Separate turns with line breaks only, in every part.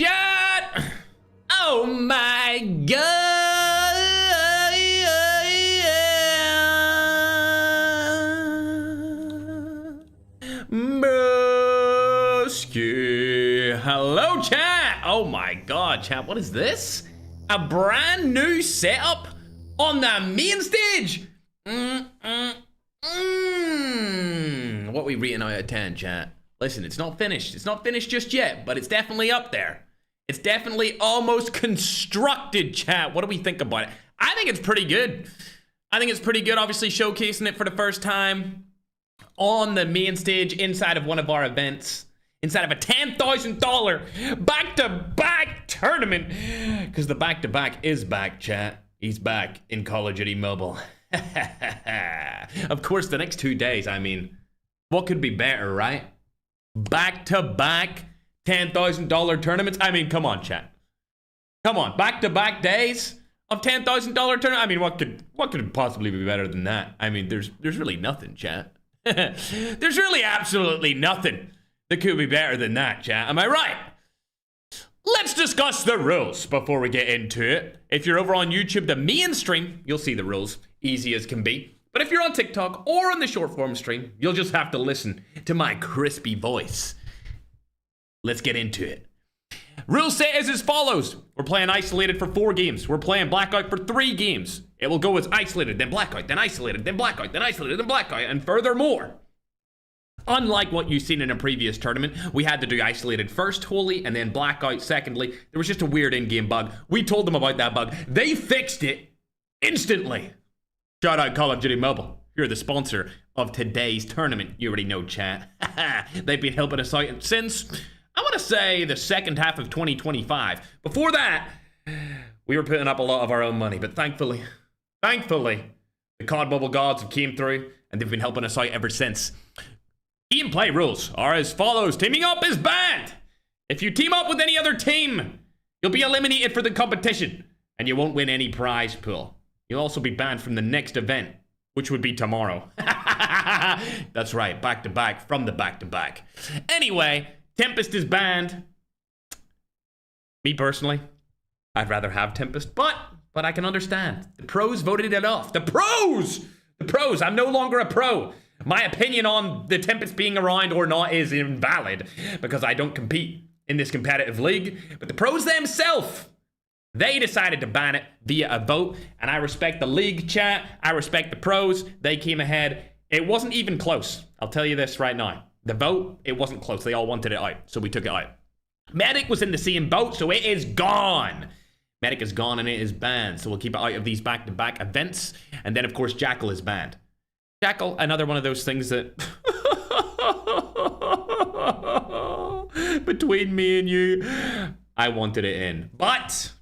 Chat! Oh my god! Broski. Hello, chat! Oh my god, chat, what is this? A brand new setup on the main stage? What are we rating out of 10, chat? Listen, it's not finished. It's not finished just yet, but it's definitely up there. It's definitely almost constructed, chat. What do we think about it? I think it's pretty good. I think it's pretty good, obviously showcasing it for the first time on the main stage inside of one of our events. Inside of a $10,000 back-to-back tournament. Because the back-to-back is back, chat. He's back in Call of Duty Mobile. Of course, the next 2 days, I mean, what could be better, right? Back-to-back $10,000 tournaments. I mean, come on, chat. Come on, back-to-back days of $10,000 tournament. I mean, what could possibly be better than that? I mean, there's really nothing, chat. There's really absolutely nothing that could be better than that, chat. Am I right? Let's discuss the rules before we get into it. If you're over on YouTube, the main stream, you'll see the rules, easy as can be. But if you're on TikTok or on the short form stream, you'll just have to listen to my crispy voice. Let's get into it. Rule set is as follows. We're playing isolated for 4 games. We're playing blackout for 3 games. It will go as isolated, then blackout, then isolated, then blackout, then isolated, then blackout, and furthermore. Unlike what you've seen in a previous tournament, we had to do isolated first wholly and then blackout secondly. There was just a weird in-game bug. We told them about that bug. They fixed it instantly. Shout out Call of Duty Mobile. You're the sponsor of today's tournament. You already know, chat. They've been helping us out since, I want to say, the second half of 2025. Before that, we were putting up a lot of our own money, but thankfully, the COD Mobile gods have came through and they've been helping us out ever since. Team play rules are as follows. Teaming up is banned. If you team up with any other team, you'll be eliminated for the competition and you won't win any prize pool. You'll also be banned from the next event, which would be tomorrow. That's right, back-to-back from the back-to-back. Anyway, Tempest is banned. Me personally, I'd rather have Tempest, but I can understand. The pros voted it off. The pros! The pros, I'm no longer a pro. My opinion on the Tempest being around or not is invalid because I don't compete in this competitive league. But the pros themselves, they decided to ban it via a vote. And I respect the league, chat. I respect the pros. They came ahead. It wasn't even close. I'll tell you this right now. The vote, it wasn't close. They all wanted it out, so we took it out. Medic was in the same boat, so it is gone. Medic is gone and it is banned. So we'll keep it out of these back-to-back events. And then, of course, Jackal is banned. Jackal, another one of those things that between me and you, I wanted it in. But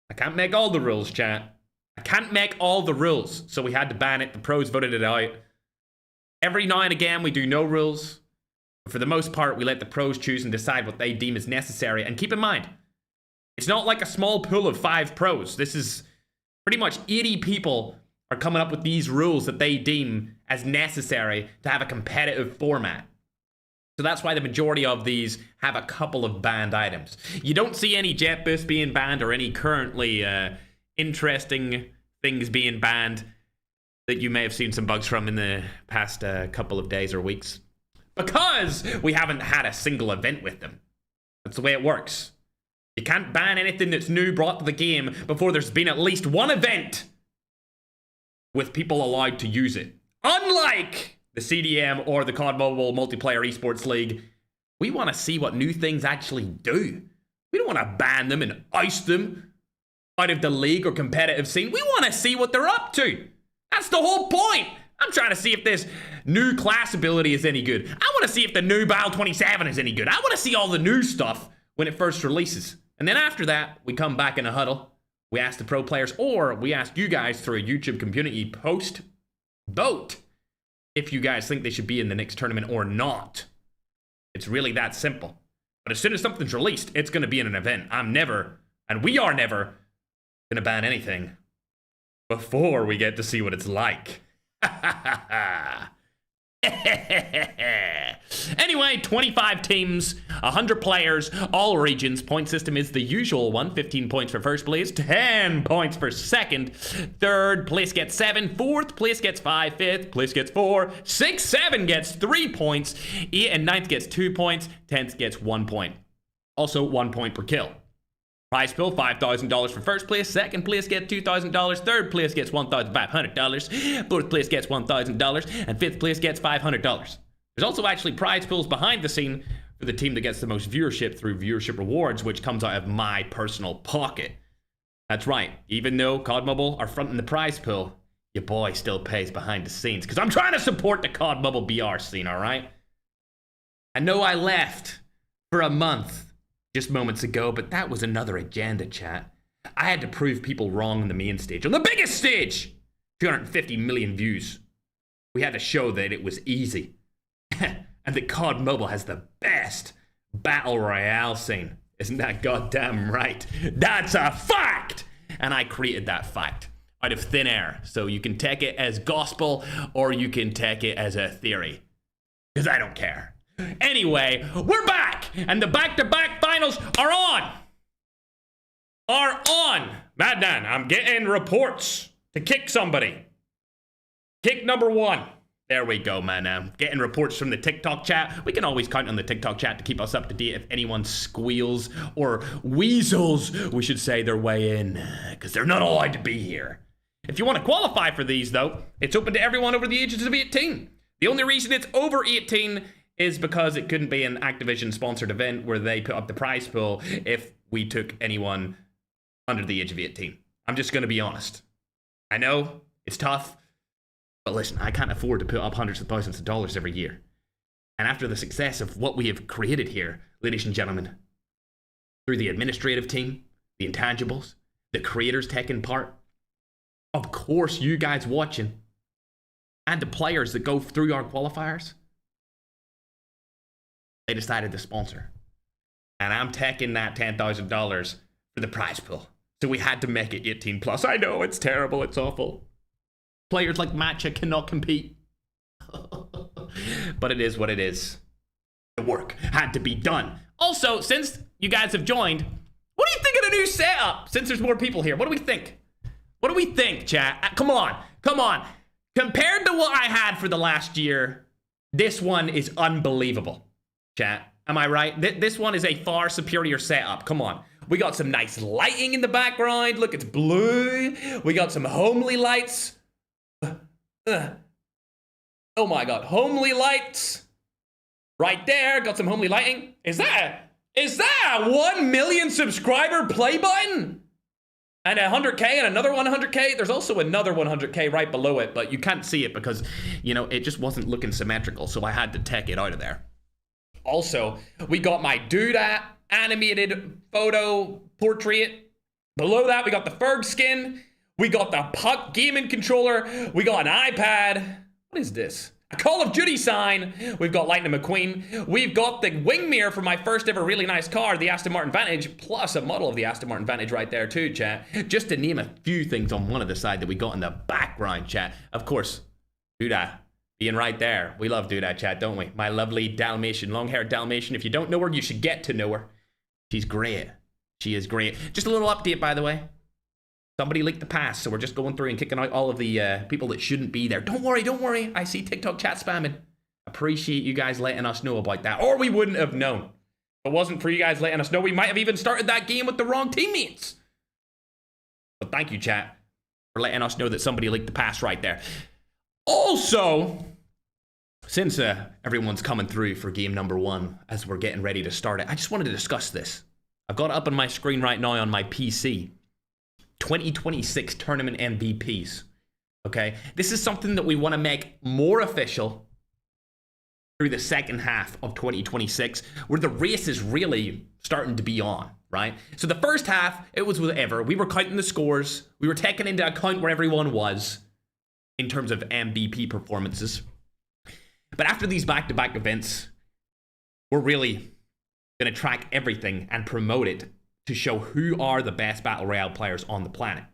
I can't make all the rules, chat. I can't make all the rules. So we had to ban it. The pros voted it out. Every now and again, we do no rules. But for the most part, we let the pros choose and decide what they deem is necessary. And keep in mind, it's not like a small pool of 5 pros. This is pretty much 80 people are coming up with these rules that they deem as necessary to have a competitive format. So that's why the majority of these have a couple of banned items. You don't see any jet boost being banned or any currently interesting things being banned that you may have seen some bugs from in the past couple of days or weeks. Because we haven't had a single event with them. That's the way it works. You can't ban anything that's new brought to the game before there's been at least one event with people allowed to use it. Unlike the CDM or the COD Mobile Multiplayer Esports League, we want to see what new things actually do. We don't want to ban them and oust them out of the league or competitive scene. We want to see what they're up to. That's the whole point. I'm trying to see if this new class ability is any good. I want to see if the new Battle 27 is any good. I want to see all the new stuff when it first releases. And then after that, we come back in a huddle. We ask the pro players, or we ask you guys through a YouTube community post vote if you guys think they should be in the next tournament or not. It's really that simple. But as soon as something's released, it's going to be in an event. I'm never, and we are never, going to ban anything before we get to see what it's like. Anyway, 25 teams, 100 players, all regions. Point system is the usual one. 15 points for first place, 10 points for second. Third place gets 7. Fourth place gets 5. Fifth place gets 4. 6, 7 gets 3 points. 8 and 9th gets 2 points. 10th gets 1 point. Also 1 point per kill. Prize pool, $5,000 for first place. Second place gets $2,000. Third place gets $1,500. Fourth place gets $1,000. And fifth place gets $500. There's also actually prize pools behind the scene for the team that gets the most viewership through viewership rewards, which comes out of my personal pocket. That's right. Even though COD Mobile are fronting the prize pool, your boy still pays behind the scenes because I'm trying to support the COD Mobile BR scene, all right? I know I left for a month just moments ago, but that was another agenda, chat. I had to prove people wrong on the main stage. On the biggest stage! 250 million views. We had to show that it was easy. And that COD Mobile has the best battle royale scene. Isn't that goddamn right? That's a fact! And I created that fact out of thin air. So you can take it as gospel or you can take it as a theory. Because I don't care. Anyway, we're back, and the back-to-back finals are on. Madman, I'm getting reports to kick somebody. Kick number 1. There we go, man. I'm getting reports from the TikTok chat. We can always count on the TikTok chat to keep us up to date if anyone squeals or weasels, we should say, their way in, because they're not allowed to be here. If you want to qualify for these, though, it's open to everyone over the ages of 18. The only reason it's over 18 is because it couldn't be an Activision-sponsored event where they put up the prize pool if we took anyone under the age of 18. I'm just going to be honest. I know it's tough, but listen, I can't afford to put up hundreds of thousands of dollars every year. And after the success of what we have created here, ladies and gentlemen, through the administrative team, the intangibles, the creators taking part, of course you guys watching, and the players that go through our qualifiers, they decided to sponsor. And I'm taking that $10,000 for the prize pool. So we had to make it 18 plus. I know, it's terrible, it's awful. Players like Matcha cannot compete. But it is what it is. The work had to be done. Also, since you guys have joined, what do you think of the new setup? Since there's more people here, what do we think? What do we think, chat? Come on. Compared to what I had for the last year, this one is unbelievable. Chat, am I right? This one is a far superior setup. Come on. We got some nice lighting in the background. Look, it's blue. We got some homely lights. Oh my god, homely lights. Right there, got some homely lighting. Is that a 1 million subscriber play button? And 100K and another 100K. There's also another 100K right below it, but you can't see it because, you know, it just wasn't looking symmetrical, so I had to take it out of there. Also, we got my Duda animated photo portrait. Below that, we got the Ferg skin. We got the Puck gaming controller. We got an iPad. What is this? A Call of Duty sign. We've got Lightning McQueen. We've got the wing mirror for my first ever really nice car, the Aston Martin Vantage, plus a model of the Aston Martin Vantage right there too, chat. Just to name a few things on one of the side that we got in the background, chat. Of course, Duda being right there. We love Duda, chat, don't we? My lovely Dalmatian, long-haired Dalmatian. If you don't know her, you should get to know her. She's great. She is great. Just a little update, by the way. Somebody leaked the pass, so we're just going through and kicking out all of the people that shouldn't be there. Don't worry. I see TikTok chat spamming. Appreciate you guys letting us know about that. Or we wouldn't have known. If it wasn't for you guys letting us know, we might have even started that game with the wrong teammates. But thank you, chat, for letting us know that somebody leaked the pass right there. Also, since everyone's coming through for game number 1 as we're getting ready to start it, I just wanted to discuss this. I've got it up on my screen right now on my PC. 2026 tournament MVPs. Okay? This is something that we want to make more official through the second half of 2026, where the race is really starting to be on, right? So the first half, it was whatever. We were counting the scores. We were taking into account where everyone was in terms of MVP performances. But after these back-to-back events, we're really going to track everything and promote it to show who are the best Battle Royale players on the planet.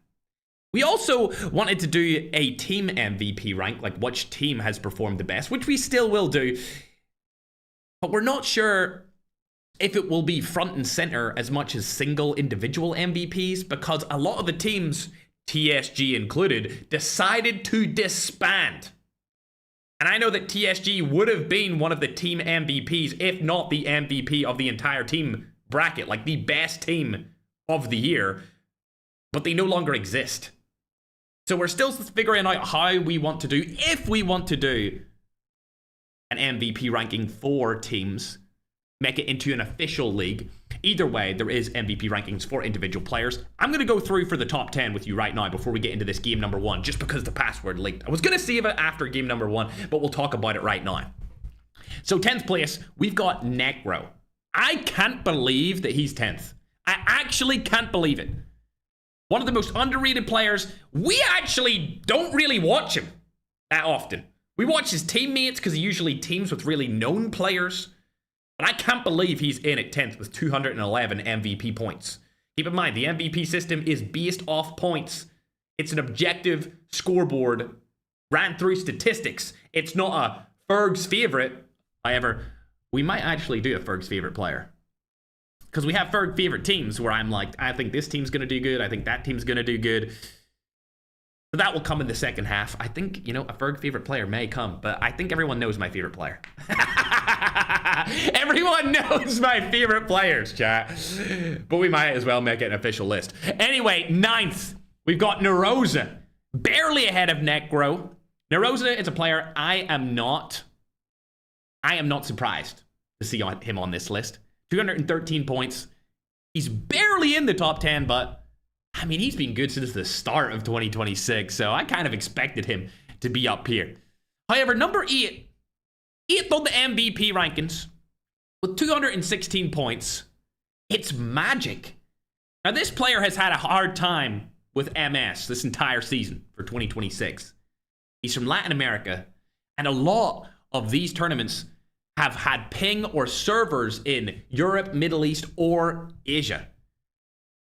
We also wanted to do a team MVP rank, like which team has performed the best, which we still will do. But we're not sure if it will be front and center as much as single individual MVPs, because a lot of the teams, TSG included, decided to disband. And I know that TSG would have been one of the team MVPs, if not the MVP of the entire team bracket, like the best team of the year, but they no longer exist. So we're still figuring out how we want to do, if we want to do an MVP ranking for teams, make it into an official league. Either way, there is MVP rankings for individual players. I'm going to go through for the top 10 with you right now before we get into this game number 1, just because the password leaked. I was going to save it after game number 1, but we'll talk about it right now. So 10th place, we've got Necro. I can't believe that he's 10th. I actually can't believe it. One of the most underrated players. We actually don't really watch him that often. We watch his teammates because he usually teams with really known players. But I can't believe he's in at 10th with 211 MVP points. Keep in mind, the MVP system is based off points. It's an objective scoreboard ran through statistics. It's not a Ferg's favorite. However, we might actually do a Ferg's favorite player. Because we have Ferg favorite teams where I'm like, I think this team's going to do good. I think that team's going to do good. But that will come in the second half. I think, you know, a Ferg favorite player may come. But I think everyone knows my favorite player. Everyone knows my favorite players, chat. But we might as well make it an official list. Anyway, 9th, we've got Neroza. Barely ahead of Necro. Neroza is a player I am not surprised to see him on this list. 213 points. He's barely in the top 10, but I mean, he's been good since the start of 2026, so I kind of expected him to be up here. However, number 8 on the MVP rankings with 216 points. It's Magic. Now, this player has had a hard time with MS this entire season for 2026. He's from Latin America, and a lot of these tournaments have had ping or servers in Europe, Middle East, or Asia.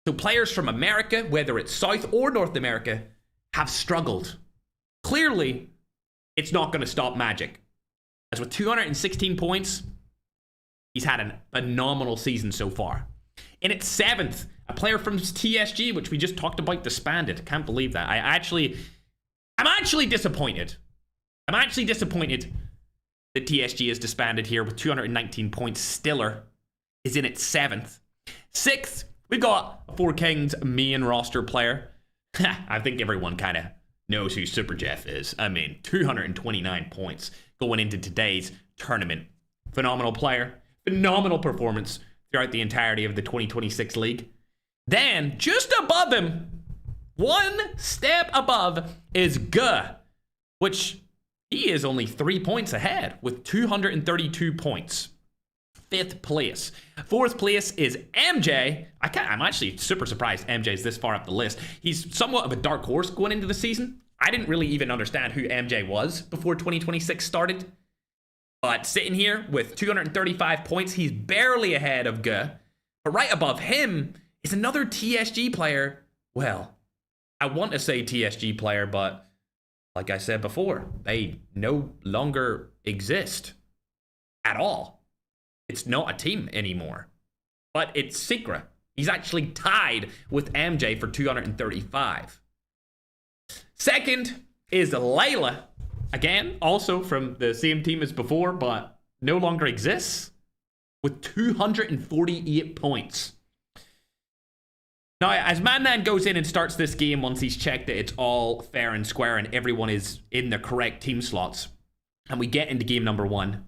So players from America, whether it's South or North America, have struggled. Clearly, it's not going to stop Magic. As with 216 points, he's had a phenomenal season so far. In its 7th, a player from TSG, which we just talked about, disbanded. Can't believe that. I'm actually disappointed. I'm actually disappointed that TSG is disbanded here with 219 points. Stiller is in its 7th. 6th, we've got a Four Kings main roster player. I think everyone kind of knows who Super Jeff is. I mean, 229 points going into today's tournament. Phenomenal player. Phenomenal performance throughout the entirety of the 2026 league. Then, just above him, one step above, is Guh, which he is only 3 points ahead with 232 points. 5th place. 4th place is MJ. I'm actually super surprised MJ's this far up the list. He's somewhat of a dark horse going into the season. I didn't really even understand who MJ was before 2026 started. But sitting here with 235 points, he's barely ahead of Guh. But right above him is another TSG player. Well, I want to say TSG player, but like I said before, they no longer exist at all. It's not a team anymore. But it's Secret. He's actually tied with MJ for 235. Second is Layla. Again, also from the same team as before, but no longer exists with 248 points. Now, as Mannan goes in and starts this game, once he's checked that it's all fair and square and everyone is in the correct team slots, and we get into game number 1,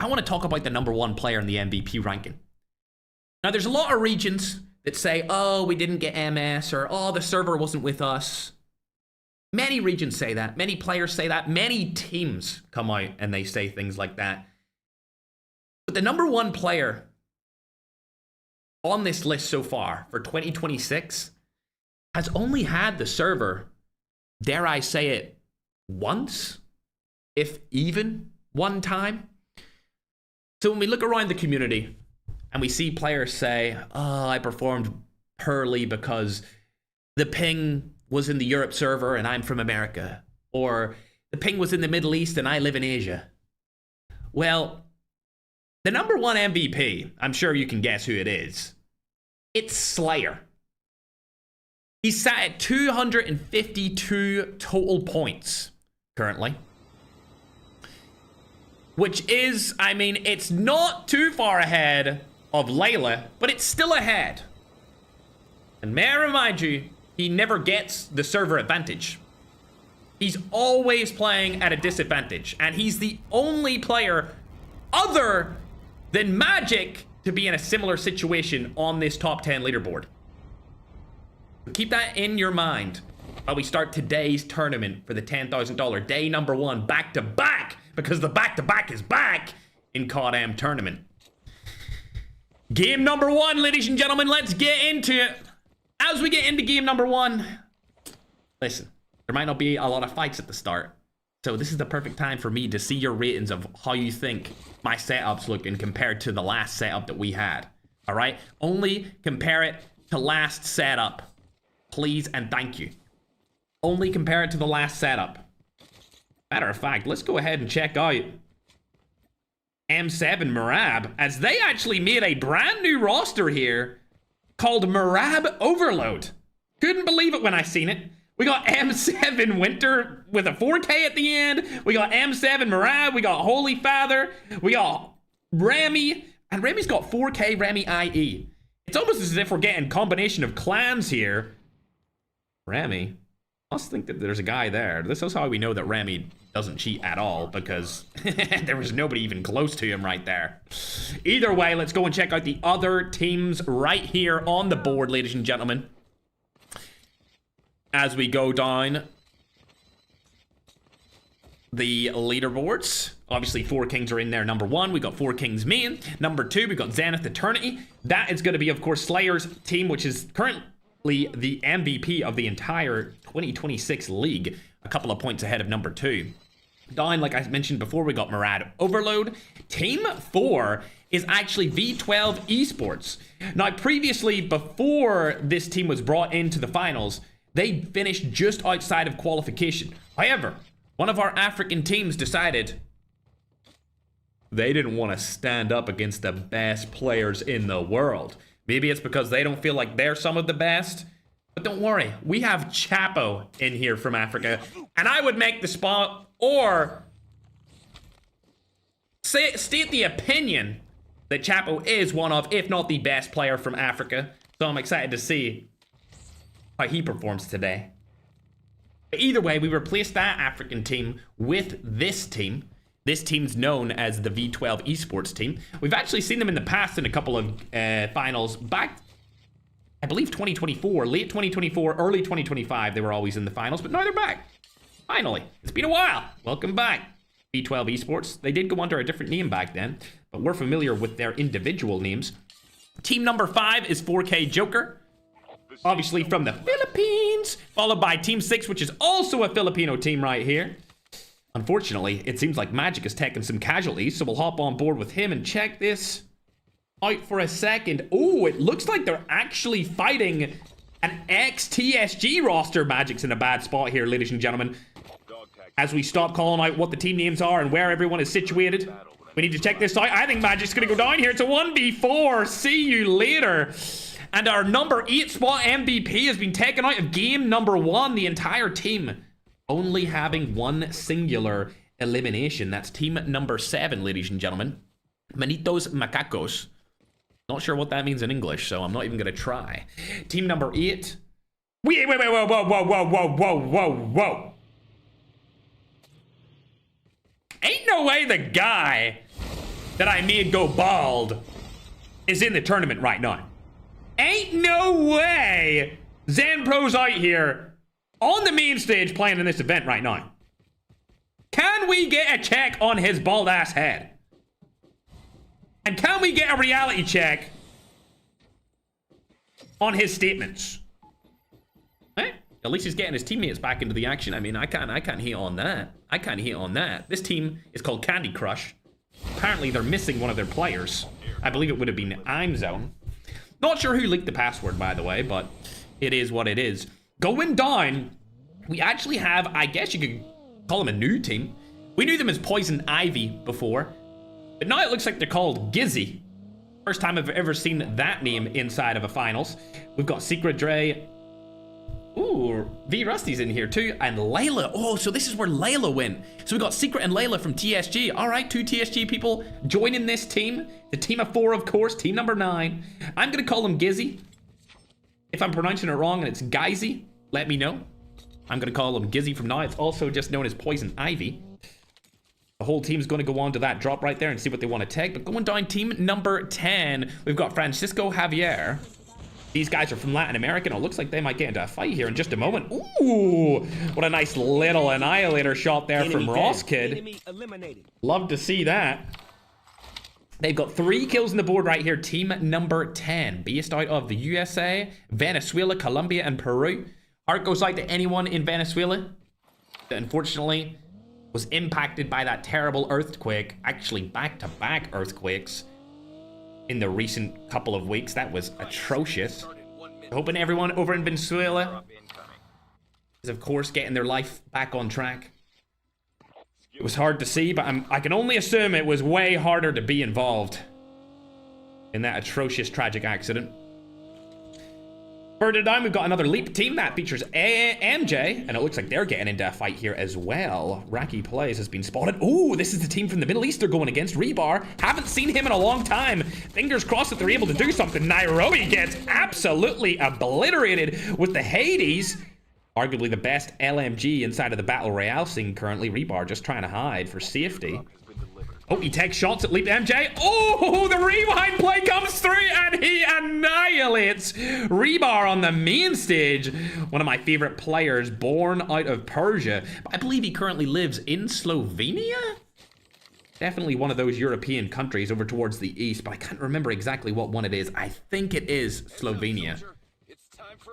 I want to talk about the number 1 player in the MVP ranking. Now, there's a lot of regions that say, oh, we didn't get MS, or oh, the server wasn't with us. Many regions say that. Many players say that. Many teams come out and they say things like that. But the number 1 player on this list so far for 2026 has only had the server, dare I say it, once, if even one time. So when we look around the community and we see players say, oh, I performed poorly because the ping was in the Europe server and I'm from America. Or the ping was in the Middle East and I live in Asia. Well, the number one MVP, I'm sure you can guess who it is. It's Slayer. He's sat at 252 total points currently. Which is, I mean, it's not too far ahead of Layla, but it's still ahead. And may I remind you, he never gets the server advantage. He's always playing at a disadvantage. And he's the only player other than Magic to be in a similar situation on this top 10 leaderboard. Keep that in your mind while we start today's tournament for the $10,000 day number one back-to-back, because the back-to-back is back in COD tournament. Game number one, ladies and gentlemen, let's get into it. As we get into game number one, listen, there might not be a lot of fights at the start, so this is the perfect time for me to see your ratings of how you think my setup's looking compared to the last setup that we had. All right, only compare it to last setup, please and thank you. Only compare it to the last setup. Matter of fact, let's go ahead and check out M7 Marab, as they actually made a brand new roster here called Marab Overload. Couldn't believe it when I seen it. We got M7 Winter with a 4K at the end. We got M7 Marab. We got Holy Father. We got Remy. And Remy's got 4K Remy IE. It's almost as if we're getting a combination of clans here. Remy. I must think that there's a guy there. This is how we know that Remy doesn't cheat at all, because there was nobody even close to him right there. Either way, let's go and check out the other teams right here on the board, ladies and gentlemen. As we go down the leaderboards, obviously 4 Kings are in there. Number one, we got 4 Kings main. Number two, we got Zenith Eternity. That is going to be, of course, Slayer's team, which is currently the MVP of the entire 2026 league, a couple of points ahead of number two. Down, like I mentioned before, we got Marab Overload. Team 4 is actually V12 Esports. Now, previously, before this team was brought into the finals, they finished just outside of qualification. However, one of our African teams decided they didn't want to stand up against the best players in the world. Maybe it's because they don't feel like they're some of the best. But don't worry, we have Chapo in here from Africa. And I would make the spot, or state the opinion that Chapo is one of, if not the best player from Africa. So I'm excited to see how he performs today. But either way, we replaced that African team with this team. This team's known as the V12 Esports team. We've actually seen them in the past in a couple of finals. Back, I believe, 2024, late 2024, early 2025, they were always in the finals. But now they're back. Finally. It's been a while. Welcome back, V12 Esports. They did go under a different name back then, but we're familiar with their individual names. Team number 5 is 4K Joker, obviously from the Philippines, followed by Team 6, which is also a Filipino team right here. Unfortunately, it seems like Magic has taken some casualties, so we'll hop on board with him and check this out for a second. Oh, it looks like they're actually fighting an ex-TSG roster. Magic's in a bad spot here, ladies and gentlemen. As we stop calling out what the team names are and where everyone is situated, we need to check this out. I think Magic's going to go down here. It's a 1v4. See you later. And our number 8 spot MVP has been taken out of game number 1. The entire team only having one singular elimination. That's team number 7, ladies and gentlemen. Manitos Macacos. Not sure what that means in English, so I'm not even going to try. Team number 8. Wait, whoa. Ain't no way the guy that I made go bald is in the tournament right now. Ain't no way Zanpro's out here on the main stage playing in this event right now. Can we get a check on his bald ass head? And can we get a reality check on his statements? Hey, at least he's getting his teammates back into the action. I mean, I can't hate on that. I can't hate on that. This team is called Candy Crush. Apparently, they're missing one of their players. I believe it would have been IMZone. Not sure who leaked the password, by the way, but it is what it is. going down, we actually have, I guess you could call them a new team. We knew them as Poison Ivy before, but now it looks like they're called Gizzy. First time I've ever seen that name inside of a finals. We've got Secret Dre. Ooh, V Rusty's in here too, and Layla. Oh, so this is where Layla went. So we got Secret and Layla from TSG. All right, 2 TSG people joining this team. The team of 4, of course, team number 9. I'm gonna call them Gizzy. If I'm pronouncing it wrong and it's Geyzy, let me know. I'm gonna call them Gizzy from now. It's also just known as Poison Ivy. The whole team's going to go on to that drop right there and see what they want to take. But going down, team number 10, we've got Francisco Javier. These guys are from Latin America, and it looks like they might get into a fight here in just a moment. Ooh, what a nice little annihilator shot there from Ross Kid. Love to see that. They've got 3 kills on the board right here. Team number 10, based out of the USA, Venezuela, Colombia, and Peru. Heart goes out to anyone in Venezuela that unfortunately was impacted by that terrible earthquake. Actually, back-to-back earthquakes in the recent couple of weeks. That was atrocious. Hoping everyone over in Venezuela is, of course, getting their life back on track. It was hard to see, but I can only assume it was way harder to be involved in that atrocious, tragic accident. Further down, we've got another Leap team that features MJ, and it looks like they're getting into a fight here as well. Raki Plays has been spotted. Ooh, this is the team from the Middle East they're going against. Rebar, haven't seen him in a long time. Fingers crossed that they're able to do something. Nairobi gets absolutely obliterated with the Hades. Arguably the best LMG inside of the Battle Royale scene currently. Rebar just trying to hide for safety. Oh, he takes shots at Leap MJ. Oh, the rewind play comes through and he annihilates Rebar on the main stage. One of my favorite players, born out of Persia. I believe he currently lives in Slovenia? Definitely one of those European countries over towards the east, but I can't remember exactly what one it is. I think it is Slovenia.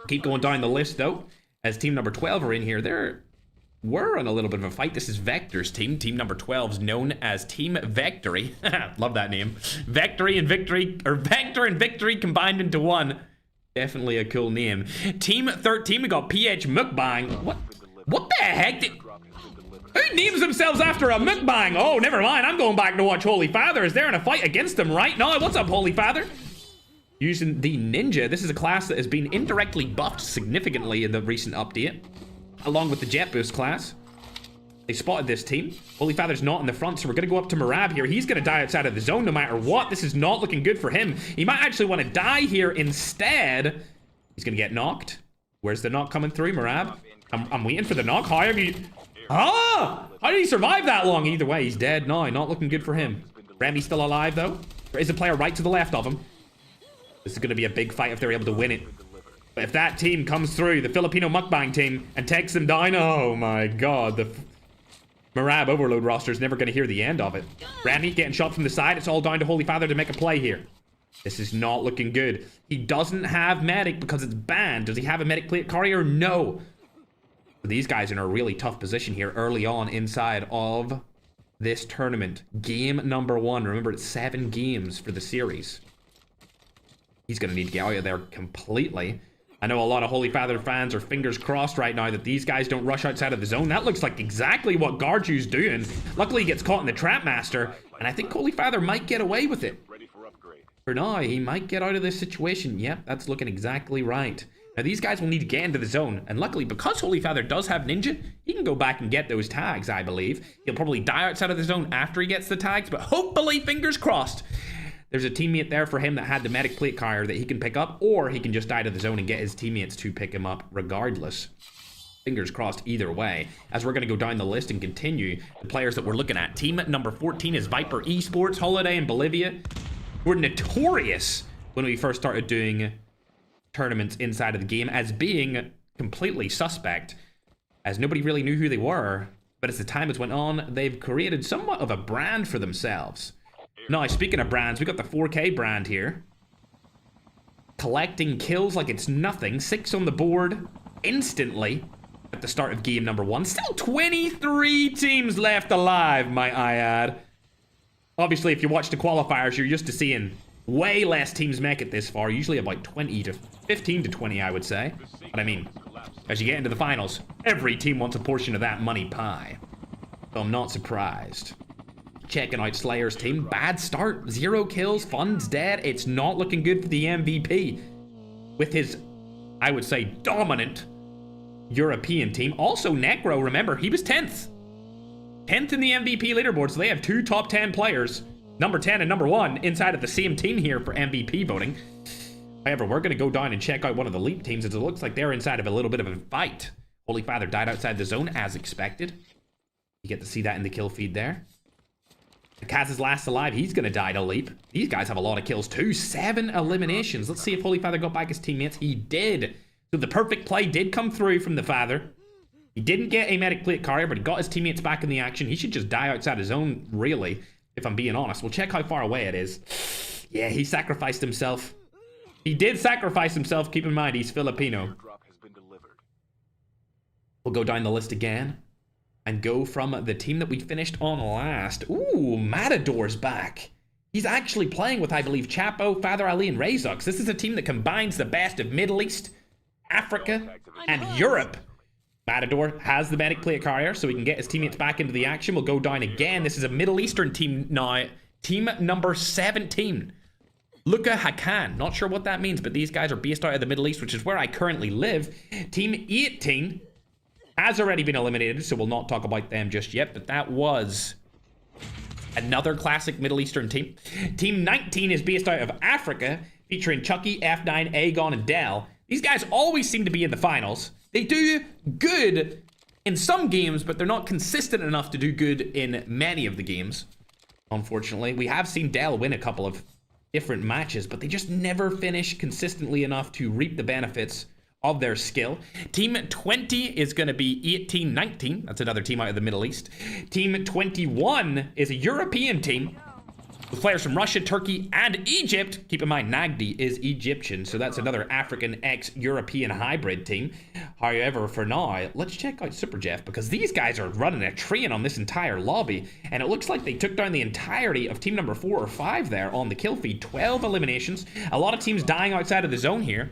Keep going down the list though, as team number 12 are in here. We're in a little bit of a fight. This is Vector's team. Team number 12 is known as Team Vectory. Love that name. Vectory and Victory, or Vector and Victory combined into one. Definitely a cool name. Team 13, we got PH Mukbang. What the heck? Who names themselves after a mukbang? Oh, never mind. I'm going back to watch Holy Father. Is there in a fight against them right now? What's up, Holy Father? Using the Ninja. This is a class that has been indirectly buffed significantly in the recent update, along with the Jet Boost class. They spotted this team. Holy Father's not in the front, so we're going to go up to Marab here. He's going to die outside of the zone no matter what. This is not looking good for him. He might actually want to die here instead. He's going to get knocked. Where's the knock coming through, Marab? I'm waiting for the knock. How have you... Ah! How did he survive that long? Either way, he's dead. No, not looking good for him. Remy's still alive, though. There is a player right to the left of him. This is going to be a big fight if they're able to win it. But if that team comes through, the Filipino Mukbang team, and takes them down, oh my god, the Marab Overload roster is never going to hear the end of it. Remy getting shot from the side. It's all down to Holy Father to make a play here. This is not looking good. He doesn't have medic because it's banned. Does he have a medic plate carrier? No. These guys are in a really tough position here early on inside of this tournament. Game number 1. Remember, it's 7 games for the series. He's going to need to get out of there completely. I know a lot of Holy Father fans are fingers crossed right now that these guys don't rush outside of the zone. That looks like exactly what Garju's doing. Luckily, he gets caught in the Trap Master, and I think Holy Father might get away with it. For now, he might get out of this situation. Yep, that's looking exactly right. Now, these guys will need to get into the zone, and luckily, because Holy Father does have Ninja, he can go back and get those tags, I believe. He'll probably die outside of the zone after he gets the tags, but hopefully, fingers crossed, there's a teammate there for him that had the medic plate carrier that he can pick up, or he can just die to the zone and get his teammates to pick him up regardless. Fingers crossed either way. As we're going to go down the list and continue the players that we're looking at. Team number 14 is Viper Esports, Holiday in Bolivia. We're notorious when we first started doing tournaments inside of the game as being completely suspect, as nobody really knew who they were. But as the time has went on, they've created somewhat of a brand for themselves. Now, speaking of brands, we got the 4K brand here. Collecting kills like it's nothing. 6 on the board instantly at the start of game number 1. Still 23 teams left alive, might I add. Obviously, if you watch the qualifiers, you're used to seeing way less teams make it this far. Usually about 20 to 15 to 20, I would say. But I mean, As you get into the finals, every team wants a portion of that money pie. So I'm not surprised. Checking out Slayer's team. Bad start. 0 kills. Fun's dead. It's not looking good for the MVP. With his, I would say, dominant European team. Also, Necro, remember, he was 10th. 10th in the MVP leaderboard, so they have 2 top 10 players. Number 10 and number 1 inside of the same team here for MVP voting. However, we're going to go down and check out one of the Leap teams, as it looks like they're inside of a little bit of a fight. Holy Father died outside the zone, as expected. You get to see that in the kill feed there. Kaz is last alive. He's going to die to Leap. These guys have a lot of kills too. 7 eliminations. Let's see if Holy Father got back his teammates. He did. So the perfect play did come through from the Father. He didn't get a medic plate carrier, but he got his teammates back in the action. He should just die outside his zone, really, if I'm being honest. We'll check how far away it is. Yeah, he sacrificed himself. He did sacrifice himself. Keep in mind, he's Filipino. We'll go down the list again and go from the team that we finished on last. Ooh, Matador's back. He's actually playing with, I believe, Chapo, Father Ali, and Razux. This is a team that combines the best of Middle East, Africa, and Europe. Matador has the medic plate carrier, so he can get his teammates back into the action. We'll go down again. This is a Middle Eastern team now. Team number 17. Luka Hakan. Not sure what that means, but these guys are based out of the Middle East, which is where I currently live. Team 18 has already been eliminated, so we'll not talk about them just yet, but that was another classic Middle Eastern team. Team 19 is based out of Africa, featuring Chucky, F9, Aegon, and Dell. These guys always seem to be in the finals. They do good in some games, but they're not consistent enough to do good in many of the games. Unfortunately, we have seen Dell win a couple of different matches, but they just never finish consistently enough to reap the benefits of their skill. Team 20 is going to be 18-19. That's another team out of the Middle East. Team 21 is a European team with players from Russia, Turkey, and Egypt. Keep in mind, Nagdi is Egyptian, so that's another African ex-European hybrid team. However, for now, let's check out Super Jeff, because these guys are running a train on this entire lobby, and it looks like they took down the entirety of team number 4 or 5 there on the kill feed. 12 eliminations. A lot of teams dying outside of the zone here.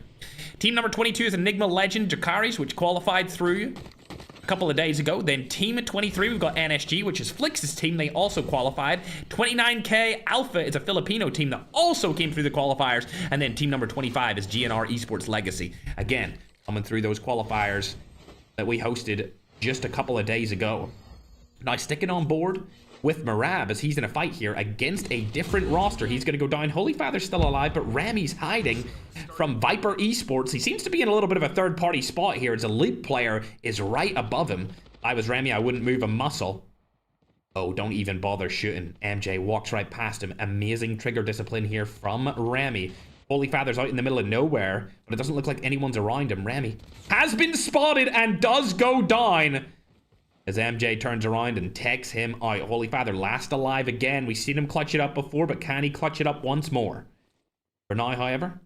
Team number 22 is Enigma Legend Jakaris, which qualified through a couple of days ago. Then team 23, we've got NSG, which is Flix's team. They also qualified. 29K Alpha is a Filipino team that also came through the qualifiers. And then team number 25 is GNR Esports Legacy. Again, coming through those qualifiers that we hosted just a couple of days ago. Now, sticking on board with Marab, as he's in a fight here against a different roster. He's going to go down. Holy Father's still alive, but Rami's hiding from Viper Esports. He seems to be in a little bit of a third-party spot here, as a Leap player is right above him. If I was Rami, I wouldn't move a muscle. Oh, don't even bother shooting. MJ walks right past him. Amazing trigger discipline here from Rami. Holy Father's out in the middle of nowhere, but it doesn't look like anyone's around him. Rami has been spotted and does go down, as MJ turns around and takes him out. Holy Father last alive again. We've seen him clutch it up before, but can he clutch it up once more? For now, however,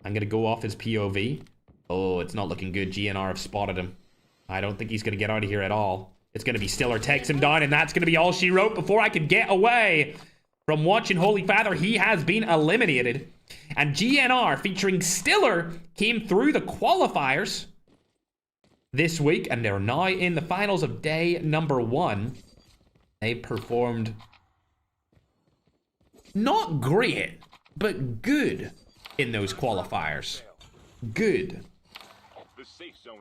I'm going to go off his POV. Oh, it's not looking good. GNR have spotted him. I don't think he's going to get out of here at all. It's going to be Stiller takes him down, and that's going to be all she wrote before I could get away from watching Holy Father. He has been eliminated. And GNR, featuring Stiller, came through the qualifiers this week, and they're now in the finals of day number 1. They performed not great, but good in those qualifiers. Good.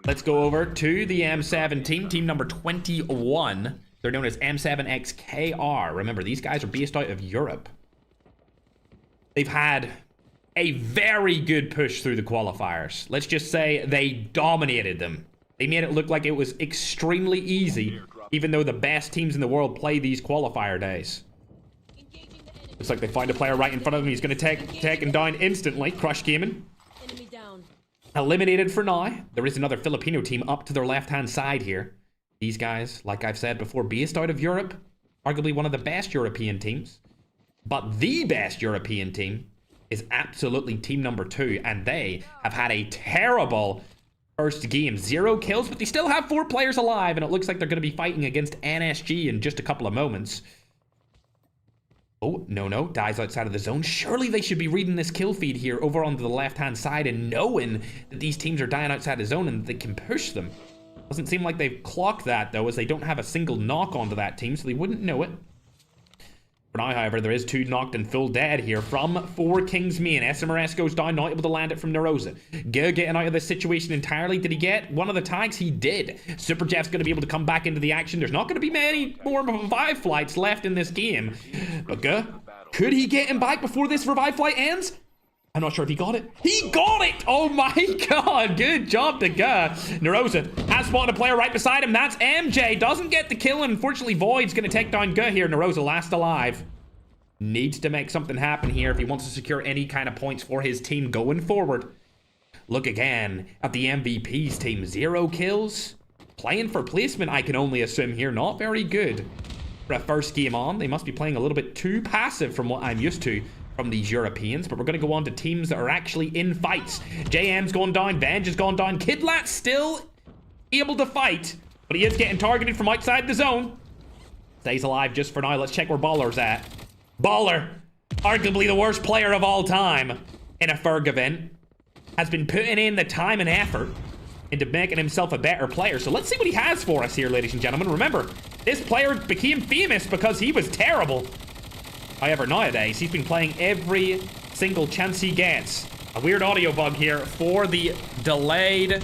Let's go over to the M7 team, team number 21. They're known as M7XKR. Remember, these guys are based out of Europe. They've had a very good push through the qualifiers. Let's just say they dominated them. They made it look like it was extremely easy, even though the best teams in the world play these qualifier days. Looks like they find a player right in front of him. He's going to take him down instantly. Crush Gaming. Eliminated for now. There is another Filipino team up to their left-hand side here. These guys, like I've said before, based out of Europe. Arguably one of the best European teams. But the best European team is absolutely team number 2. And they have had a terrible first game. 0 kills, but they still have 4 players alive, and it looks like they're going to be fighting against NSG in just a couple of moments. Oh, no, dies outside of the zone. Surely they should be reading this kill feed here over onto the left-hand side and knowing that these teams are dying outside the zone and they can push them. Doesn't seem like they've clocked that, though, as they don't have a single knock onto that team, so they wouldn't know it. For now, however, there is 2 knocked and full dead here from 4 Kings Main. SMRS goes down, not able to land it from Nerosa. Getting out of this situation entirely. Did he get one of the tags? He did. Super Jeff's going to be able to come back into the action. There's not going to be many more revive flights left in this game. But could he get him back before this revive flight ends? I'm not sure if he got it. He got it! Oh my god, good job to Nerosa has spotted a player right beside him. That's MJ. Doesn't get the kill, and unfortunately Void's going to take down here. Nerosa last alive. Needs to make something happen here if he wants to secure any kind of points for his team going forward. Look again at the MVP's team. 0 kills. Playing for placement, I can only assume here. Not very good for a first game on. They must be playing a little bit too passive from what I'm used to from these Europeans, but we're going to go on to teams that are actually in fights. JM's gone down, Venge has gone down, Kidlat's still able to fight, but he is getting targeted from outside the zone. Stays alive just for now. Let's check where Baller's at. Baller, arguably the worst player of all time in a Ferg event, has been putting in the time and effort into making himself a better player. So let's see what he has for us here, ladies and gentlemen. Remember, this player became famous because he was terrible. However, nowadays, he's been playing every single chance he gets. A weird audio bug here for the delayed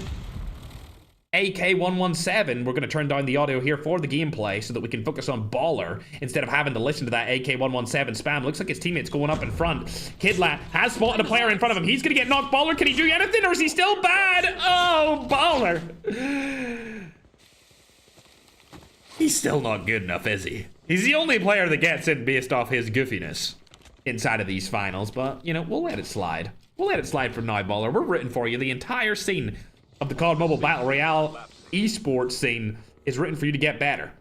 AK-117. We're going to turn down the audio here for the gameplay so that we can focus on Baller instead of having to listen to that AK-117 spam. Looks like his teammate's going up in front. Kidlat has spotted a player in front of him. He's going to get knocked. Baller, can he do anything, or is he still bad? Oh, Baller. He's still not good enough, is he? He's the only player that gets in based off his goofiness inside of these finals, but, you know, we'll let it slide. We'll let it slide from now, Baller. We're rooting for you. The entire scene of the COD Mobile Battle Royale esports scene is written for you to get better.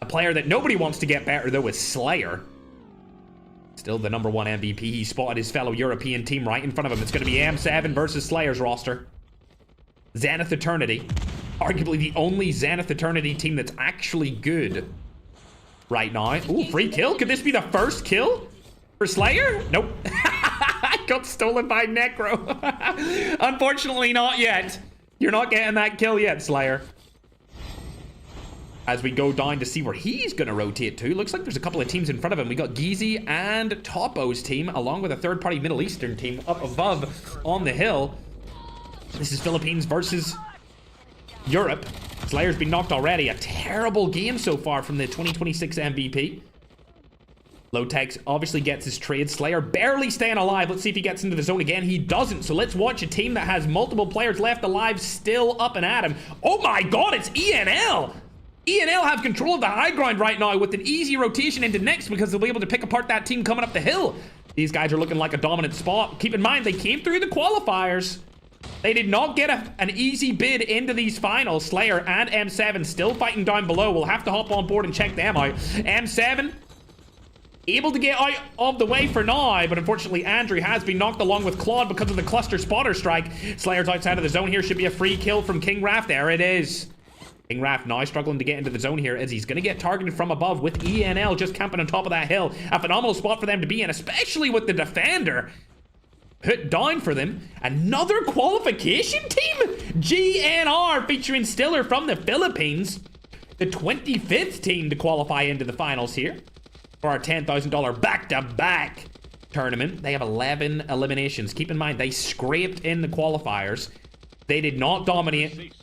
A player that nobody wants to get better, though, is Slayer. Still the #1 MVP. He spotted his fellow European team right in front of him. It's going to be M7 versus Slayer's roster. Zenith Eternity. Arguably the only Zenith Eternity team that's actually good right now. Ooh, free kill. Could this be the first kill for Slayer? Nope. Got stolen by Necro. Unfortunately, not yet. You're not getting that kill yet, Slayer. As we go down to see where he's going to rotate to. Looks like there's a couple of teams in front of him. We got Geezy and Topo's team, along with a third-party Middle Eastern team up above on the hill. This is Philippines versus Europe. Slayer's been knocked already. A terrible game so far from the 2026 MVP. Lowtex obviously gets his trade. Slayer barely staying alive. Let's see if he gets into the zone again. He doesn't. So let's watch a team that has multiple players left alive still up and at him. Oh my god, it's ENL! ENL have control of the high ground right now with an easy rotation into next because they'll be able to pick apart that team coming up the hill. These guys are looking like a dominant spot. Keep in mind, they came through the qualifiers. They did not get an easy bid into these finals. Slayer and M7 still fighting down below. We'll have to hop on board and check them out. M7 able to get out of the way for now, but unfortunately Andrew has been knocked along with Claude because of the cluster spotter strike. Slayer's outside of the zone here. Should be a free kill from King Raph. There it is. King Raph now struggling to get into the zone here as he's going to get targeted from above with ENL just camping on top of that hill. A phenomenal spot for them to be in, especially with the defender put down for them. Another qualification team? GNR featuring Stiller from the Philippines. The 25th team to qualify into the finals here for our $10,000 back-to-back tournament. They have 11 eliminations. Keep in mind, they scraped in the qualifiers. They did not dominate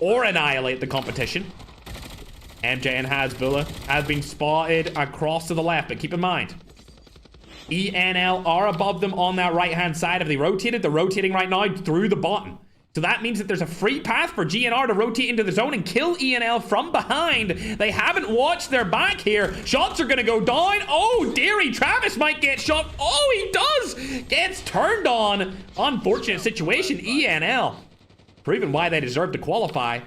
or annihilate the competition. MJ and Hasbullah have been spotted across to the left, but keep in mind, ENL are above them on that right-hand side. If they rotated, they're rotating right now through the bottom. So that means that there's a free path for GNR to rotate into the zone and kill ENL from behind. They haven't watched their back here. Shots are going to go down. Oh, dearie. Travis might get shot. Oh, he does. Gets turned on. Unfortunate situation. ENL proving why they deserve to qualify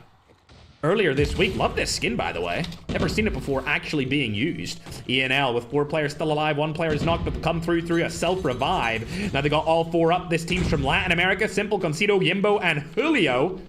earlier this week. Love this skin, by the way. Never seen it before actually being used. ENL with 4 players still alive. 1 player is knocked, but come through a self-revive. Now they got all 4 up. This team's from Latin America. Simple, Concito, Yimbo, and Julio.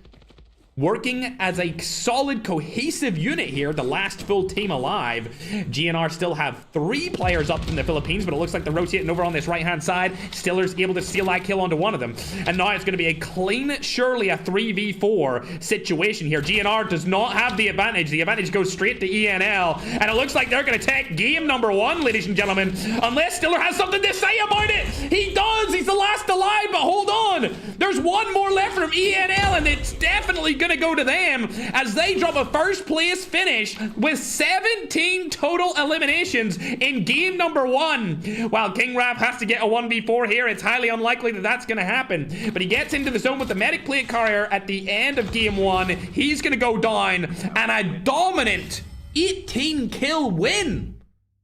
working as a solid, cohesive unit here, the last full team alive. GNR still have 3 players up from the Philippines, but it looks like they're rotating over on this right-hand side. Stiller's able to steal that kill onto one of them. And now it's going to be a clean, surely a 3v4 situation here. GNR does not have the advantage. The advantage goes straight to ENL, and it looks like they're going to take game number 1, ladies and gentlemen, unless Stiller has something to say about it. He does. He's the last alive, but hold on. There's one more left from ENL, and it's definitely gonna go to them as they drop a first place finish with 17 total eliminations in game number 1. While King Rap has to get a 1v4 here, it's highly unlikely that that's gonna happen, but he gets into the zone with the medic plate carrier at the end of game 1. He's gonna go down, and a dominant 18 kill win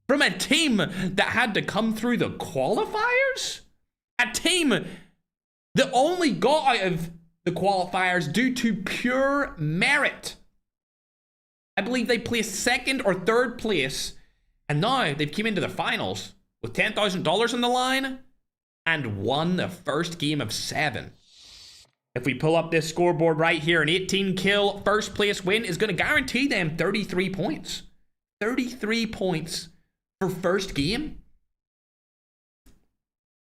from a team that had to come through the qualifiers, a team that only got out of the qualifiers due to pure merit. I believe they placed 2nd or 3rd place, and now they've come into the finals with $10,000 on the line and won the first game of 7. If we pull up this scoreboard right here, an 18 kill first place win is going to guarantee them 33 points. 33 points for first game.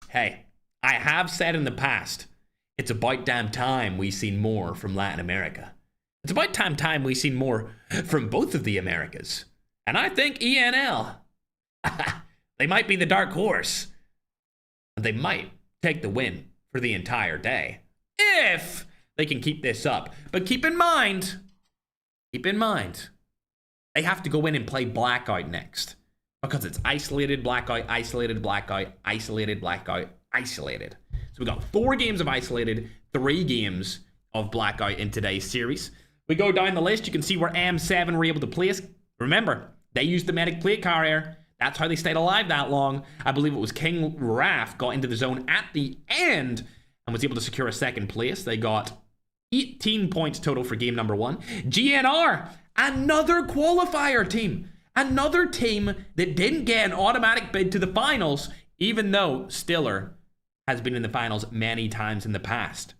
Hey, I have said in the past, it's about damn time we seen more from Latin America. It's about time we seen more from both of the Americas. And I think ENL, they might be the dark horse. And they might take the win for the entire day, if they can keep this up. But keep in mind, they have to go in and play Blackout next. Because it's isolated, Blackout, isolated, Blackout, isolated, Blackout, isolated. So we got 4 games of isolated, 3 games of Blackout in today's series. We go down the list, you can see where M7 were able to place. Remember, they used the medic plate carrier. That's how they stayed alive that long. I believe it was King Raf got into the zone at the end and was able to secure a 2nd place. They got 18 points total for game number 1. GNR, another qualifier team. Another team that didn't get an automatic bid to the finals, even though Stiller has been in the finals many times in the past.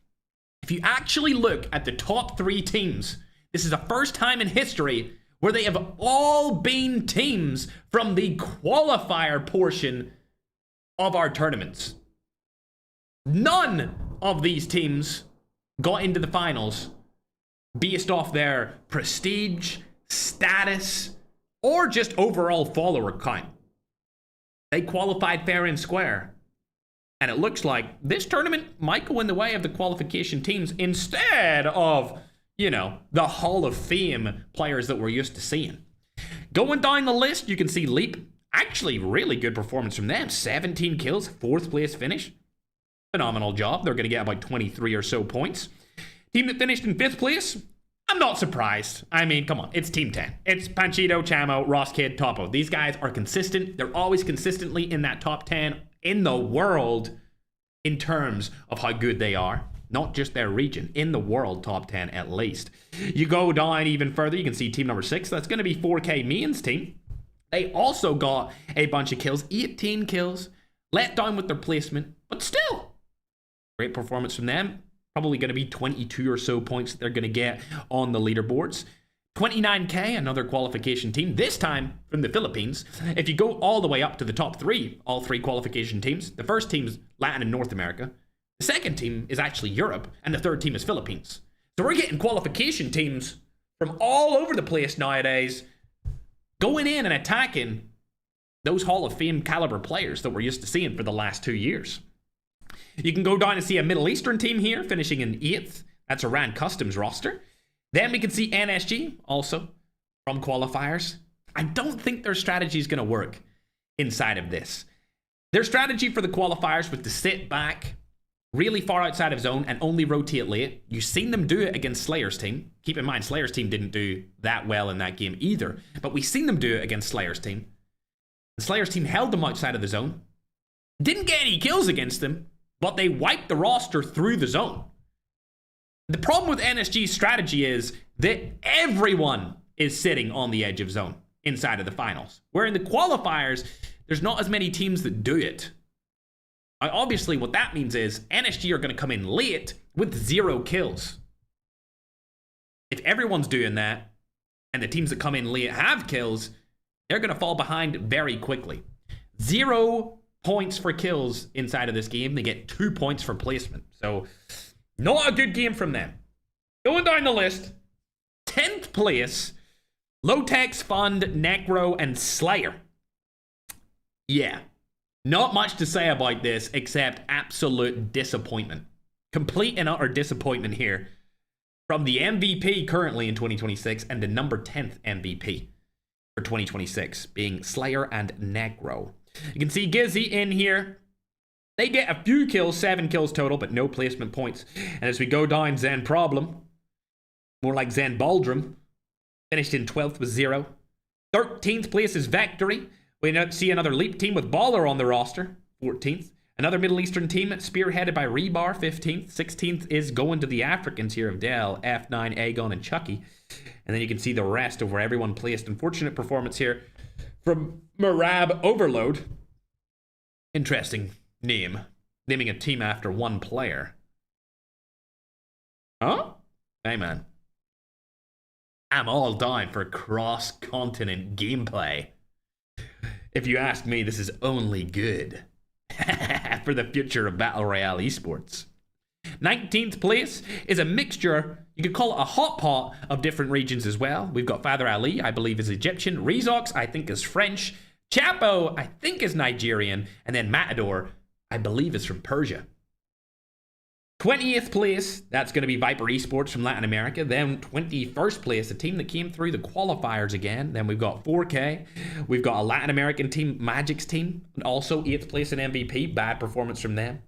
If you actually look at the top 3 teams, this is the first time in history where they have all been teams from the qualifier portion of our tournaments. None of these teams got into the finals based off their prestige, status, or just overall follower count. They qualified fair and square. And it looks like this tournament might go in the way of the qualification teams instead of, you know, the Hall of Fame players that we're used to seeing. Going down the list, you can see Leap. Actually, really good performance from them. 17 kills, 4th place finish. Phenomenal job. They're going to get about 23 or so points. Team that finished in 5th place, I'm not surprised. I mean, come on, it's Team 10. It's Panchito, Chamo, Ross Kid, Topo. These guys are consistent. They're always consistently in that top 10 in the world in terms of how good they are. Not just their region, in the world top 10 at least. You go down even further, you can see team number 6. That's going to be 4K Means team. They also got a bunch of kills, 18 kills, let down with their placement, but still, great performance from them. Probably going to be 22 or so points that they're going to get on the leaderboards. 29K, another qualification team, this time from the Philippines. If you go all the way up to the top 3, all 3 qualification teams, the first team is Latin and North America. The second team is actually Europe, and the 3rd team is Philippines. So we're getting qualification teams from all over the place nowadays, going in and attacking those Hall of Fame caliber players that we're used to seeing for the last 2 years. You can go down and see a Middle Eastern team here, finishing in 8th. That's Iran Customs roster. Then we can see NSG, also from qualifiers. I don't think their strategy is going to work inside of this. Their strategy for the qualifiers was to sit back really far outside of zone and only rotate late. You've seen them do it against Slayer's team. Keep in mind, Slayer's team didn't do that well in that game either, but we've seen them do it against Slayer's team. And Slayer's team held them outside of the zone. Didn't get any kills against them, but they wiped the roster through the zone. The problem with NSG's strategy is that everyone is sitting on the edge of zone inside of the finals. Where in the qualifiers, there's not as many teams that do it. Obviously, what that means is NSG are going to come in late with 0 kills. If everyone's doing that, and the teams that come in late have kills, they're going to fall behind very quickly. 0 points for kills inside of this game. They get 2 points for placement. So, not a good game from them. Going down the list, 10th place, Low-Tex Fund, Necro, and Slayer. Yeah, not much to say about this except absolute disappointment. Complete and utter disappointment here from the MVP currently in 2026 and the number 10th MVP for 2026 being Slayer and Necro. You can see Gizzy in here. They get a few kills, 7 kills total, but no placement points. And as we go down, Zen Problem, more like Zen Baldrum, finished in 12th with 0. 13th place is Victory. We see another Leap team with Baller on the roster, 14th. Another Middle Eastern team spearheaded by Rebar, 15th. 16th is going to the Africans here of Dell, F9, Aegon, and Chucky. And then you can see the rest of where everyone placed. Unfortunate performance here from Marab Overload. Interesting name. Naming a team after one player. Huh? Hey, man. I'm all down for cross-continent gameplay. If you ask me, this is only good for the future of Battle Royale esports. 19th place is a mixture, you could call it a hot pot of different regions as well. We've got Father Ali, I believe is Egyptian. Rezox, I think is French. Chapo, I think is Nigerian. And then Matador, I believe is from Persia. 20th place, that's going to be Viper Esports from Latin America. Then 21st place, a team that came through the qualifiers again. Then we've got 4K. We've got a Latin American team, Magic's team, and also 8th place in MVP. Bad performance from them.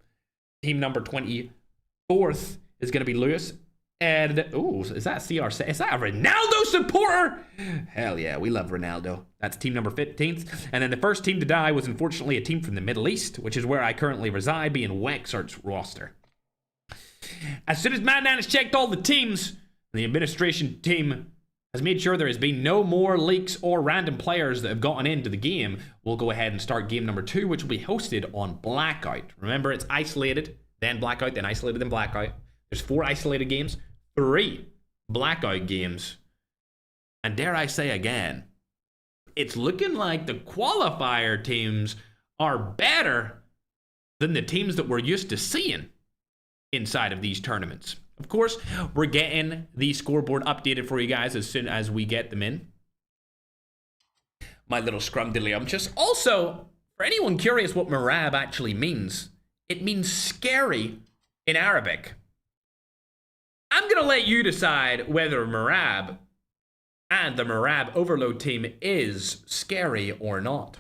Team number 24th is going to be Lewis. And, ooh, is that CR? Is that a Ronaldo supporter? Hell yeah, we love Ronaldo. That's team number 15th. And then the first team to die was unfortunately a team from the Middle East, which is where I currently reside, being Wexart's roster. As soon as Madman has checked all the teams, the administration team has made sure there has been no more leaks or random players that have gotten into the game. We'll go ahead and start game number 2, which will be hosted on Blackout. Remember, it's isolated, then Blackout, then isolated, then Blackout. There's 4 isolated games, 3 Blackout games. And dare I say again, it's looking like the qualifier teams are better than the teams that we're used to seeing inside of these tournaments. Of course, we're getting the scoreboard updated for you guys as soon as we get them in. My little scrumdiddlyumptious. Also, for anyone curious what Marab actually means, it means scary in Arabic. I'm going to let you decide whether Marab and the Marab Overload team is scary or not.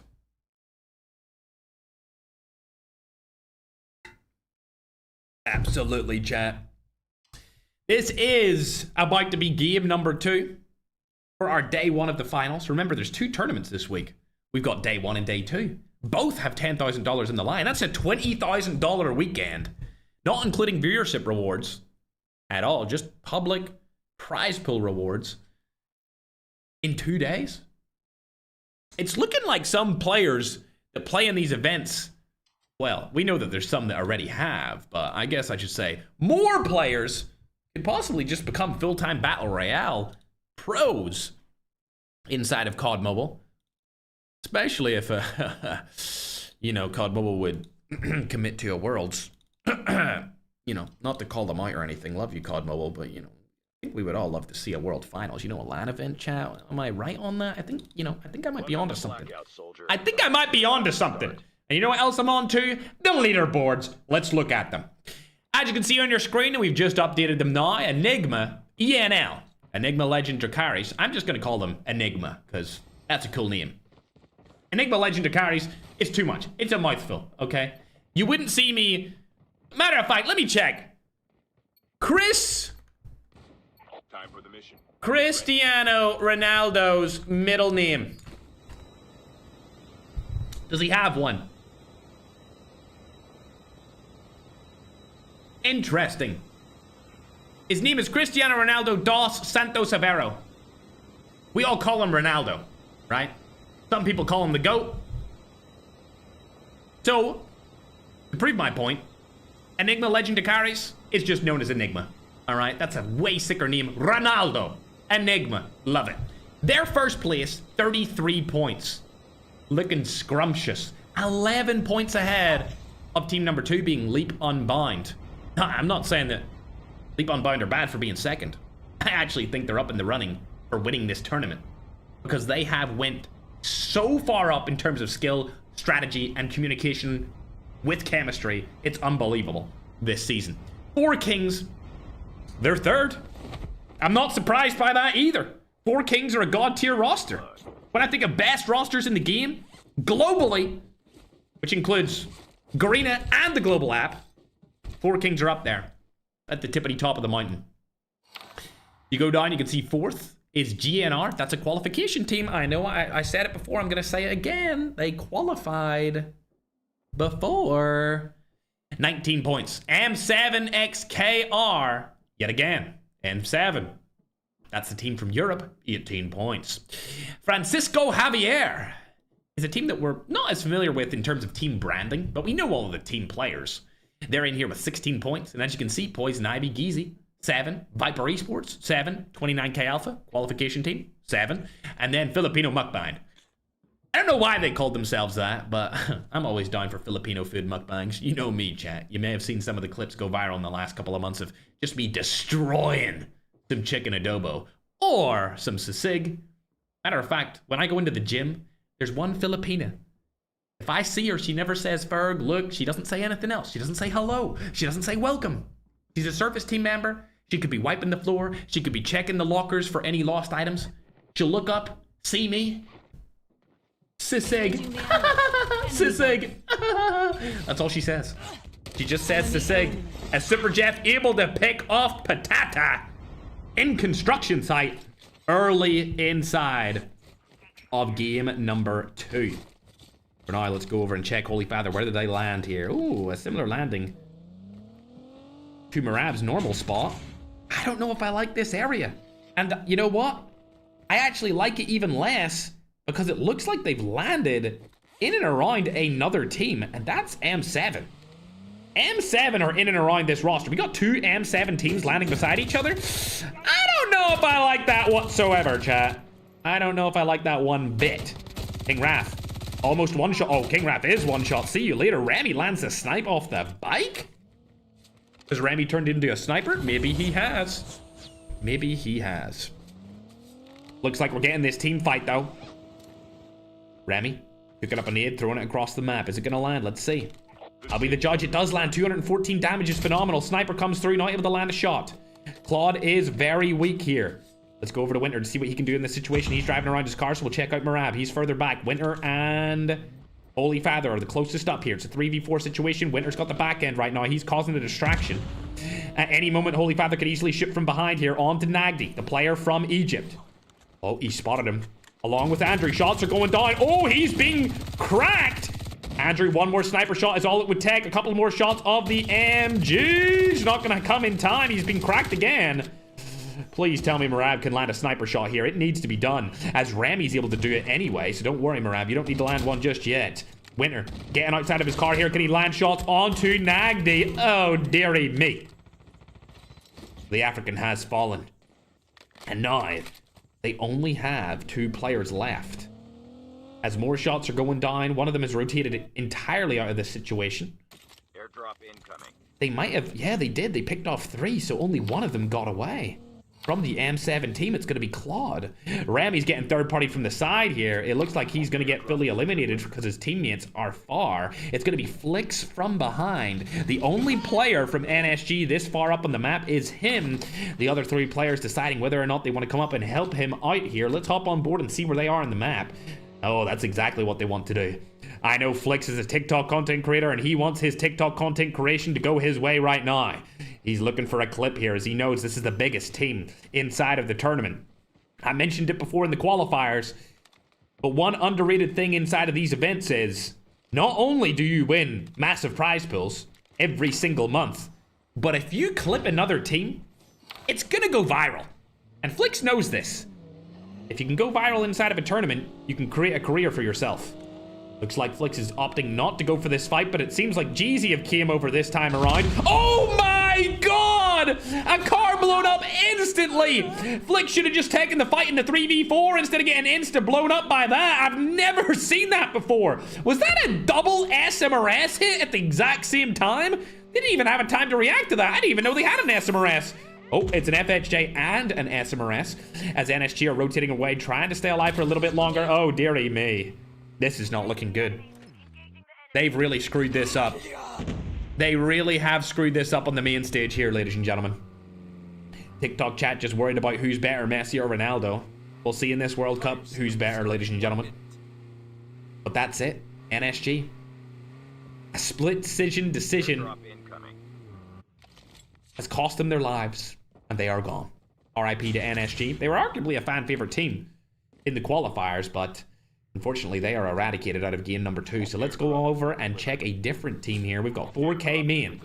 Absolutely, chat. This is about to be game number 2 for our day 1 of the finals. Remember, there's 2 tournaments this week. We've got day 1 and day 2. Both have $10,000 in the line. That's a $20,000 weekend. Not including viewership rewards at all. Just public prize pool rewards in 2 days. It's looking like some players that play in these events, well, we know that there's some that already have, but I guess I should say more players could possibly just become full-time Battle Royale pros inside of COD Mobile. Especially if, you know, COD Mobile would commit to a Worlds. You know, not to call them out or anything. Love you, COD Mobile, but, you know, I think we would all love to see a World Finals. You know, a LAN event, chat. Am I right on that? I think, you know, I think I might be onto something. I think I might be onto something. And you know what else I'm on to? The leaderboards. Let's look at them. As you can see on your screen, and we've just updated them now, Enigma, ENL, Enigma Legend Dracaris. I'm just going to call them Enigma, because that's a cool name. Enigma Legend Dracaris is too much. It's a mouthful, okay? You wouldn't see me... Matter of fact, let me check. Time for the mission. Cristiano Ronaldo's middle name. Does he have one? Interesting. His name is Cristiano Ronaldo dos Santos Aveiro. We all call him Ronaldo, right? Some people call him the GOAT. So, to prove my point, Enigma Legend Dracaris is just known as Enigma. All right, that's a way sicker name. Ronaldo. Enigma. Love it. Their first place, 33 points. Looking scrumptious. 11 points ahead of team number 2 being Leap Unbound. I'm not saying that Leap Unbound are bad for being second. I actually think they're up in the running for winning this tournament because they have went so far up in terms of skill, strategy, and communication with chemistry. It's unbelievable this season. 4 Kings, they're third. I'm not surprised by that either. 4 Kings are a god tier roster. When I think of best rosters in the game, globally, which includes Garena and the global app, 4 Kings are up there at the tippity top of the mountain. You go down, you can see 4th is GNR. That's a qualification team. I know I said it before. I'm going to say it again. They qualified before. 19 points. M7XKR. Yet again. M7. That's the team from Europe. 18 points. Francisco Javier is a team that we're not as familiar with in terms of team branding, but we know all of the team players. They're in here with 16 points. And as you can see, Poison Ivy, Geezy, 7. Viper Esports, 7. 29K Alpha, qualification team, 7. And then Filipino Mukbang. I don't know why they called themselves that, but I'm always down for Filipino food mukbangs. You know me, chat. You may have seen some of the clips go viral in the last couple of months of just me destroying some chicken adobo or some sisig. Matter of fact, when I go into the gym, there's one Filipina. If I see her, she never says Ferg, look, she doesn't say anything else. She doesn't say hello. She doesn't say welcome. She's a service team member. She could be wiping the floor. She could be checking the lockers for any lost items. She'll look up, see me. Sisig. Sisig. That's all she says. She just says Sisig. As Super Jeff able to pick off Patata in construction site early inside of game number 2. For now, let's go over and check Holy Father. Where did they land here? Ooh, a similar landing to Marab's normal spot. I don't know if I like this area. And you know what? I actually like it even less because it looks like they've landed in and around another team, and that's M7. M7 are in and around this roster. We got 2 M7 teams landing beside each other. I don't know if I like that whatsoever, chat. I don't know if I like that one bit. King Raph, almost one shot. Oh, King Raph is one shot. See you later. Remy lands a snipe off the bike. Has Remy turned into a sniper? Maybe he has. Maybe he has. Looks like we're getting this team fight, though. Remy, picking up a nade, throwing it across the map. Is it going to land? Let's see. I'll be the judge. It does land. 214 damage is phenomenal. Sniper comes through, not able to land a shot. Claude is very weak here. Let's go over to Winter to see what he can do in this situation. He's driving around his car, so we'll check out Marab. He's further back. Winter and Holy Father are the closest up here. It's a 3v4 situation. Winter's got the back end right now. He's causing the distraction. At any moment, Holy Father could easily ship from behind here onto Nagdi, the player from Egypt. Oh, he spotted him. Along with Andrew. Shots are going down. Oh, he's being cracked. Andrew, one more sniper shot is all it would take. A couple more shots of the MG's not going to come in time. He's been cracked again. Please tell me Marab can land a sniper shot here. It needs to be done, as Remy's able to do it anyway, so don't worry, Marab. You don't need to land one just yet. Winter, getting outside of his car here. Can he land shots onto Nagdi? Oh, dearie me. The African has fallen. And now, they only have 2 players left. As more shots are going down, one of them is rotated entirely out of this situation.
Airdrop incoming.
They might have, yeah, they did. They picked off 3, so only one of them got away. From the M7 team, it's going to be Claude. Remy's getting third party from the side here. It looks like he's going to get fully eliminated because his teammates are far. It's going to be Flicks from behind. The only player from NSG this far up on the map is him. The other 3 players deciding whether or not they want to come up and help him out here. Let's hop on board and see where they are on the map. Oh, that's exactly what they want to do. I know Flicks is a TikTok content creator, and he wants his TikTok content creation to go his way right now. He's looking for a clip here, as he knows this is the biggest team inside of the tournament. I mentioned it before in the qualifiers, but one underrated thing inside of these events is not only do you win massive prize pools every single month, but if you clip another team, it's gonna go viral. And Flicks knows this. If you can go viral inside of a tournament, you can create a career for yourself. Looks like Flicks is opting not to go for this fight, but it seems like Jeezy have came over this time around. Oh my god! god! A car blown up instantly! Flick should have just taken the fight in the 3v4 instead of getting insta-blown up by that. I've never seen that before. Was that a double SMRS hit at the exact same time? Didn't even have a time to react to that. I didn't even know they had an SMRS. Oh, it's an FHJ and an SMRS as NSG are rotating away, trying to stay alive for a little bit longer. Oh, dearie me. This is not looking good. They've really screwed this up. They really have screwed this up on the main stage here, ladies and gentlemen. TikTok chat just worried about who's better, Messi or Ronaldo. We'll see in this World Cup who's better, ladies and gentlemen. But that's it. NSG. A split decision has cost them their lives, and they are gone. RIP to NSG. They were arguably a fan favorite team in the qualifiers, but unfortunately they are eradicated out of game number 2. So let's go over and check a different team here. We've got 4K men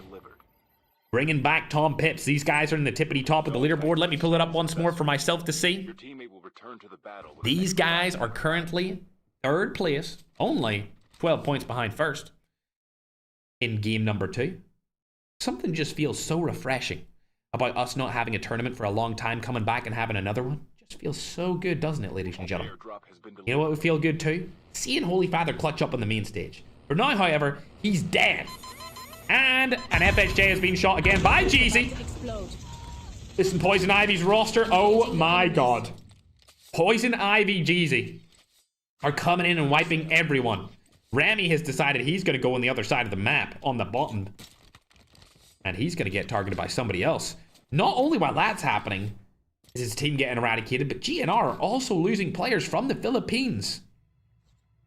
bringing back Tom Pips. These guys are in the tippity top of the leaderboard. Let me pull it up once more for myself to see. These guys are currently 3rd place, only 12 points behind first in game number 2. Something just feels so refreshing about us not having a tournament for a long time, coming back and having another one. Just feels so good, doesn't it, ladies and gentlemen? You know what would feel good too? Seeing Holy Father clutch up on the main stage. For now, however, he's dead. And an FHJ has been shot again by Jeezy. Listen, Poison Ivy's roster. Oh my god. Poison Ivy Jeezy are coming in and wiping everyone. Rami has decided he's going to go on the other side of the map on the bottom. And he's going to get targeted by somebody else. Not only while that's happening is his team getting eradicated, but GNR are also losing players from the Philippines.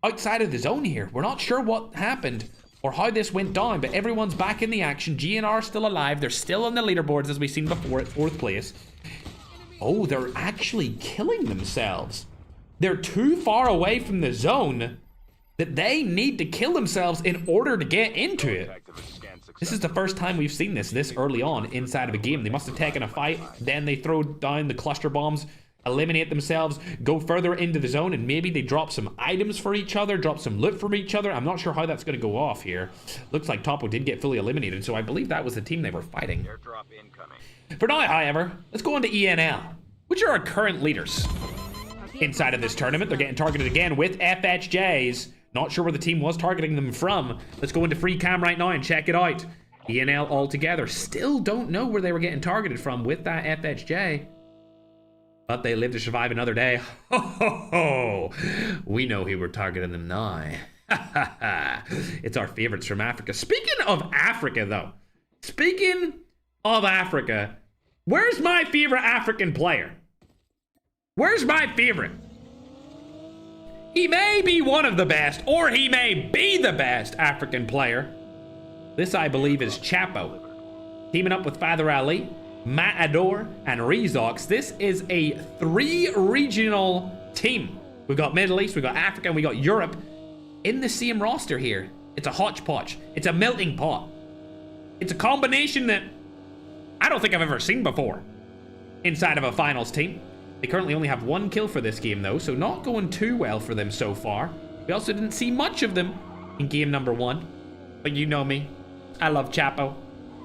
Outside of the zone here. We're not sure what happened or how this went down, but everyone's back in the action. GNR still alive. They're still on the leaderboards as we've seen before at 4th place. Oh, they're actually killing themselves. They're too far away from the zone that they need to kill themselves in order to get into it. This is the first time we've seen this early on inside of a game. They must have taken a fight, then they throw down the cluster bombs, eliminate themselves, go further into the zone, and maybe they drop some items for each other, drop some loot from each other. I'm not sure how that's going to go off here. Looks like Topo did get fully eliminated, so I believe that was the team they were fighting. For now, however, let's go on to ENL, which are our current leaders inside of this tournament. They're getting targeted again with FHJs. Not sure where the team was targeting them from. Let's go into free cam right now and check it out. ENL all together. Still don't know where they were getting targeted from with that FHJ. But they live to survive another day. Ho, ho, ho. We know who we're targeting them now. It's our favorites from Africa. Speaking of Africa, though. Speaking of Africa, where's my favorite African player? Where's my favorite? He may be one of the best, or he may be the best African player. This, I believe, is Chapo. Teaming up with Father Ali, Matador, and Rezox. This is a 3-regional team. We've got Middle East, we've got Africa, and we got Europe in the same roster here. It's a hodgepodge. It's a melting pot. It's a combination that I don't think I've ever seen before inside of a finals team. They currently only have 1 kill for this game, though, so not going too well for them so far. We also didn't see much of them in game number 1. But you know me. I love Chapo.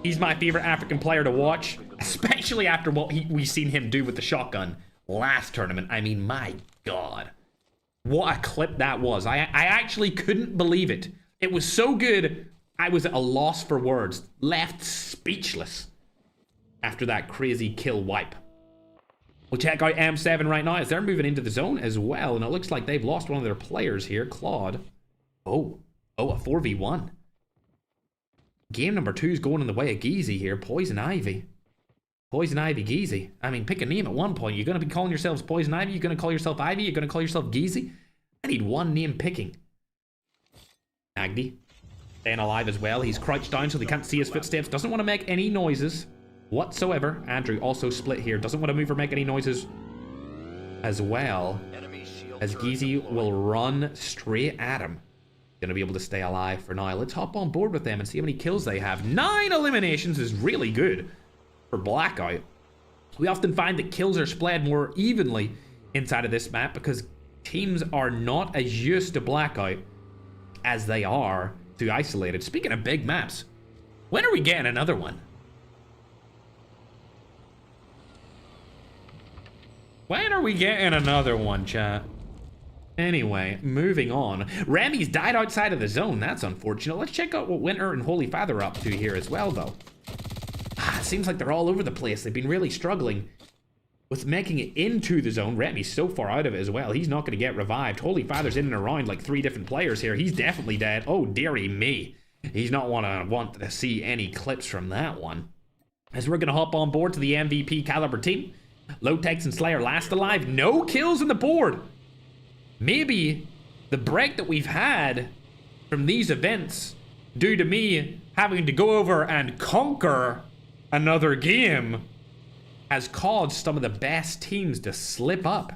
He's my favorite African player to watch, especially after what we seen him do with the shotgun last tournament. I mean, my God. What a clip that was. I actually couldn't believe it. It was so good, I was at a loss for words. Left speechless after that crazy kill wipe. We'll check out M7 right now as they're moving into the zone as well. And it looks like they've lost one of their players here, Claude. Oh, a 4v1. Game number 2 is going in the way of Geezy here. Poison Ivy. Poison Ivy Geezy. I mean, pick a name at one point. You're going to be calling yourselves Poison Ivy? You're going to call yourself Ivy? You're going to call yourself Geezy? I need one name picking. Agdi. Staying alive as well. He's crouched down so they can't see his footsteps. Doesn't want to make any noises whatsoever. Andrew also split here. Doesn't want to move or make any noises as well. As Geezy will run straight at him. Going to be able to stay alive for now. Let's hop on board with them and see how many kills they have. 9 eliminations is really good for Blackout. We often find that kills are split more evenly inside of this map because teams are not as used to Blackout as they are to Isolated. Speaking of big maps, when are we getting another one? When are we getting another one, chat? Anyway, moving on. Remy's died outside of the zone. That's unfortunate. Let's check out what Winter and Holy Father are up to here as well, though. It seems like they're all over the place. They've been really struggling with making it into the zone. Remy's so far out of it as well. He's not going to get revived. Holy Father's in and around like 3 different players here. He's definitely dead. Oh, dearie me. He's not want to see any clips from that one. As we're going to hop on board to the MVP caliber team. Low-Tex and Slayer last alive. No kills on the board. Maybe the break that we've had from these events due to me having to go over and conquer another game has caused some of the best teams to slip up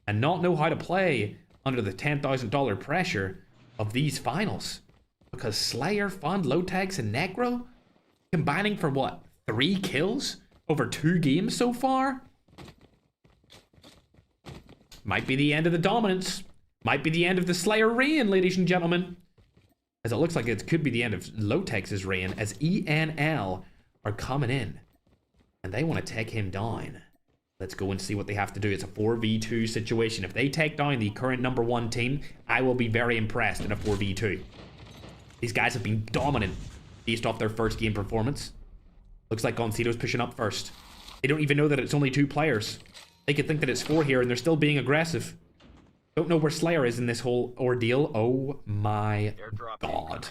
and not know how to play under the $10,000 pressure of these finals. Because Slayer, Fund, Low-Tex, and Necro combining for what? 3 kills over 2 games so far? Might be the end of the dominance. Might be the end of the Slayer reign, ladies and gentlemen. As it looks like it could be the end of Low-Tex's reign as ENL are coming in. And they want to take him down. Let's go and see what they have to do. It's a 4v2 situation. If they take down the current #1 team, I will be very impressed in a 4v2. These guys have been dominant based off their first game performance. Looks like Goncito's pushing up first. They don't even know that it's only 2 players. They could think that it's 4 here and they're still being aggressive. Don't know where Slayer is in this whole ordeal. Oh my god.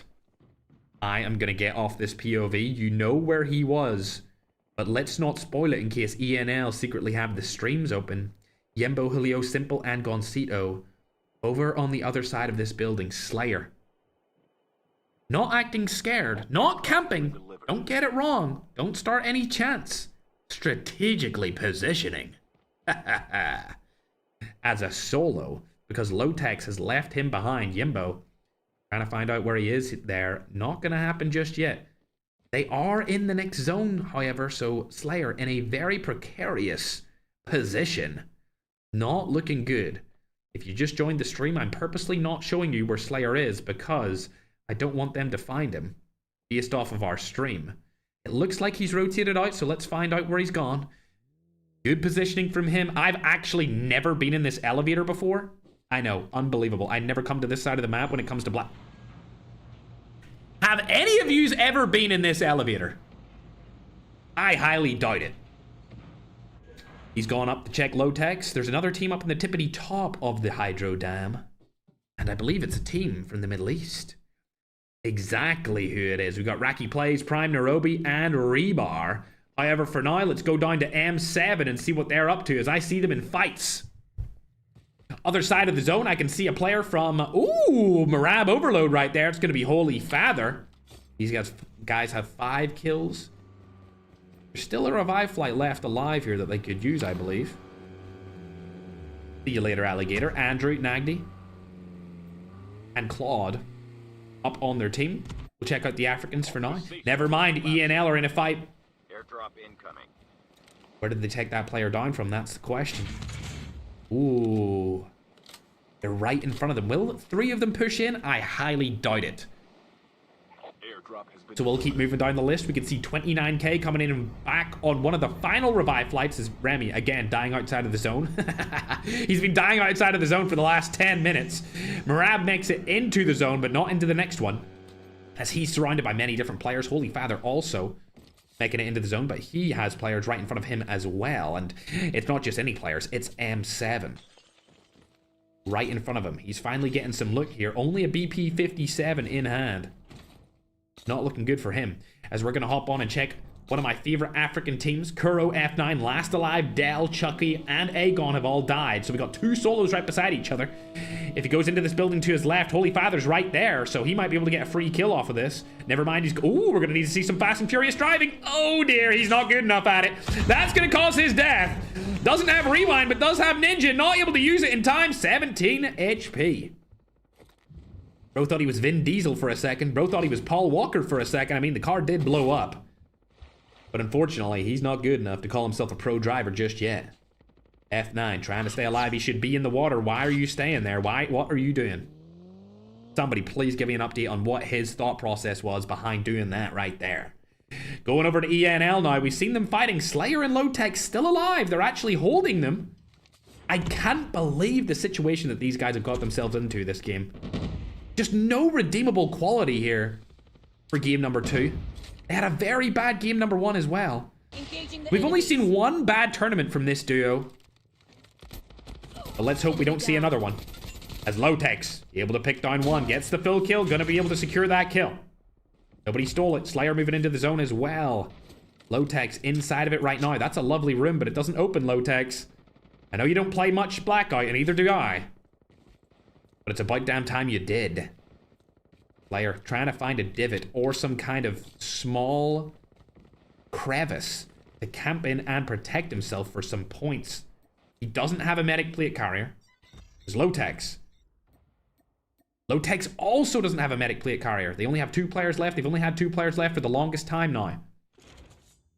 I am going to get off this POV. You know where he was. But let's not spoil it in case ENL secretly have the streams open. Yembo, Julio, Simple, and Goncito. Over on the other side of this building, Slayer. Not acting scared. Not camping. Don't get it wrong. Don't start any chants. Strategically positioning. As a solo. Because Low-Tex has left him behind. Yembo. Trying to find out where he is there. Not going to happen just yet. They are in the next zone, however, so Slayer in a very precarious position. Not looking good. If you just joined the stream, I'm purposely not showing you where Slayer is because I don't want them to find him based off of our stream. It looks like he's rotated out, so let's find out where he's gone. Good positioning from him. I've actually never been in this elevator before. I know, unbelievable. I never come to this side of the map when it comes to black. Have any of yous ever been in this elevator? I highly doubt it. He's gone up to check Low-Tex. There's another team up in the tippity top of the hydro dam. And I believe it's a team from the Middle East. Exactly who it is. We've got Raki Plays, Prime Nairobi, and Rebar. However, for now, let's go down to M7 and see what they're up to as I see them in fights. Other side of the zone, I can see a player from, ooh, Marab Overload right there. It's going to be Holy Father. These guys have 5 kills. There's still a revive flight left alive here that they could use, I believe. See you later, Alligator. Andrew, Nagdi, and Claude up on their team. We'll check out the Africans for now. Never mind, ENL are in a fight.
Airdrop incoming.
Where did they take that player down from? That's the question. Ooh. They're right in front of them. Will 3 of them push in? I highly doubt it. So we'll keep moving down the list. We can see 29k coming in and back on one of the final revive flights is Remy, again, dying outside of the zone. He's been dying outside of the zone for the last 10 minutes. Marab makes it into the zone, but not into the next one, as he's surrounded by many different players. Holy Father also making it into the zone, but he has players right in front of him as well. And it's not just any players, it's M7. Right in front of him. He's finally getting some look here. Only a BP-57 in hand. Not looking good for him. As we're going to hop on and check one of my favorite African teams. Kuro, F9, Last Alive, Dell, Chucky, and Aegon have all died. So we got 2 solos right beside each other. If he goes into this building to his left, Holy Father's right there. So he might be able to get a free kill off of this. Never mind, he's... Ooh, we're going to need to see some Fast and Furious driving. Oh dear, he's not good enough at it. That's going to cause his death. Doesn't have Rewind, but does have Ninja. Not able to use it in time. 17 HP. Bro thought he was Vin Diesel for a second. Bro thought he was Paul Walker for a second. I mean, the car did blow up. But unfortunately, he's not good enough to call himself a pro driver just yet. F9, trying to stay alive. He should be in the water. Why are you staying there? What are you doing? Somebody please give me an update on what his thought process was behind doing that right there. Going over to ENL now. We've seen them fighting. Slayer and Low-Tex still alive. They're actually holding them. I can't believe the situation that these guys have got themselves into this game. Just no redeemable quality here for game number 2. They had a very bad game number 1 as well. We've only seen one bad tournament from this duo. But let's hope we don't see another one. As Lotex, able to pick down one, gets the full kill, gonna be able to secure that kill. Nobody stole it. Slayer moving into the zone as well. Lotex inside of it right now. That's a lovely room, but it doesn't open, Lotex. I know you don't play much Blackout, and neither do I. But it's about damn time you did. Slayer trying to find a divot or some kind of small crevice to camp in and protect himself for some points. He doesn't have a medic plate carrier. There's Lotex. Lotex also doesn't have a medic plate carrier. They only have 2 players left. They've only had 2 players left for the longest time now.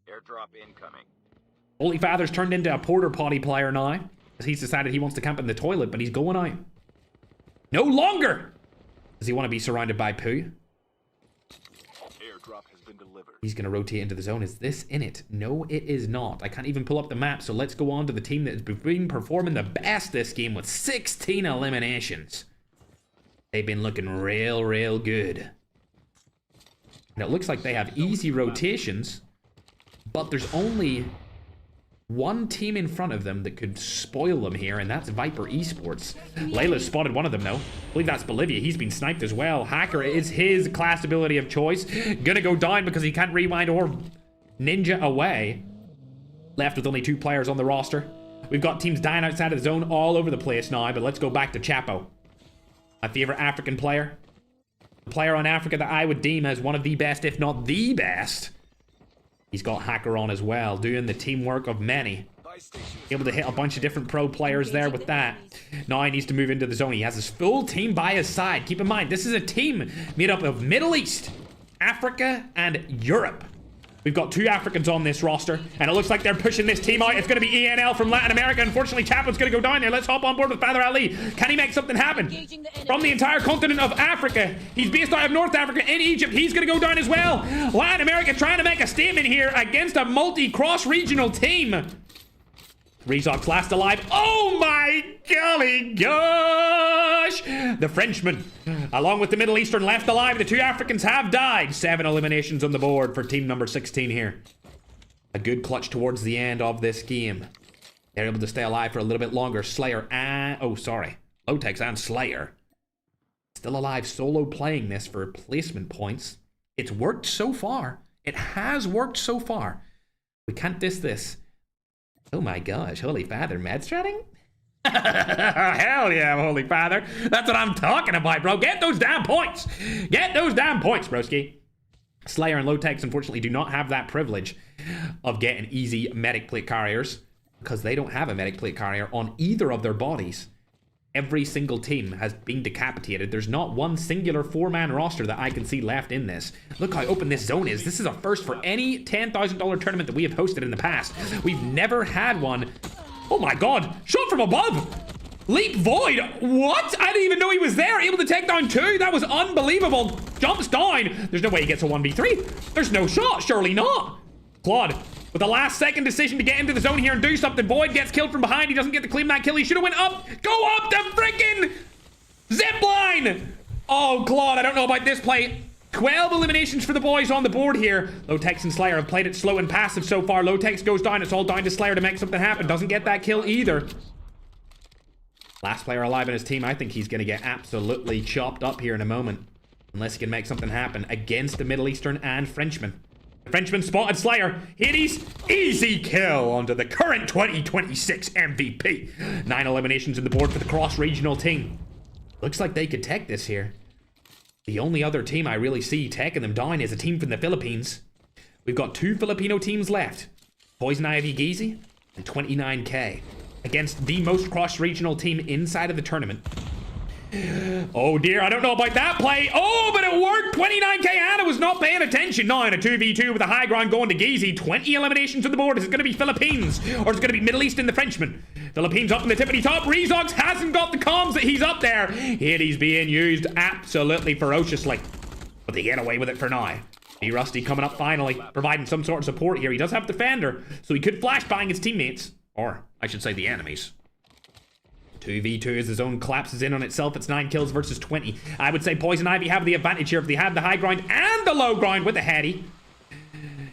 Airdrop incoming.
Holy Father's turned into a porter potty player now, as he's decided he wants to camp in the toilet, but he's going out. No longer does he want to be surrounded by poo.
Airdrop has been delivered.
He's going to rotate into the zone. Is this in it? No, it is not. I can't even pull up the map, so let's go on to the team that has been performing the best this game with 16 eliminations. They've been looking real good. And it looks like they have easy rotations, but there's only one team in front of them that could spoil them here, and that's Viper Esports. Layla's spotted one of them, though. I believe that's Bolivia. He's been sniped as well. Hacker is his class ability of choice. Gonna go down because he can't rewind or ninja away. Left with only 2 players on the roster. We've got teams dying outside of the zone all over the place now, but let's go back to Chapo. My favorite African player. The player on Africa that I would deem as one of the best, if not the best. He's got Hacker on as well, doing the teamwork of many. Able to hit a bunch of different pro players there with that. Now he needs to move into the zone. He has his full team by his side. Keep in mind, this is a team made up of Middle East, Africa, and Europe. We've got 2 Africans on this roster, and it looks like they're pushing this team out. It's going to be ENL from Latin America. Unfortunately, Chapo's going to go down there. Let's hop on board with Father Ali. Can he make something happen? From the entire continent of Africa. He's based out of North Africa in Egypt. He's going to go down as well. Latin America trying to make a statement here against a multi-cross-regional team. Rezox last alive. Oh my golly gosh! The Frenchman, along with the Middle Eastern, left alive. The 2 Africans have died. 7 eliminations on the board for team number 16 here. A good clutch towards the end of this game. They're able to stay alive for a little bit longer. Slayer and... oh, sorry. Lotex and Slayer. Still alive, solo playing this for placement points. It's worked so far. It has worked so far. We can't diss this. Oh my gosh, Holy Father, mad stratting? Hell yeah, Holy Father. That's what I'm talking about, bro. Get those damn points. Get those damn points, broski. Slayer and Lotex, unfortunately, do not have that privilege of getting easy medic plate carriers because they don't have a medic plate carrier on either of their bodies. Every single team has been decapitated. There's not one singular 4-man roster that I can see left in this. Look how open this zone is. This is a first for any $10,000 tournament that we have hosted in the past. We've never had one. Oh my god. Shot from above. Leap Void. What? I didn't even know he was there. Able to take down 2. That was unbelievable. Jumps down. There's no way he gets a 1v3. There's no shot. Surely not. Claude with the last second decision to get into the zone here and do something. Void gets killed from behind. He doesn't get to claim that kill. He should have went up. Go up the freaking zip line. Oh, Claude, I don't know about this play. 12 eliminations for the boys on the board here. Lotex and Slayer have played it slow and passive so far. Lotex goes down. It's all down to Slayer to make something happen. Doesn't get that kill either. Last player alive in his team. I think he's going to get absolutely chopped up here in a moment. Unless he can make something happen against the Middle Eastern and Frenchman. Frenchman spotted Slayer. Hades, easy kill onto the current 2026 MVP. 9 eliminations on the board for the cross-regional team. Looks like they could tech this here. The only other team I really see taking them down is a team from the Philippines. We've got 2 Filipino teams left. Poison Ivy Geezy and 29K. Against the most cross-regional team inside of the tournament. Oh dear, I don't know about that play. Oh, but it worked. 29K Anna was not paying attention. Now in a 2v2 with a high ground going to Geezy. 20 eliminations on the board. Is it going to be Philippines? Or is it going to be Middle East and the Frenchman? Philippines up in the tippity top. Rezox hasn't got the comms that he's up there. Hades being used absolutely ferociously. But they get away with it for now. B-Rusty coming up finally. Providing some sort of support here. He does have Defender. So he could flash bang his teammates. Or, I should say, the enemies. 2v2 as the zone collapses in on itself. It's 9 kills versus 20. I would say Poison Ivy have the advantage here if they have the high ground and the low ground with the heady.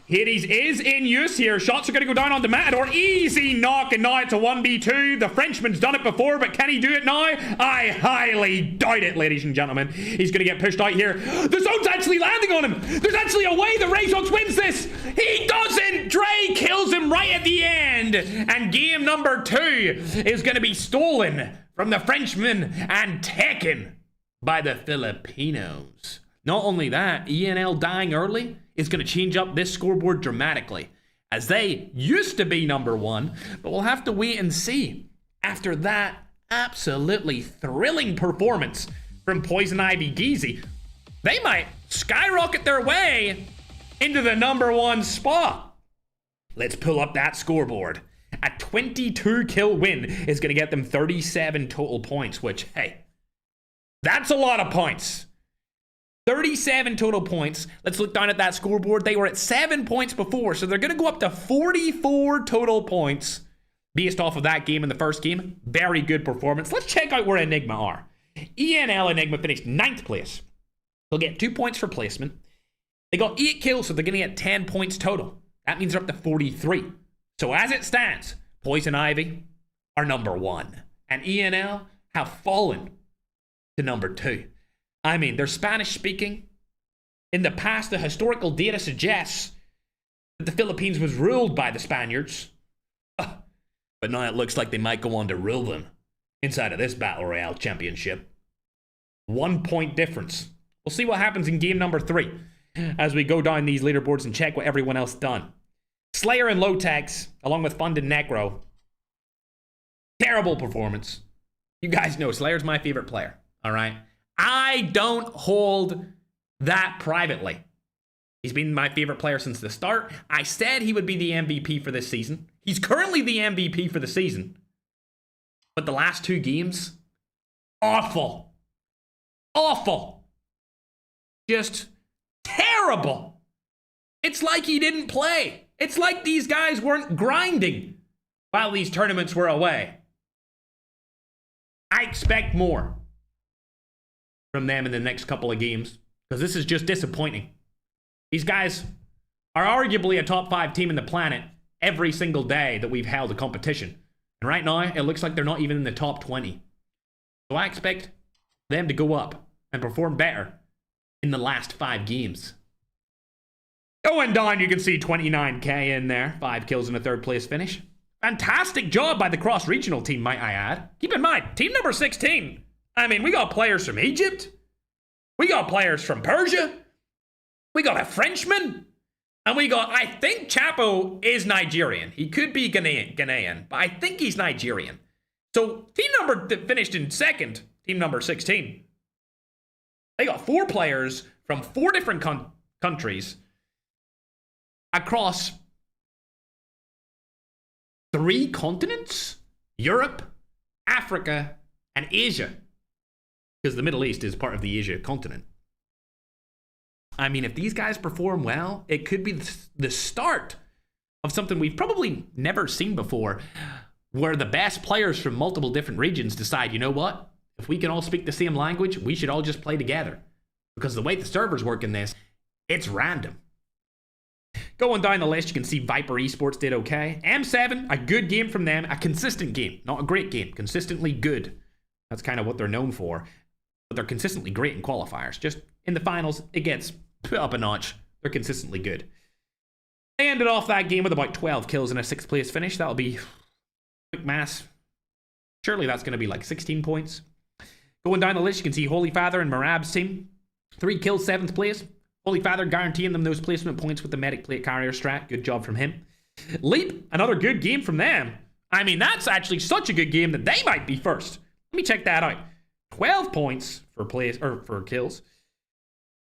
Hades is in use here. Shots are going to go down on the Matador. Easy knock, and now it's a 1v2. The Frenchman's done it before, but can he do it now? I highly doubt it, ladies and gentlemen. He's going to get pushed out here. The zone's actually landing on him. There's actually a way the Raysox wins this. He doesn't. Dre kills him right at the end. And game number 2 is going to be stolen from the Frenchman and taken by the Filipinos. Not only that, ENL dying early is going to change up this scoreboard dramatically, as they used to be number 1, but we'll have to wait and see after that absolutely thrilling performance from Poison Ivy Geezy. They might skyrocket their way into the number 1 spot. Let's pull up that scoreboard. A 22 kill win is going to get them 37 total points, which, hey, that's a lot of points. 37 total points. Let's look down at that scoreboard. They were at 7 points before, so they're going to go up to 44 total points based off of that game in the first game. Very good performance. Let's check out where Enigma are. ENL Enigma finished 9th place. They'll get 2 points for placement. They got 8 kills, so they're going to get 10 points total. That means they're up to 43. So as it stands, Poison Ivy are number 1, and ENL have fallen to number 2. I mean, they're Spanish speaking. In the past, the historical data suggests that the Philippines was ruled by the Spaniards. But now it looks like they might go on to rule them inside of this Battle Royale Championship. 1 point difference. We'll see what happens in game number 3 as we go down these leaderboards and check what everyone else done. Slayer and Lotex, along with Fund and Necro. Terrible performance. You guys know Slayer's my favorite player, all right? I don't hold that privately. He's been my favorite player since the start. I said he would be the MVP for this season. He's currently the MVP for the season. But the last 2 games, awful. Awful. Just terrible. It's like he didn't play. It's like these guys weren't grinding while these tournaments were away. I expect more from them in the next couple of games, because this is just disappointing. These guys are arguably a top 5 team in the planet every single day that we've held a competition. And right now, it looks like they're not even in the top 20. So I expect them to go up and perform better in the last 5 games. Going down, you can see 29k in there. 5 kills in a 3rd place finish. Fantastic job by the cross-regional team, might I add. Keep in mind, team number 16. I mean, we got players from Egypt. We got players from Persia. We got a Frenchman. And we got, I think Chapo is Nigerian. He could be Ghanaian, but I think he's Nigerian. So team number that finished in 2nd, team number 16. They got 4 players from 4 different countries across 3 continents: Europe, Africa, and Asia. Because the Middle East is part of the Asia continent. I mean, if these guys perform well, it could be the start of something we've probably never seen before, where the best players from multiple different regions decide, you know what? If we can all speak the same language, we should all just play together. Because the way the servers work in this, it's random. Going down the list, you can see Viper Esports did okay. M7, a good game from them. A consistent game. Not a great game. Consistently good. That's kind of what they're known for. But they're consistently great in qualifiers. Just in the finals, it gets put up a notch. They're consistently good. They ended off that game with about 12 kills and a 6th place finish. That'll be quick mass. Surely that's going to be like 16 points. Going down the list, you can see Holy Father and Marab's team. 3 kills, 7th place. Holy Father guaranteeing them those placement points with the medic plate carrier strat. Good job from him. Leap, another good game from them. I mean, that's actually such a good game that they might be first. Let me check that out. 12 points for kills.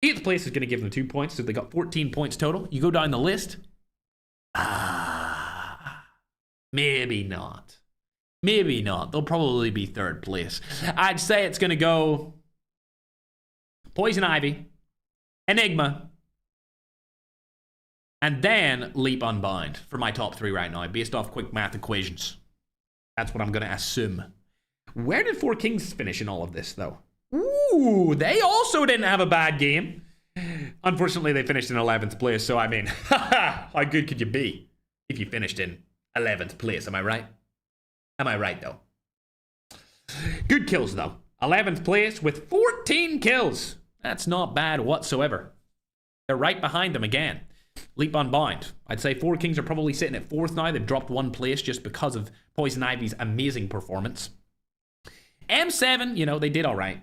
8th place is going to give them 2 points, so they got 14 points total. You go down the list. Maybe not. Maybe not. They'll probably be 3rd place. I'd say it's going to go Poison Ivy, Enigma, and then Leap Unbound for my top 3 right now, based off quick math equations. That's what I'm going to assume. Where did Four Kings finish in all of this, though? Ooh, they also didn't have a bad game. Unfortunately, they finished in 11th place, so I mean, how good could you be if you finished in 11th place? Am I right? Am I right, though? Good kills, though. 11th place with 14 kills. That's not bad whatsoever. They're right behind them again. Leap Unbound. I'd say Four Kings are probably sitting at 4th now. They've dropped 1 place just because of Poison Ivy's amazing performance. M7, you know, they did all right.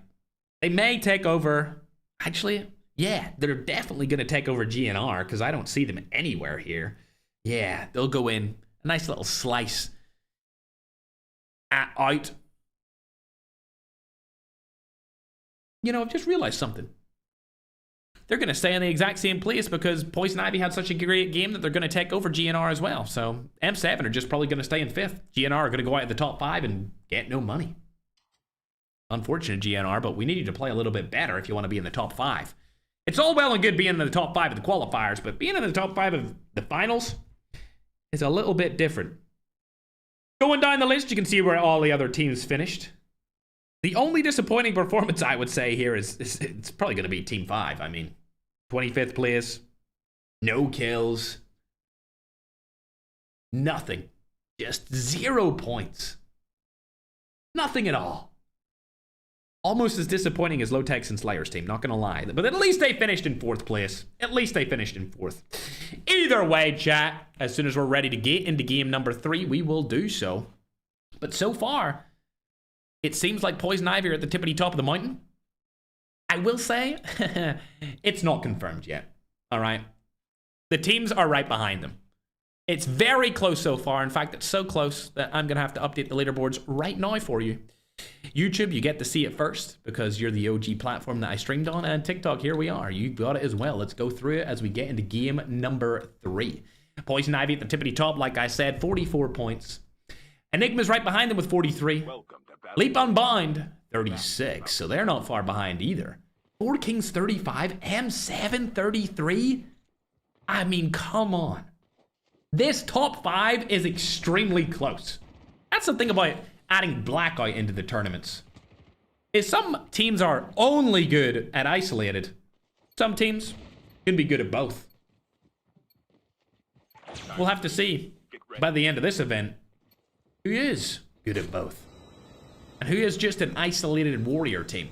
They may take over... Actually, yeah, they're definitely going to take over GNR because I don't see them anywhere here. Yeah, they'll go in. A nice little slice out. You know, I've just realized something. They're going to stay in the exact same place because Poison Ivy had such a great game that they're going to take over GNR as well. So M7 are just probably going to stay in 5th. GNR are going to go out of the top 5 and get no money. Unfortunate, GNR, but we need you to play a little bit better if you want to be in the top 5. It's all well and good being in the top 5 of the qualifiers, but being in the top 5 of the finals is a little bit different. Going down the list, you can see where all the other teams finished. The only disappointing performance I would say here is it's probably going to be Team 5. I mean, 25th place, no kills, nothing, just 0 points, nothing at all. Almost as disappointing as Low-Tex and Slayer's team, not going to lie. But at least they finished in 4th place. At least they finished in 4th. Either way, chat, as soon as we're ready to get into game number 3, we will do so. But so far, it seems like Poison Ivy are at the tippity top of the mountain. I will say, it's not confirmed yet. All right? The teams are right behind them. It's very close so far. In fact, it's so close that I'm going to have to update the leaderboards right now for you. YouTube, you get to see it first because you're the OG platform that I streamed on, and TikTok, here we are. You got it as well. Let's go through it as we get into game number 3. Poison Ivy at the tippity top, like I said, 44 points. Enigma's right behind them with 43. Leap Unbound, 36, so they're not far behind either. Four Kings, 35. M7, 33. I mean, come on. This top 5 is extremely close. That's the thing about adding Blackout into the tournaments. Is some teams are only good at isolated. Some teams can be good at both. We'll have to see by the end of this event who is good at both. And who is just an isolated warrior team.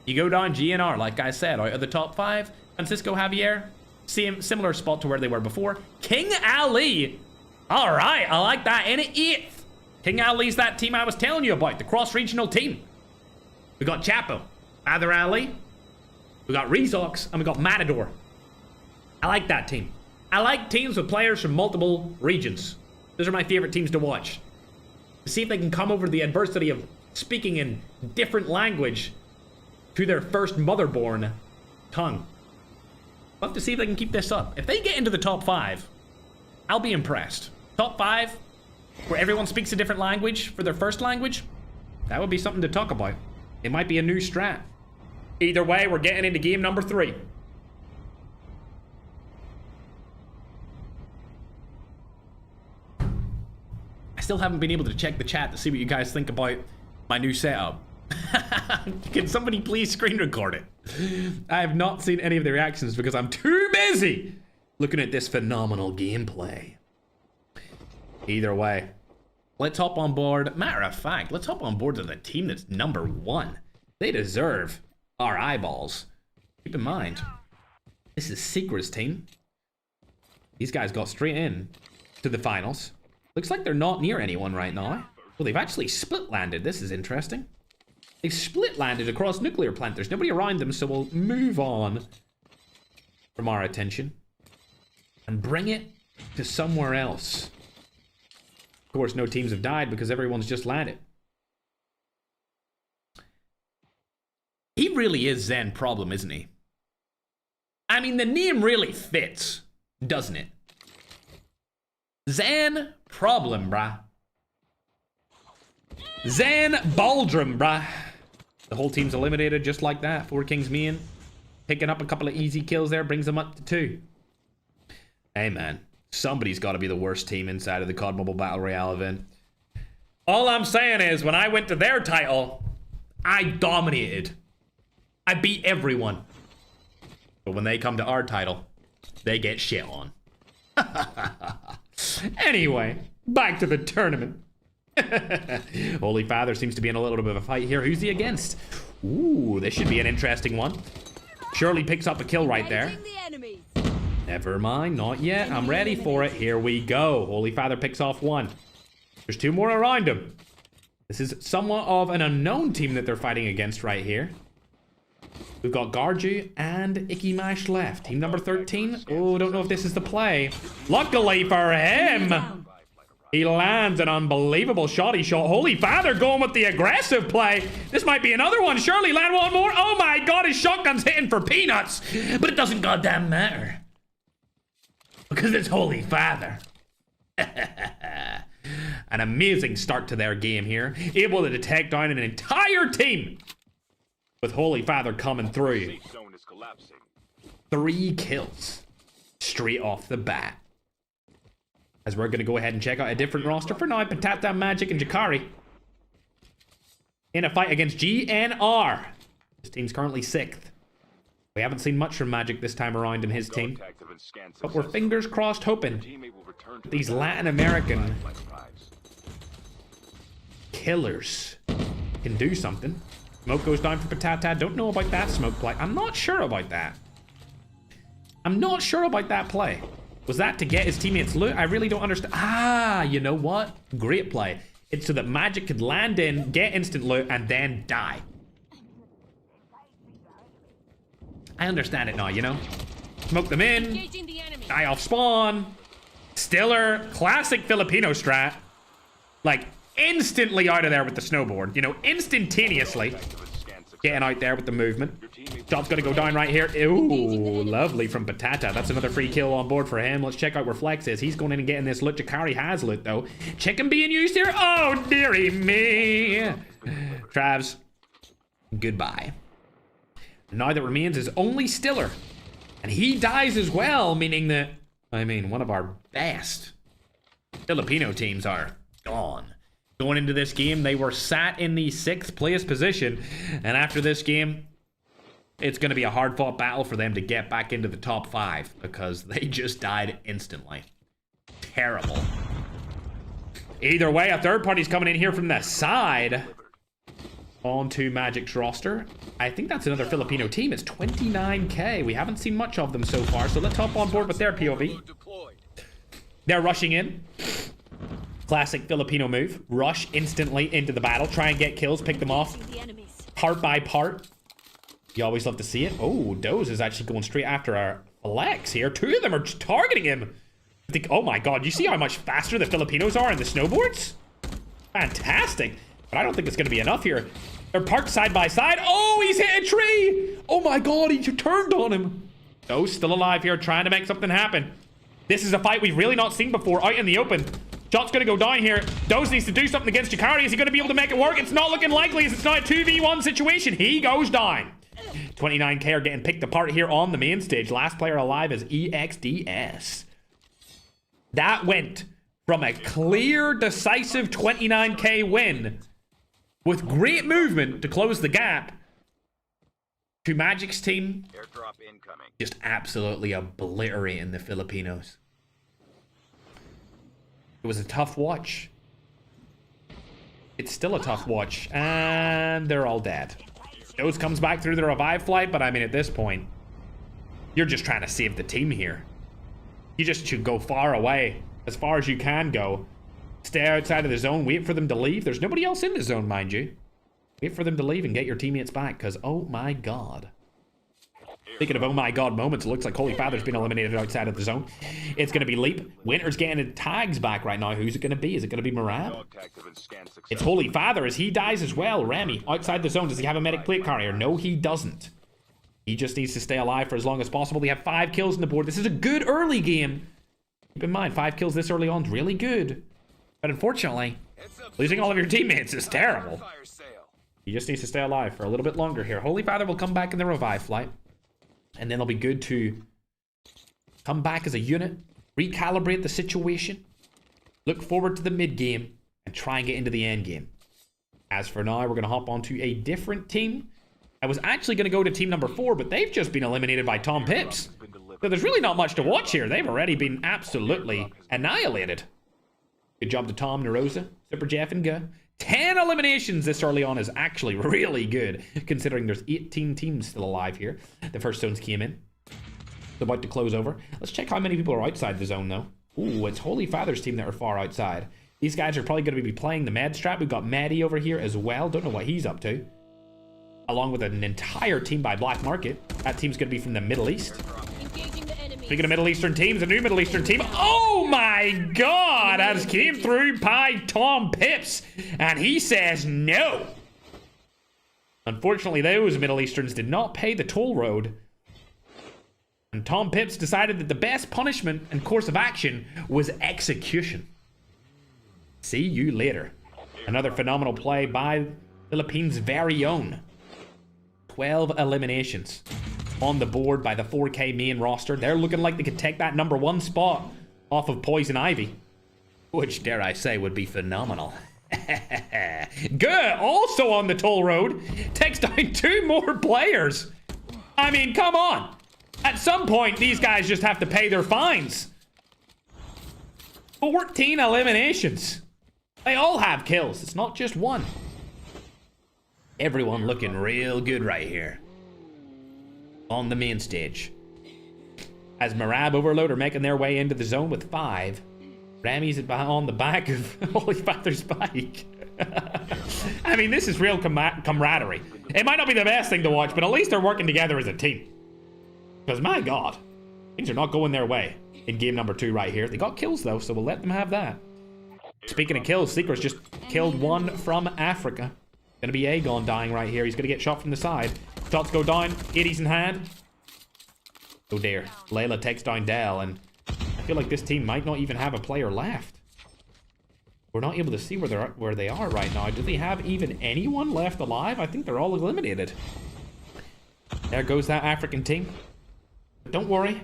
You go down GNR, like I said, out of the top 5. Francisco Javier, same similar spot to where they were before. King Ali, all right, I like that, in 8th. King Ali's that team I was telling you about, the cross-regional team. We got Chapo, Father Ali, we got Rezox, and we got Matador. I like that team. I like teams with players from multiple regions. Those are my favorite teams to watch. To see if they can come over the adversity of speaking in different language to their first motherborn tongue. We'll have to see if they can keep this up. If they get into the top 5, I'll be impressed. Top 5, where everyone speaks a different language for their first language, that would be something to talk about. It might be a new strat. Either way, we're getting into game number 3. I still haven't been able to check the chat to see what you guys think about my new setup. Can somebody please screen record it? I have not seen any of the reactions because I'm too busy looking at this phenomenal gameplay. Either way, let's hop on board. Matter of fact, let's hop on board to the team that's number 1. They deserve our eyeballs. Keep in mind, this is Secret's team. These guys got straight in to the finals. Looks like they're not near anyone right now. Well, they've actually split landed. This is interesting. They've split landed across nuclear plant. There's nobody around them, so we'll move on from our attention and bring it to somewhere else. Of course, no teams have died because everyone's just landed. He really is Zen Problem, isn't he? I mean, the name really fits, doesn't it? Zen Problem, bruh. Zen Baldrum, bruh. The whole team's eliminated just like that. Four Kings Mean picking up a couple of easy kills there, brings them up to 2. Hey, man. Somebody's got to be the worst team inside of the COD Mobile Battle Royale event. All I'm saying is, when I went to their title, I dominated. I beat everyone. But when they come to our title, they get shit on. Anyway, back to the tournament. Holy Father seems to be in a little bit of a fight here. Who's he against? Ooh, this should be an interesting one. Shirley picks up a kill right there. Never mind, not yet. I'm ready for it. Here we go. Holy Father picks off one. There's two more around him. This is somewhat of an unknown team that they're fighting against right here. We've got Garju and Icky Mash left. Team number 13. Oh, don't know if this is the play. Luckily for him, he lands an unbelievable shot. He shot Holy Father going with the aggressive play. This might be another one. Surely land one more. Oh my god, his shotgun's hitting for peanuts. But it doesn't goddamn matter. Because it's Holy Father. An amazing start to their game here. Able to take down an entire team. With Holy Father coming through. 3 kills. Straight off the bat. As we're going to go ahead and check out a different roster for now. Patata, Magic, and Jakari. In a fight against GNR. This team's currently 6th. We haven't seen much from Magic this time around in his team. But we're fingers crossed hoping these Latin American killers can do something. Smoke goes down for Patata. Don't know about that smoke play. I'm not sure about that. I'm not sure about that play. Was that to get his teammates loot? I really don't understand. Ah, you know what? Great play. It's so that Magic could land in, get instant loot, and then die. I understand it now, you know? Smoke them in. Die off spawn. Stiller. Classic Filipino strat. Like, instantly out of there with the snowboard. You know, instantaneously. Getting out there with the movement. Shot's gonna go down right here. Ooh, lovely from Patata. That's another free kill on board for him. Let's check out where Flex is. He's going in and getting this loot. Jakari has loot, though. Chicken being used here. Oh, dearie me. Travs, goodbye. Now that remains is only Stiller. And he dies as well, meaning that, I mean, one of our best Filipino teams are gone. Going into this game, they were sat in the 6th place position. And after this game, it's going to be a hard-fought battle for them to get back into the top 5 because they just died instantly. Terrible. Either way, a third party's coming in here from the side onto Magic's roster. I think that's another Filipino team. It's 29k. We haven't seen much of them so far, so let's hop on board with their POV. They're rushing in. Classic Filipino move. Rush instantly into the battle. Try and get kills. Pick them off. Part by part. You always love to see it. Oh, Doze is actually going straight after our Flex here. 2 of them are just targeting him. I think, oh my god, you see how much faster the Filipinos are in the snowboards? Fantastic. But I don't think it's going to be enough here. They're parked side by side. Oh, he's hit a tree. Oh my god, he turned on him. Doze still alive here, trying to make something happen. This is a fight we've really not seen before out in the open. Shot's going to go down here. Doze needs to do something against Jakari. Is he going to be able to make it work? It's not looking likely as it's not a 2v1 situation. He goes down. 29k are getting picked apart here on the main stage. Last player alive is EXDS. That went from a clear, decisive 29k win with great movement to close the gap to Magic's team
Airdrop incoming.
just absolutely obliterating the Filipinos. It was a tough watch. It's still a tough watch. And they're all dead. Doze comes back through the revive flight, but I mean, at this point, you're just trying to save the team here. You just should go far away, as far as you can go. Stay outside of the zone, wait for them to leave. There's nobody else in the zone, mind you. Wait for them to leave and get your teammates back, because oh my god. Speaking of oh my god moments, it looks like Holy Father's been eliminated outside of the zone. It's going to be Leap. Winter's getting tags back right now. Who's it going to be? Is it going to be Marab? It's Holy Father as he dies as well. Remy, outside the zone. Does he have a medic plate carrier? No, he doesn't. He just needs to stay alive for as long as possible. They have 5 kills on the board. This is a good early game. Keep in mind, 5 kills this early on is really good. But unfortunately, losing all of your teammates is terrible. He just needs to stay alive for a little bit longer here. Holy Father will come back in the revive flight. And then it'll be good to come back as a unit, recalibrate the situation, look forward to the mid game, and try and get into the end game. As for now, we're going to hop onto a different team. I was actually going to go to team number 4, but they've just been eliminated by Tom Pips. So there's really not much to watch here. They've already been absolutely annihilated. Good job to Tom, Narosa, Super Jeff, and Guh. 10 eliminations this early on is actually really good, considering there's 18 teams still alive here. The first zones came in. They're about to close over. Let's check how many people are outside the zone, though. Ooh, it's Holy Father's team that are far outside. These guys are probably going to be playing the med strat. We've got Maddie over here as well. Don't know what he's up to. Along with an entire team by Black Market. That team's going to be from the Middle East. Speaking of Middle Eastern teams, a new Middle Eastern team. Oh my God! Has came through by Tom Pips. And he says no. Unfortunately, those Middle Easterns did not pay the toll road. And Tom Pips decided that the best punishment and course of action was execution. See you later. Another phenomenal play by Philippines' very own. 12 eliminations on the board by the 4K main roster. They're looking like they could take that number 1 spot off of Poison Ivy, which, dare I say, would be phenomenal. Good. Also on the toll road, takes down 2 more players. I mean, come on. At some point, these guys just have to pay their fines. 14 eliminations. They all have kills. It's not just one. Everyone looking real good right here. On the main stage. As Marab Overload are making their way into the zone with 5. Ramy's on the back of Holy Father's bike. I mean, this is real camaraderie. It might not be the best thing to watch, but at least they're working together as a team. Because, my God, things are not going their way in game number 2 right here. They got kills, though, so we'll let them have that. Speaking of kills, Secret's just killed one from Africa. Gonna be Aegon dying right here. He's gonna get shot from the side. Shots go down. 80s in hand. Oh dear. Layla takes down Dell, and I feel like this team might not even have a player left. We're not able to see where they are right now. Do they have even anyone left alive? I think they're all eliminated. There goes that African team. But don't worry.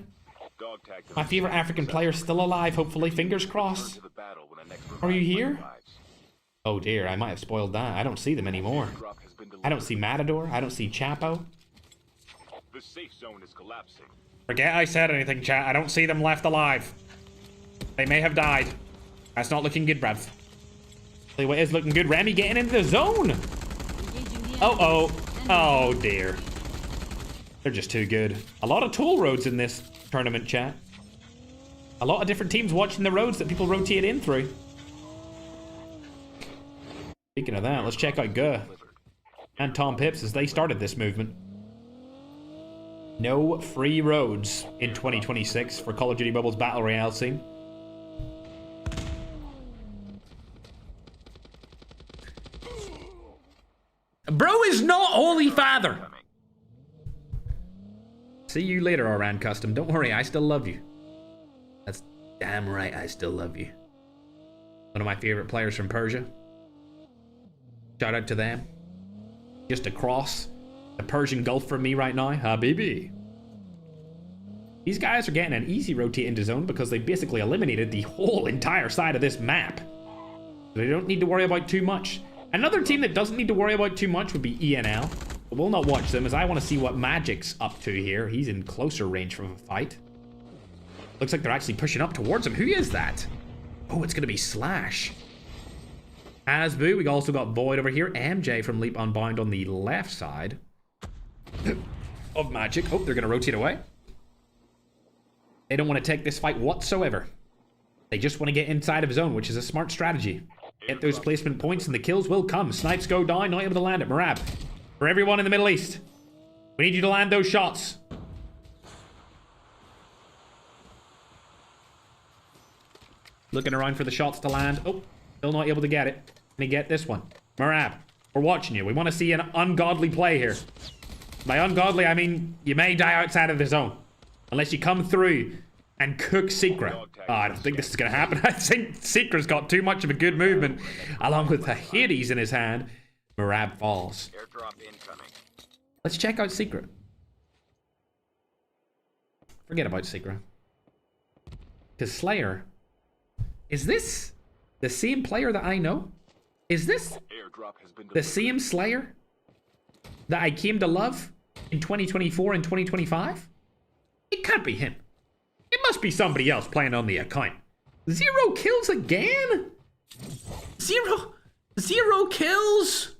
My favorite African player is still alive, hopefully. Fingers crossed. Are you here? Oh dear, I might have spoiled that. I don't see them anymore. I don't see Matador. I don't see Chapo.
The safe zone is collapsing.
Forget I said anything, chat. I don't see them left alive. They may have died. That's not looking good, bruv. Tell you what is looking good. Remy getting into the zone. Oh. Oh dear. They're just too good. A lot of toll roads in this tournament, chat. A lot of different teams watching the roads that people rotate in through. Speaking of that, let's check out Guh and Tom Pips as they started this movement. No free roads in 2026 for Call of Duty Mobile's Battle Royale scene. Bro is not Holy Father. See you later, Oran Custom. Don't worry, I still love you. That's damn right, I still love you. One of my favorite players from Persia. Shout out to them. Just across the Persian Gulf from me right now. Habibi. These guys are getting an easy rotate into zone because they basically eliminated the whole entire side of this map. They don't need to worry about too much. Another team that doesn't need to worry about too much would be ENL. But we'll not watch them as I want to see what Magic's up to here. He's in closer range from a fight. Looks like they're actually pushing up towards him. Who is that? Oh, it's going to be Slash. Asbu, we also got Void over here. MJ from Leap Unbound on the left side of Magic. Oh, they're going to rotate away. They don't want to take this fight whatsoever. They just want to get inside of zone, which is a smart strategy. Get those placement points and the kills will come. Snipes go down, not able to land it. Marab, for everyone in the Middle East, we need you to land those shots. Looking around for the shots to land. Oh, still not able to get it. Can he get this one? Marab, we're watching you. We want to see an ungodly play here. By ungodly, I mean you may die outside of the zone. Unless you come through and cook Secret. Oh, I don't think this is going to happen. I think Secret's got too much of a good movement. Along with the Hades in his hand. Marab falls.
Airdrop incoming.
Let's check out Secret. Forget about Secret. Because Slayer... Is this the same player that I know? Is this
Airdrop has been
the
delivered.
same Slayer that I came to love in 2024 and 2025? It can't be him. It must be somebody else playing on the account. 0 kills again? Zero kills?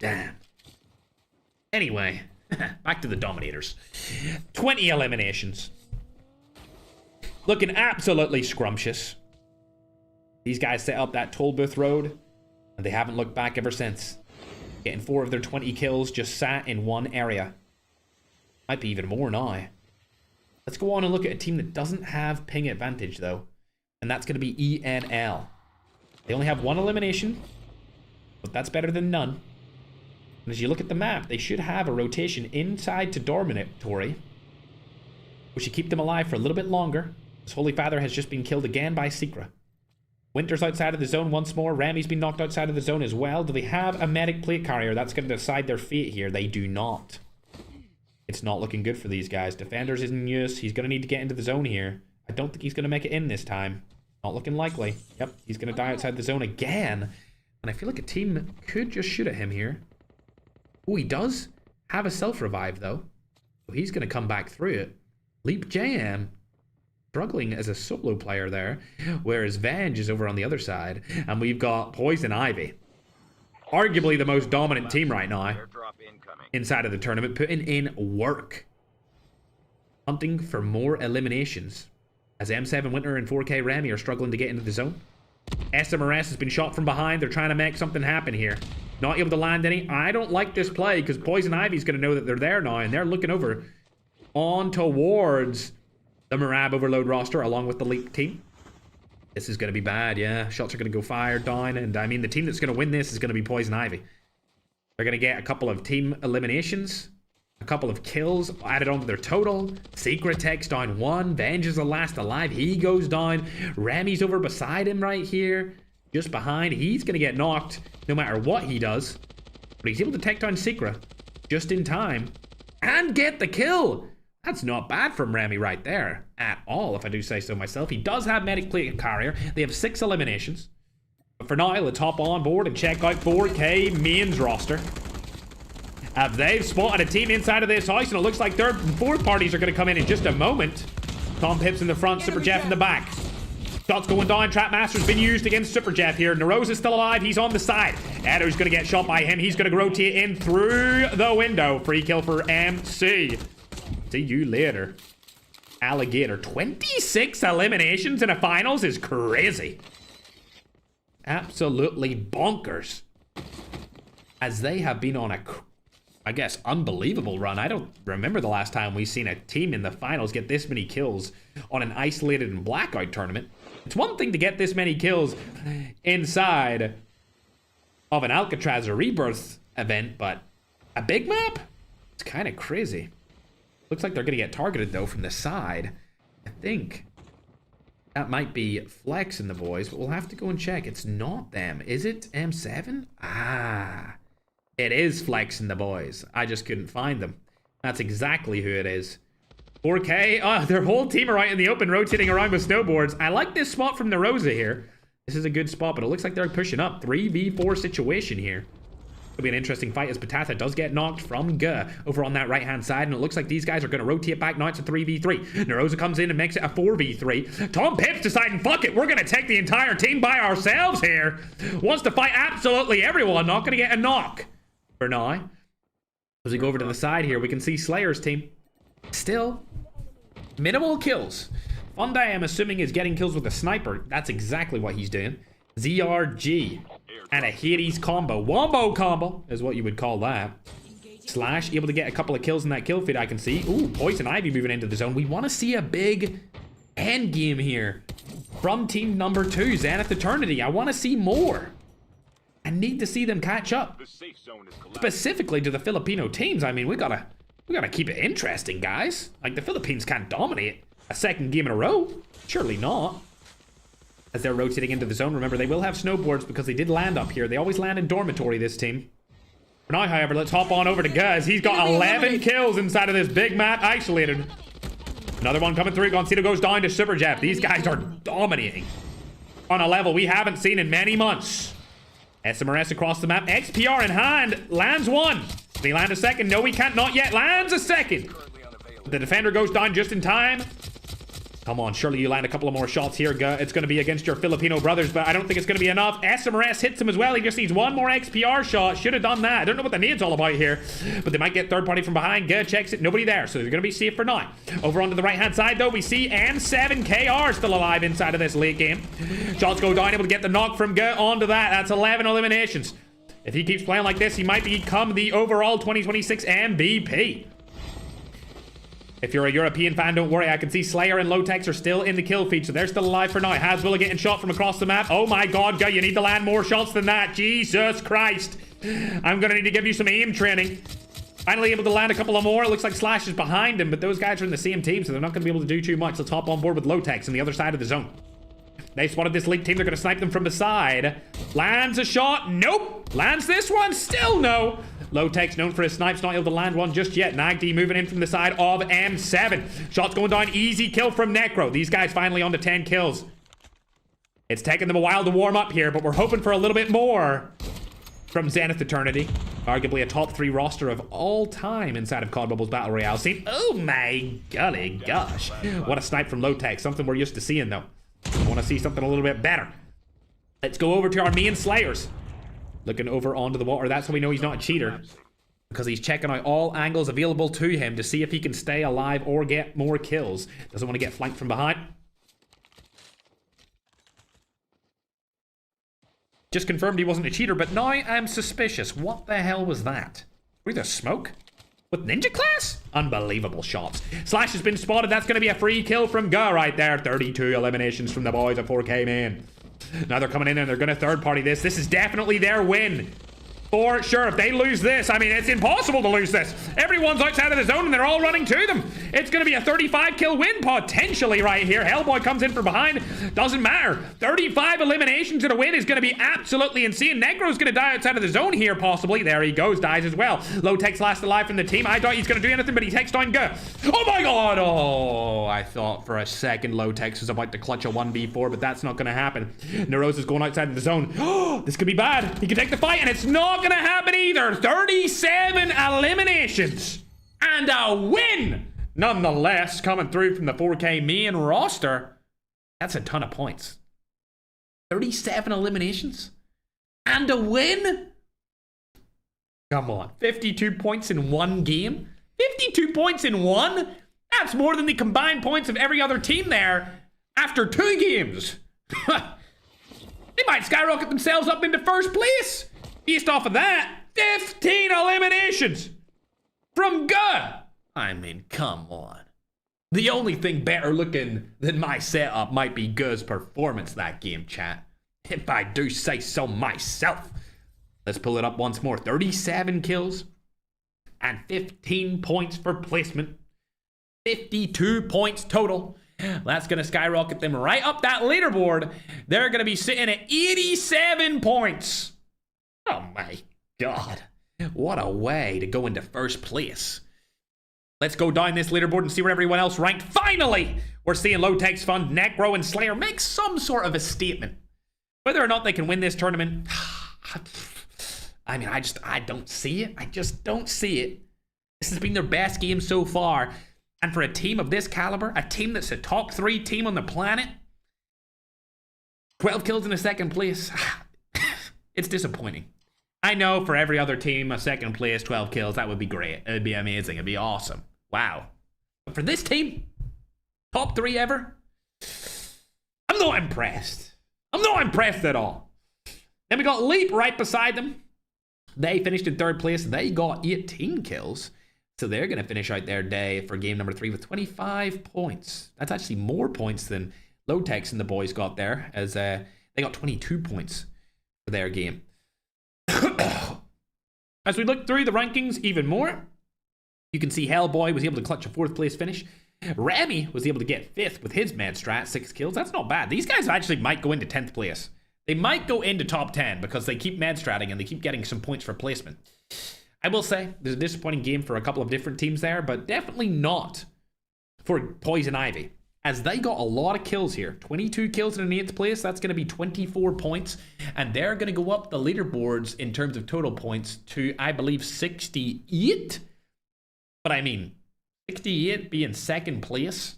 Damn. Anyway, back to the Dominators. 20 eliminations. Looking absolutely scrumptious. These guys set up that toll booth road, and they haven't looked back ever since. Getting 4 of their 20 kills just sat in one area. Might be even more now. Let's go on and look at a team that doesn't have ping advantage, though. And that's going to be ENL. They only have 1 elimination, but that's better than none. And as you look at the map, they should have a rotation inside to Dormitory, which should keep them alive for a little bit longer. This Holy Father has just been killed again by Secra. Winter's outside of the zone once more. Rami's been knocked outside of the zone as well. Do they have a medic plate carrier? That's going to decide their fate here. They do not. It's not looking good for these guys. Defenders is in use. He's going to need to get into the zone here. I don't think he's going to make it in this time. Not looking likely. Yep, he's going to die outside the zone again. And I feel like a team could just shoot at him here. Oh, he does have a self-revive, though. So he's going to come back through it. Leap JM struggling as a solo player there, whereas Venge is over on the other side. And we've got Poison Ivy. Arguably the most dominant team right now inside of the tournament, putting in work. Hunting for more eliminations. As M7 Winter and 4K Remy are struggling to get into the zone. SMRS has been shot from behind. They're trying to make something happen here. Not able to land any. I don't like this play because Poison Ivy's going to know that they're there now, and they're looking over on towards the Marab Overload roster along with the Leap team. This is going to be bad, yeah. Shots are going to go fire down, and I mean, the team that's going to win this is going to be Poison Ivy. They're going to get a couple of team eliminations, a couple of kills added onto their total. Secret Tech's down 1. Venge is the last alive. He goes down. Remy's over beside him right here, just behind. He's going to get knocked no matter what he does, but he's able to take down Secret just in time and get the kill. That's not bad from Remy right there at all, if I do say so myself. He does have medic plate carrier. They have 6 eliminations. But for now, let's hop on board and check out 4K mains roster. They've spotted a team inside of this house, and it looks like 3rd and 4th parties are going to come in just a moment. Tom Pips in the front, Super Jeff in the back. Shots going down. Trapmaster's been used against Super Jeff here. Neroza's still alive. He's on the side. Edo's going to get shot by him. He's going to rotate in through the window. Free kill for MC. See you later, alligator. 26 eliminations in a finals is crazy. Absolutely bonkers. As they have been on a, I guess, unbelievable run. I don't remember the last time we've seen a team in the finals get this many kills on an isolated and blackout tournament. It's one thing to get this many kills inside of an Alcatraz or Rebirth event, but a big map? It's kind of crazy. Looks like they're going to get targeted, though, from the side. I think that might be Flex and the boys, but we'll have to go and check. It's not them. Is it M7? Ah, it is Flex and the boys. I just couldn't find them. That's exactly who it is. 4K. Their whole team are out in the open, rotating around with snowboards. I like this spot from Neroza here. This is a good spot, but it looks like they're pushing up. 3v4 situation here. It'll be an interesting fight as Batatha does get knocked from Guh over on that right-hand side, and it looks like these guys are going to rotate back now. It's a 3v3. Neroza comes in and makes it a 4v3. Tom Pips deciding, fuck it, we're going to take the entire team by ourselves here. Wants to fight absolutely everyone. Not going to get a knock for now. As we go over to the side here, we can see Slayer's team. Still, minimal kills. Funday, I'm assuming, is getting kills with a sniper. That's exactly what he's doing. ZRG. And a Hades combo. Wombo combo is what you would call that. Slash, able to get a couple of kills in that kill feed, I can see. Ooh, Poison Ivy moving into the zone. We want to see a big end game here from team number 2, Zenith Eternity. I want to see more. I need to see them catch up.
The safe zone is collapsing.
Specifically to the Filipino teams. I mean, we gotta keep it interesting, guys. Like, the Philippines can't dominate a second game in a row. Surely not. As they're rotating into the zone, remember, they will have snowboards because they did land up here. They always land in dormitory, this team. For now, however, let's hop on over to Guz. He's got 11 kills inside of this big map, isolated.
Another one coming through. Goncito goes down to Super Jeff. These guys are dominating on a level we haven't seen in many months. SMRS across the map. XPR in hand. Lands one. Can he land a second? No, he can't. Not yet. Lands a second. The defender goes down just in time. Come on, surely you land a couple of more shots here. It's going to be against your Filipino brothers, but I don't think it's going to be enough. SMRS hits him as well. He just needs one more XPR shot. Should have done that. I don't know what the nade's all about here, but they might get third party from behind. Checks it. Nobody there, so they're going to be safe for now. Over onto the right-hand side, though, we see M7KR still alive inside of this late game. Shots go down, able to get the knock from onto that. That's 11 eliminations. If he keeps playing like this, he might become the overall 2026 MVP. If you're a European fan, don't worry. I can see Slayer and Lotex are still in the kill feed, so they're still alive for now. Haswilla getting shot from across the map. Oh my god, you need to land more shots than that. Jesus Christ. I'm going to need to give you some aim training. Finally able to land a couple of more. It looks like Slash is behind him, but those guys are in the same team, so they're not going to be able to do too much. Let's hop on board with Lotex on the other side of the zone. They spotted this league team. They're going to snipe them from the side. Lands a shot. Nope. Lands this one. Still no. Lotex, known for his snipes, not able to land one just yet. Nagd moving in from the side of M7. Shots going down. Easy kill from Necro. These guys finally on to 10 kills. It's taken them a while to warm up here, but we're hoping for a little bit more from Zenith Eternity. Arguably a top 3 roster of all time inside of COD Mobile's Battle Royale scene. Oh my golly gosh. What a snipe from Lotex. Something we're used to seeing, though. I want to see something a little bit better. Let's go over to our main Slayers. Looking over onto the water. That's how we know he's not a cheater, because he's checking out all angles available to him to see if he can stay alive or get more kills. Doesn't want to get flanked from behind. Just confirmed he wasn't a cheater, but now I'm suspicious. What the hell was that? Were there smoke? With Ninja Class? Unbelievable shots. Slash has been spotted. That's going to be a free kill from Ga right there. 32 eliminations from the boys at 4K man. Now they're coming in and they're going to third party this. This is definitely their win. For sure, if they lose this, I mean, it's impossible to lose this. Everyone's outside of the zone and they're all running to them. It's going to be a 35 kill win potentially right here. Hellboy comes in from behind. Doesn't matter. 35 eliminations in a win is going to be absolutely insane. Negro's going to die outside of the zone here possibly. There he goes, dies as well. Lotex last alive from the team. I thought he's going to do anything, but he takes down Ga. Oh my god! Oh, I thought for a second Lotex was about to clutch a 1v4, but that's not going to happen. Neros is going outside of the zone. Oh, this could be bad. He can take the fight, and it's not gonna happen either. 37 eliminations and a win nonetheless, coming through from the 4K main roster. That's a ton of points. 37 eliminations and a win. Come on, 52 points in one game. 52 points in one. That's more than the combined points of every other team there after 2 games. They might skyrocket themselves up into first place. Based off of that, 15 eliminations from Ga. I mean, come on. The only thing better looking than my setup might be Ga's performance that game, chat. If I do say so myself. Let's pull it up once more. 37 kills and 15 points for placement. 52 points total. That's going to skyrocket them right up that leaderboard. They're going to be sitting at 87 points. Oh my god. What a way to go into first place. Let's go down this leaderboard and see where everyone else ranked. Finally, we're seeing Lotex Fund, Necro, and Slayer make some sort of a statement. Whether or not they can win this tournament, I mean, I don't see it. I just don't see it. This has been their best game so far. And for a team of this caliber, a team that's a top 3 team on the planet, 12 kills in a second place, it's disappointing. I know for every other team, a second place, 12 kills, that would be great. It would be amazing. It'd be awesome. Wow. But for this team, top 3 ever, I'm not impressed. I'm not impressed at all. Then we got Leap right beside them. They finished in 3rd place. They got 18 kills. So they're going to finish out their day for game number 3 with 25 points. That's actually more points than Lotex and the boys got there, as they got 22 points for their game. As we look through the rankings even more, you can see Hellboy was able to clutch a 4th place finish. Remy was able to get 5th with his med strat, 6 kills. That's not bad. These guys actually might go into 10th place. They might go into top 10 because they keep med stratting and they keep getting some points for placement. I will say, there's a disappointing game for a couple of different teams there, but definitely not for Poison Ivy, as they got a lot of kills here. 22 kills in an 8th place. That's going to be 24 points. And they're going to go up the leaderboards in terms of total points to, I believe, 68. But I mean, 68 being 2nd place.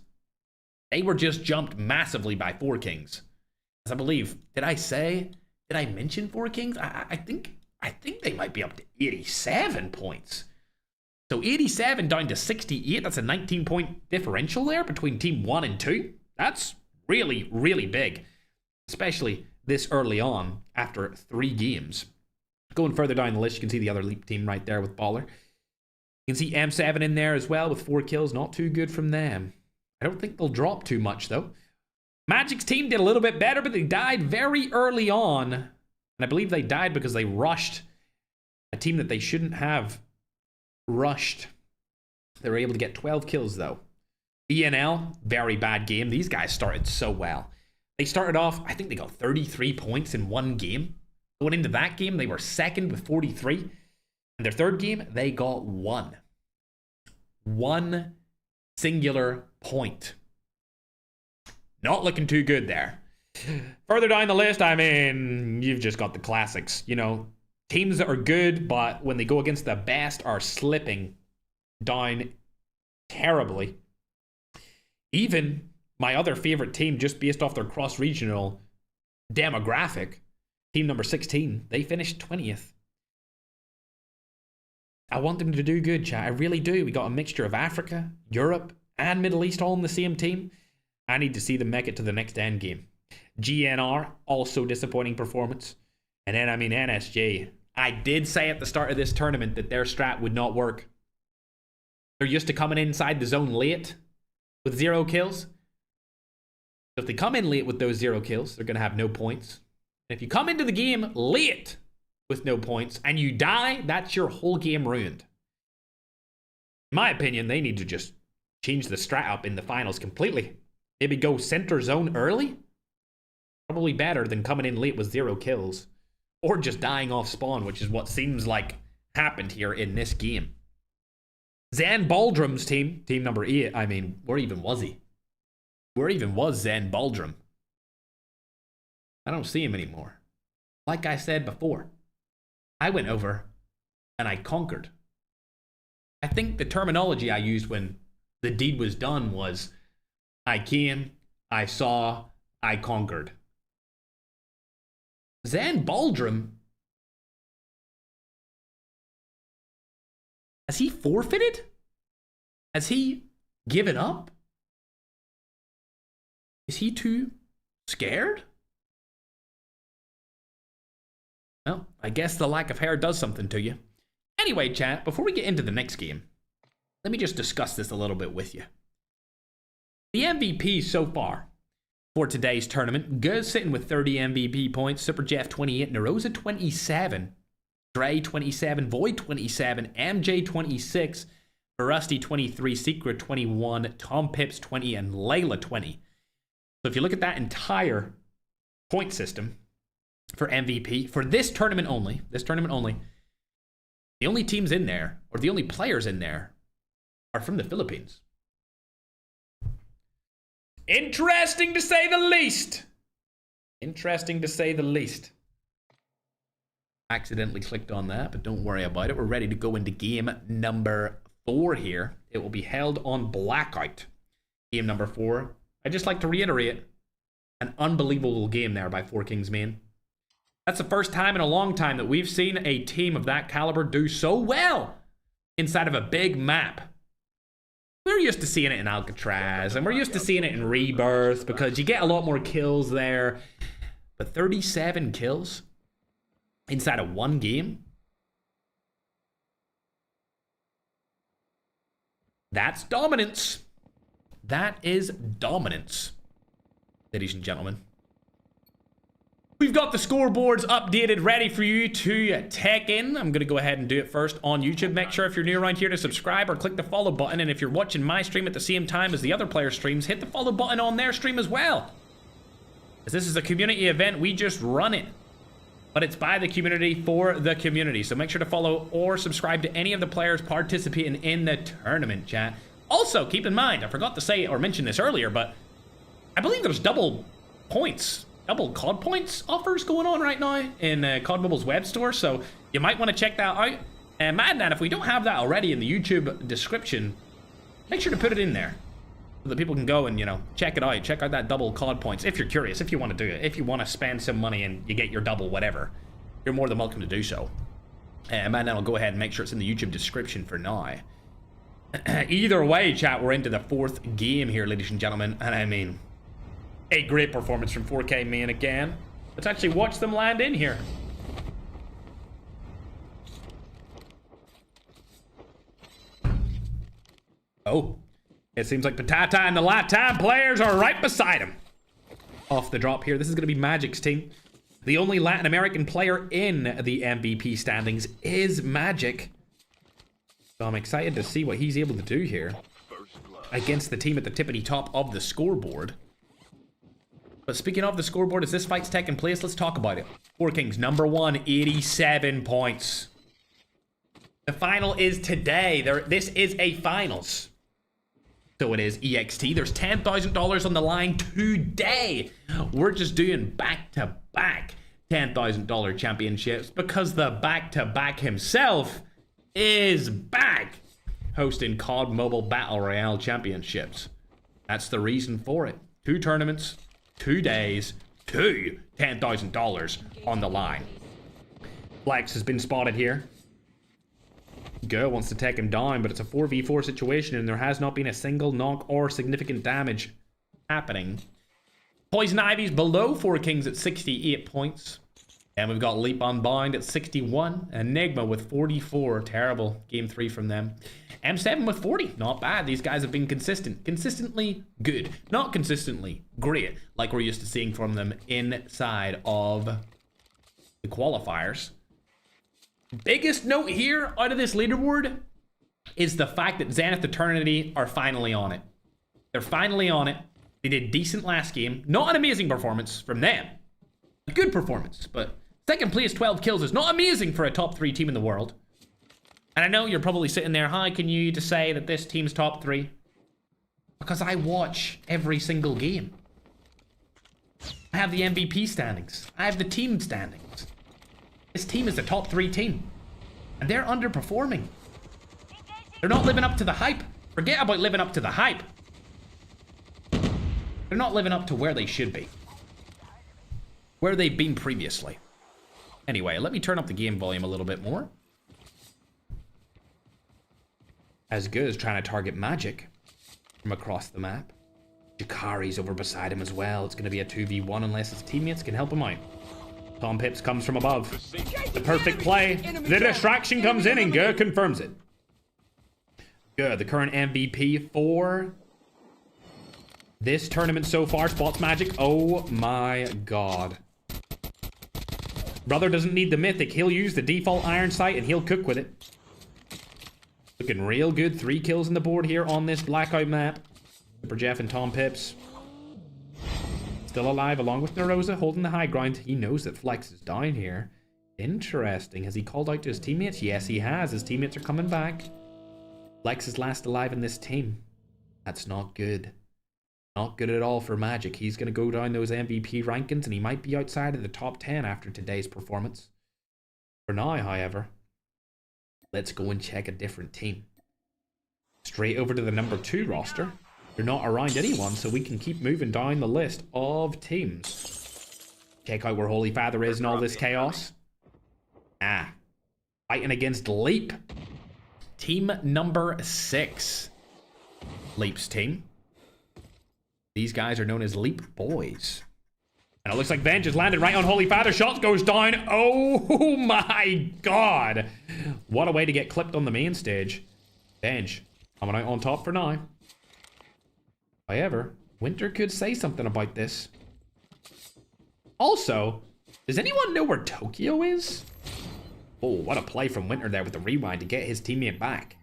They were just jumped massively by 4 Kings. As I believe, did I mention 4 Kings? I think they might be up to 87 points. So 87 down to 68, that's a 19-point differential there between Team 1 and 2. That's really, really big, especially this early on after 3 games. Going further down the list, you can see the other Leap team right there with Baller. You can see M7 in there as well with 4 kills. Not too good from them. I don't think they'll drop too much, though. Magic's team did a little bit better, but they died very early on. And I believe they died because they rushed a team that they shouldn't have rushed. They were able to get 12 kills, though. ENL, very bad game. These guys started so well. They started off, I think they got 33 points in 1 game. Going into that game, they were 2nd with 43. And their 3rd game, they got 1. 1 singular point. Not looking too good there. Further down the list, I mean, you've just got the classics. You know, teams that are good, but when they go against the best are slipping down terribly. Even my other favorite team, just based off their cross-regional demographic, team number 16, they finished 20th. I want them to do good, chat. I really do. We got a mixture of Africa, Europe, and Middle East all in the same team. I need to see them make it to the next end game. GNR, also disappointing performance. And then, I mean, NSG. I did say at the start of this tournament that their strat would not work. They're used to coming inside the zone late with 0 kills. So if they come in late with those 0 kills, they're going to have no points. And if you come into the game late with no points and you die, that's your whole game ruined. In my opinion, they need to just change the strat up in the finals completely. Maybe go center zone early? Probably better than coming in late with 0 kills. Or just dying off spawn, which is what seems like happened here in this game. Zan Baldrum's team, team number 8, I mean, where even was he? Where even was Zan Baldrum? I don't see him anymore. Like I said before, I went over and I conquered. I think the terminology I used when the deed was done was, I came, I saw, I conquered. Zan Baldrum, has he forfeited? Has he given up? Is he too scared? Well, I guess the lack of hair does something to you. Anyway, chat, before we get into the next game, let me just discuss this a little bit with you. The MVP so far for today's tournament, Guz sitting with 30 MVP points, Super Jeff 28, Narosa 27, Dre 27, Void 27, MJ 26, Rusty 23, Secret 21, Tom Pips 20, and Layla 20. So if you look at that entire point system for MVP, for this tournament only, the only teams in there, or the only players in there, are from the Philippines. Interesting to say the least. Interesting to say the least. Accidentally clicked on that, but don't worry about it. We're ready to go into game number 4 here. It will be held on Blackout. Game number 4. I'd just like to reiterate, an unbelievable game there by 4 Kings, man. That's the first time in a long time that we've seen a team of that caliber do so well inside of a big map. We're used to seeing it in Alcatraz, and we're used to seeing it in Rebirth, because you get a lot more kills there. But 37 kills inside of 1 game? That's dominance. That is dominance, ladies and gentlemen. We've got the scoreboards updated, ready for you to take in. I'm going to go ahead and do it first on YouTube. Make sure if you're new around here to subscribe or click the follow button. And if you're watching my stream at the same time as the other player streams, hit the follow button on their stream as well. As this is a community event, we just run it. But it's by the community for the community. So make sure to follow or subscribe to any of the players participating in the tournament, chat.
Also, keep in mind, I forgot to say or mention this earlier, but I believe there's double points, double COD points offers going on right now in COD Mobile's web store, so you might want to check that out. And man, if we don't have that already in the YouTube description, make sure to put it in there so that people can go and, you know, check it out. Check out that double COD points if you're curious, if you want to do it. If you want to spend some money and you get your double whatever, you're more than welcome to do so. Man, I'll go ahead and make sure it's in the YouTube description for now. Either way, chat, we're into the 4th game here, ladies and gentlemen. And I mean, a great performance from 4K Man again. Let's actually watch them land in here. Oh, it seems like Patata and the Latam players are right beside him. Off the drop here. This is going to be Magic's team. The only Latin American player in the MVP standings is Magic. So I'm excited to see what he's able to do here against the team at the tippity top of the scoreboard. But speaking of the scoreboard, as this fight's taking place, let's talk about it. 4Kings, number 1, 87 points. The final is today. This is a finals. So it is EXT. There's $10,000 on the line today. We're just doing back-to-back $10,000 championships because the back-to-back himself is back hosting COD Mobile Battle Royale Championships. That's the reason for it. 2 tournaments, 2 days, $10,000 on the line. Flex has been spotted here. Go wants to take him down, but it's a 4v4 situation and there has not been a single knock or significant damage happening. Poison Ivy's below 4Kings at 68 points. And we've got Leap Unbound at 61. Enigma with 44. Terrible. Game 3 from them. M7 with 40. Not bad. These guys have been consistent. Consistently good. Not consistently great, like we're used to seeing from them inside of the qualifiers. Biggest note here out of this leaderboard is the fact that Zenith Eternity are finally on it. They're finally on it. They did decent last game. Not an amazing performance from them. A good performance, but second place 12 kills is not amazing for a top 3 team in the world. And I know you're probably sitting there, how can you just say that this team's top 3? Because I watch every single game. I have the MVP standings. I have the team standings. This team is the top 3 team. And they're underperforming. They're not living up to the hype. Forget about living up to the hype. They're not living up to where they should be. Where they've been previously. Anyway, let me turn up the game volume a little bit more. As good as trying to target Magic from across the map. Jakari's over beside him as well. It's going to be a 2v1 unless his teammates can help him out. Tom Pips comes from above. The perfect play. The distraction comes in and Gur confirms it. Gur, the current MVP for this tournament so far, spots Magic. Oh my god. Brother doesn't need the mythic. He'll use the default iron sight and he'll cook with it. Looking real good. 3 kills on the board here on this Blackout map. Super Jeff and Tom Pips. Still alive along with Narosa, holding the high ground. He knows that Flex is down here. Interesting. Has he called out to his teammates? Yes, he has. His teammates are coming back. Flex is last alive in this team. That's not good. Not good at all for Magic. He's going to go down those MVP rankings and he might be outside of the top 10 after today's performance. For now, however, let's go and check a different team. Straight over to the number 2 roster. They're not around anyone, so we can keep moving down the list of teams. Check out where Holy Father is in all this chaos. Fighting against Leap. Team number 6. Leap's team. These guys are known as Leap Boys. And it looks like Venge has landed right on Holy Father. Shots goes down. Oh my god. What a way to get clipped on the main stage. Venge coming out on top for now. However, Winter could say something about this. Also, does anyone know where Tokyo is? Oh, what a play from Winter there with the rewind to get his teammate back.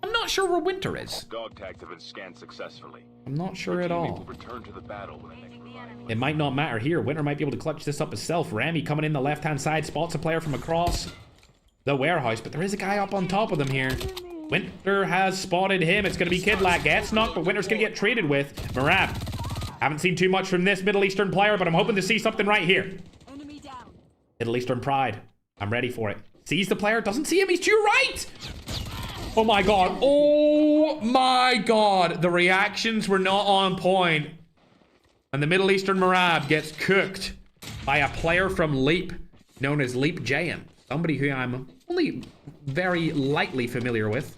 I'm not sure where Winter is.
Dog tags have been scanned successfully.
I'm not sure at all.
Will return to the battle when the next revival.
It might not matter here. Winter might be able to clutch this up himself. Rami coming in the left-hand side, spots a player from across the warehouse, but there is a guy up on top of them here.
Winter has spotted him. It's going to be Kidlat. Gets knocked, but Winter's going to get traded with Marab. Haven't seen too much from this Middle Eastern player, but I'm hoping to see something right here.
Enemy down.
Middle Eastern pride. I'm ready for it. Sees the player, doesn't see him. He's to your right. Oh my god. Oh my god. The reactions were not on point. And the Middle Eastern Marab gets cooked by a player from Leap, known as Leap JM. Somebody who I'm only very lightly familiar with.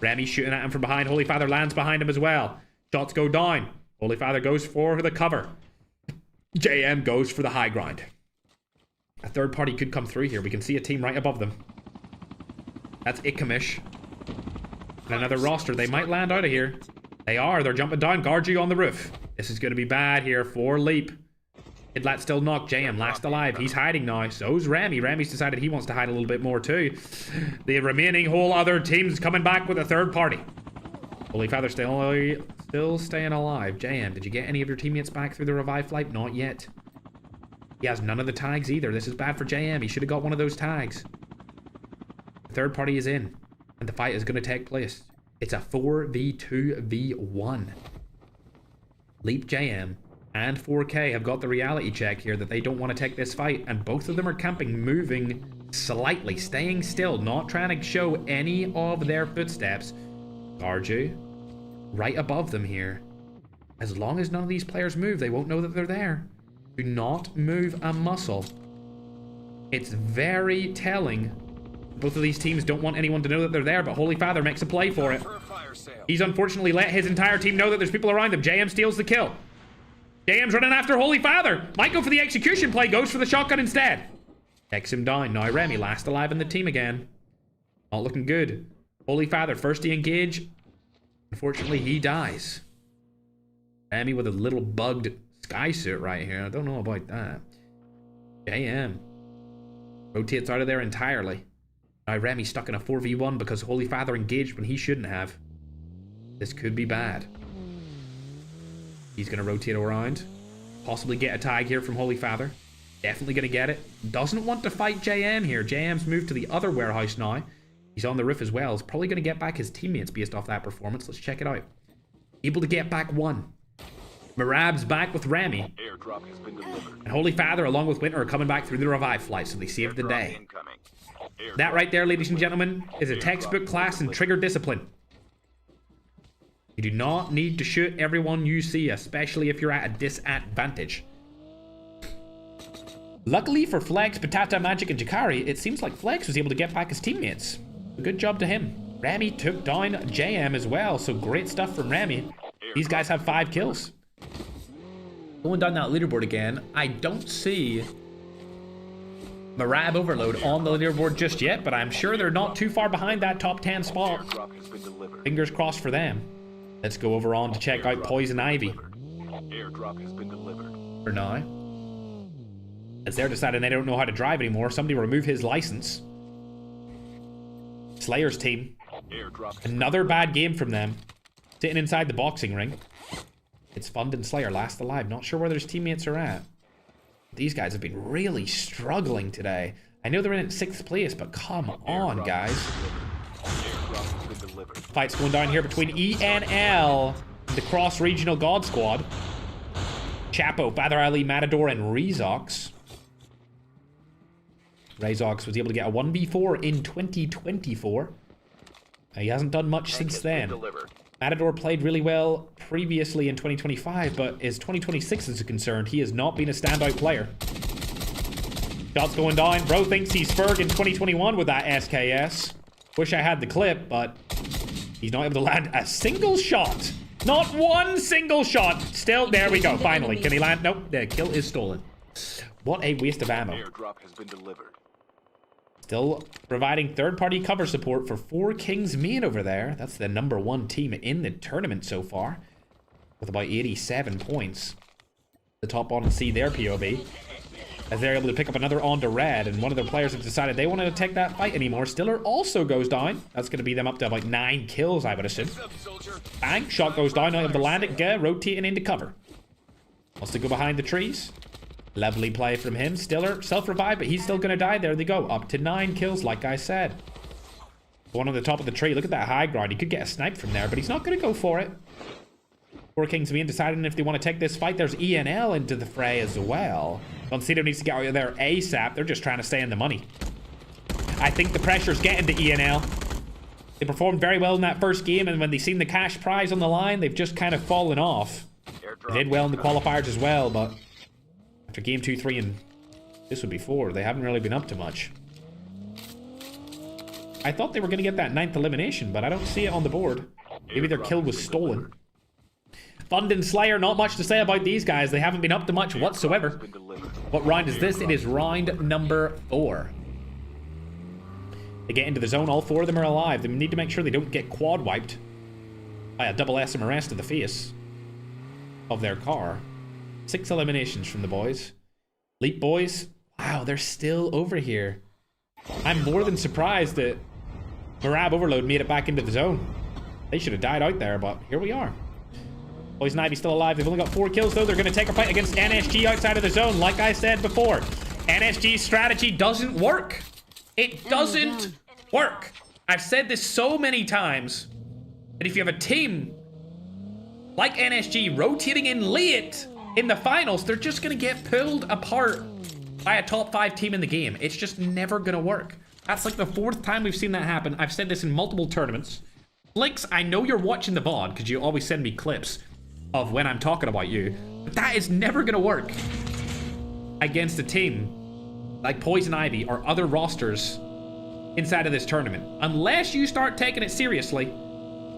Remy shooting at him from behind. Holy Father lands behind him as well. Shots go down. Holy Father goes for the cover. JM goes for the high ground. A third party could come through here. We can see a team right above them. That's Ikamish. And another roster. They might land out of here. They are. They're jumping down. Garju on the roof. This is going to be bad here for Leap. Kidlat still knocked. JM last alive. He's hiding now. So's Remy. Remy's decided he wants to hide a little bit more too. The remaining whole other team's coming back with a third party. Holy Father still staying alive. JM, did you get any of your teammates back through the revive flight? Not yet. He has none of the tags either. This is bad for JM. He should have got one of those tags. The third party is in. And the fight is going to take place. It's a 4v2v1. Leap JM and 4K have got the reality check here that they don't want to take this fight. And both of them are camping, moving slightly, staying still, not trying to show any of their footsteps. Garju, right above them here. As long as none of these players move, they won't know that they're there. Do not move a muscle. It's very telling. Both of these teams don't want anyone to know that they're there, but Holy Father makes a play for it. He's unfortunately let his entire team know that there's people around them. JM steals the kill. JM's running after Holy Father. Might go for the execution play, goes for the shotgun instead. Takes him down. Now Remy, last alive in the team again. Not looking good. Holy Father, first to engage. Unfortunately, he dies. Remy with a little bugged sky suit right here. I don't know about that. JM rotates out of there entirely. Now Remy stuck in a 4v1 because Holy Father engaged when he shouldn't have. This could be bad. He's going to rotate around. Possibly get a tag here from Holy Father. Definitely going to get it. Doesn't want to fight JM here. JM's moved to the other warehouse now. He's on the roof as well. He's probably going to get back his teammates based off that performance. Let's check it out. Able to get back one. Marab's back with Remy.
Airdrop has been delivered.
And Holy Father, along with Winter, are coming back through the revive flight, so they saved the day.
Incoming.
That right there, ladies and gentlemen, is a textbook class in trigger discipline. You do not need to shoot everyone you see, especially if you're at a disadvantage. Luckily for Flex, Patata, Magic, and Jakari, it seems like Flex was able to get back his teammates. Good job to him. Remy took down JM as well, so great stuff from Remy. These guys have 5 kills. Going down that leaderboard again, I don't see Marab Overload on the leaderboard just yet, but I'm sure they're not too far behind that top 10 spot.
Airdrop has been delivered.
Fingers crossed for them. Let's go over on to check out Poison Ivy
Airdrop has been delivered.
for now. As they're deciding they don't know how to drive anymore, somebody remove his license. Slayer's team.
Airdrop has
Another bad game from them. Sitting inside the boxing ring. It's Fund and Slayer last alive. Not sure where their teammates are at. These guys have been really struggling today. I know they're in 6th place, but come on, guys.
Airdrop has been delivered.
Fight's going down here between ENL, the cross-regional God Squad. Chapo, Father Ali, Matador, and Rezox. Rezox was able to get a 1v4 in 2024. He hasn't done much since then.
Delivered.
Matador played really well previously in 2025, but as 2026 is concerned, he has not been a standout player. Shots going down. Bro thinks he's Ferg in 2021 with that SKS. Wish I had the clip, but he's not able to land a single shot. Not one single shot. Still, there we go. Finally. Can he land? Nope. The kill is stolen. What a waste of ammo.
Airdrop has been delivered.
Still providing third-party cover support for 4 Kings main over there. That's the #1 team in the tournament so far, with about 87 points. The top on and see their POV, as they're able to pick up another onto red, and one of their players have decided they want to take that fight anymore. Stiller also goes down. That's going to be them up to about 9 kills, I would assume. Bang, shot goes down, not able to land it. Rotating into cover. Wants to go behind the trees. Lovely play from him. Stiller, self-revive, but he's still going to die. There they go. Up to 9 kills, like I said. One on the top of the tree. Look at that high ground. He could get a snipe from there, but he's not going to go for it. Four Kings being deciding if they want to take this fight. There's ENL into the fray as well. Concito needs to get out of there ASAP. They're just trying to stay in the money. I think the pressure's getting to ENL. They performed very well in that first game, and when they seen the cash prize on the line, they've just kind of fallen off. They did well in the qualifiers as well, but after game 2, 3, and this would be 4, they haven't really been up to much. I thought they were going to get that 9th elimination, but I don't see it on the board. Maybe their kill was stolen. Fund and Slayer, not much to say about these guys. They haven't been up to much whatsoever. What round is this? It is round number 4. They get into the zone. All 4 of them are alive. They need to make sure they don't get quad wiped by a double SMRS to the face of their car. 6 eliminations from the boys. Leap boys. Wow, they're still over here. I'm more than surprised that Marab Overload made it back into the zone. They should have died out there, but here we are. Poison Ivy still alive. They've only got 4 kills, though. They're going to take a fight against NSG outside of the zone. Like I said before, NSG's strategy doesn't work. It doesn't work. I've said this so many times that if you have a team like NSG rotating in late in the finals, they're just going to get pulled apart by a top 5 team in the game. It's just never going to work. That's like the 4th time we've seen that happen. I've said this in multiple tournaments. Links, I know you're watching the VOD because you always send me clips of when I'm talking about you, but that is never going to work against a team like Poison Ivy or other rosters inside of this tournament. Unless you start taking it seriously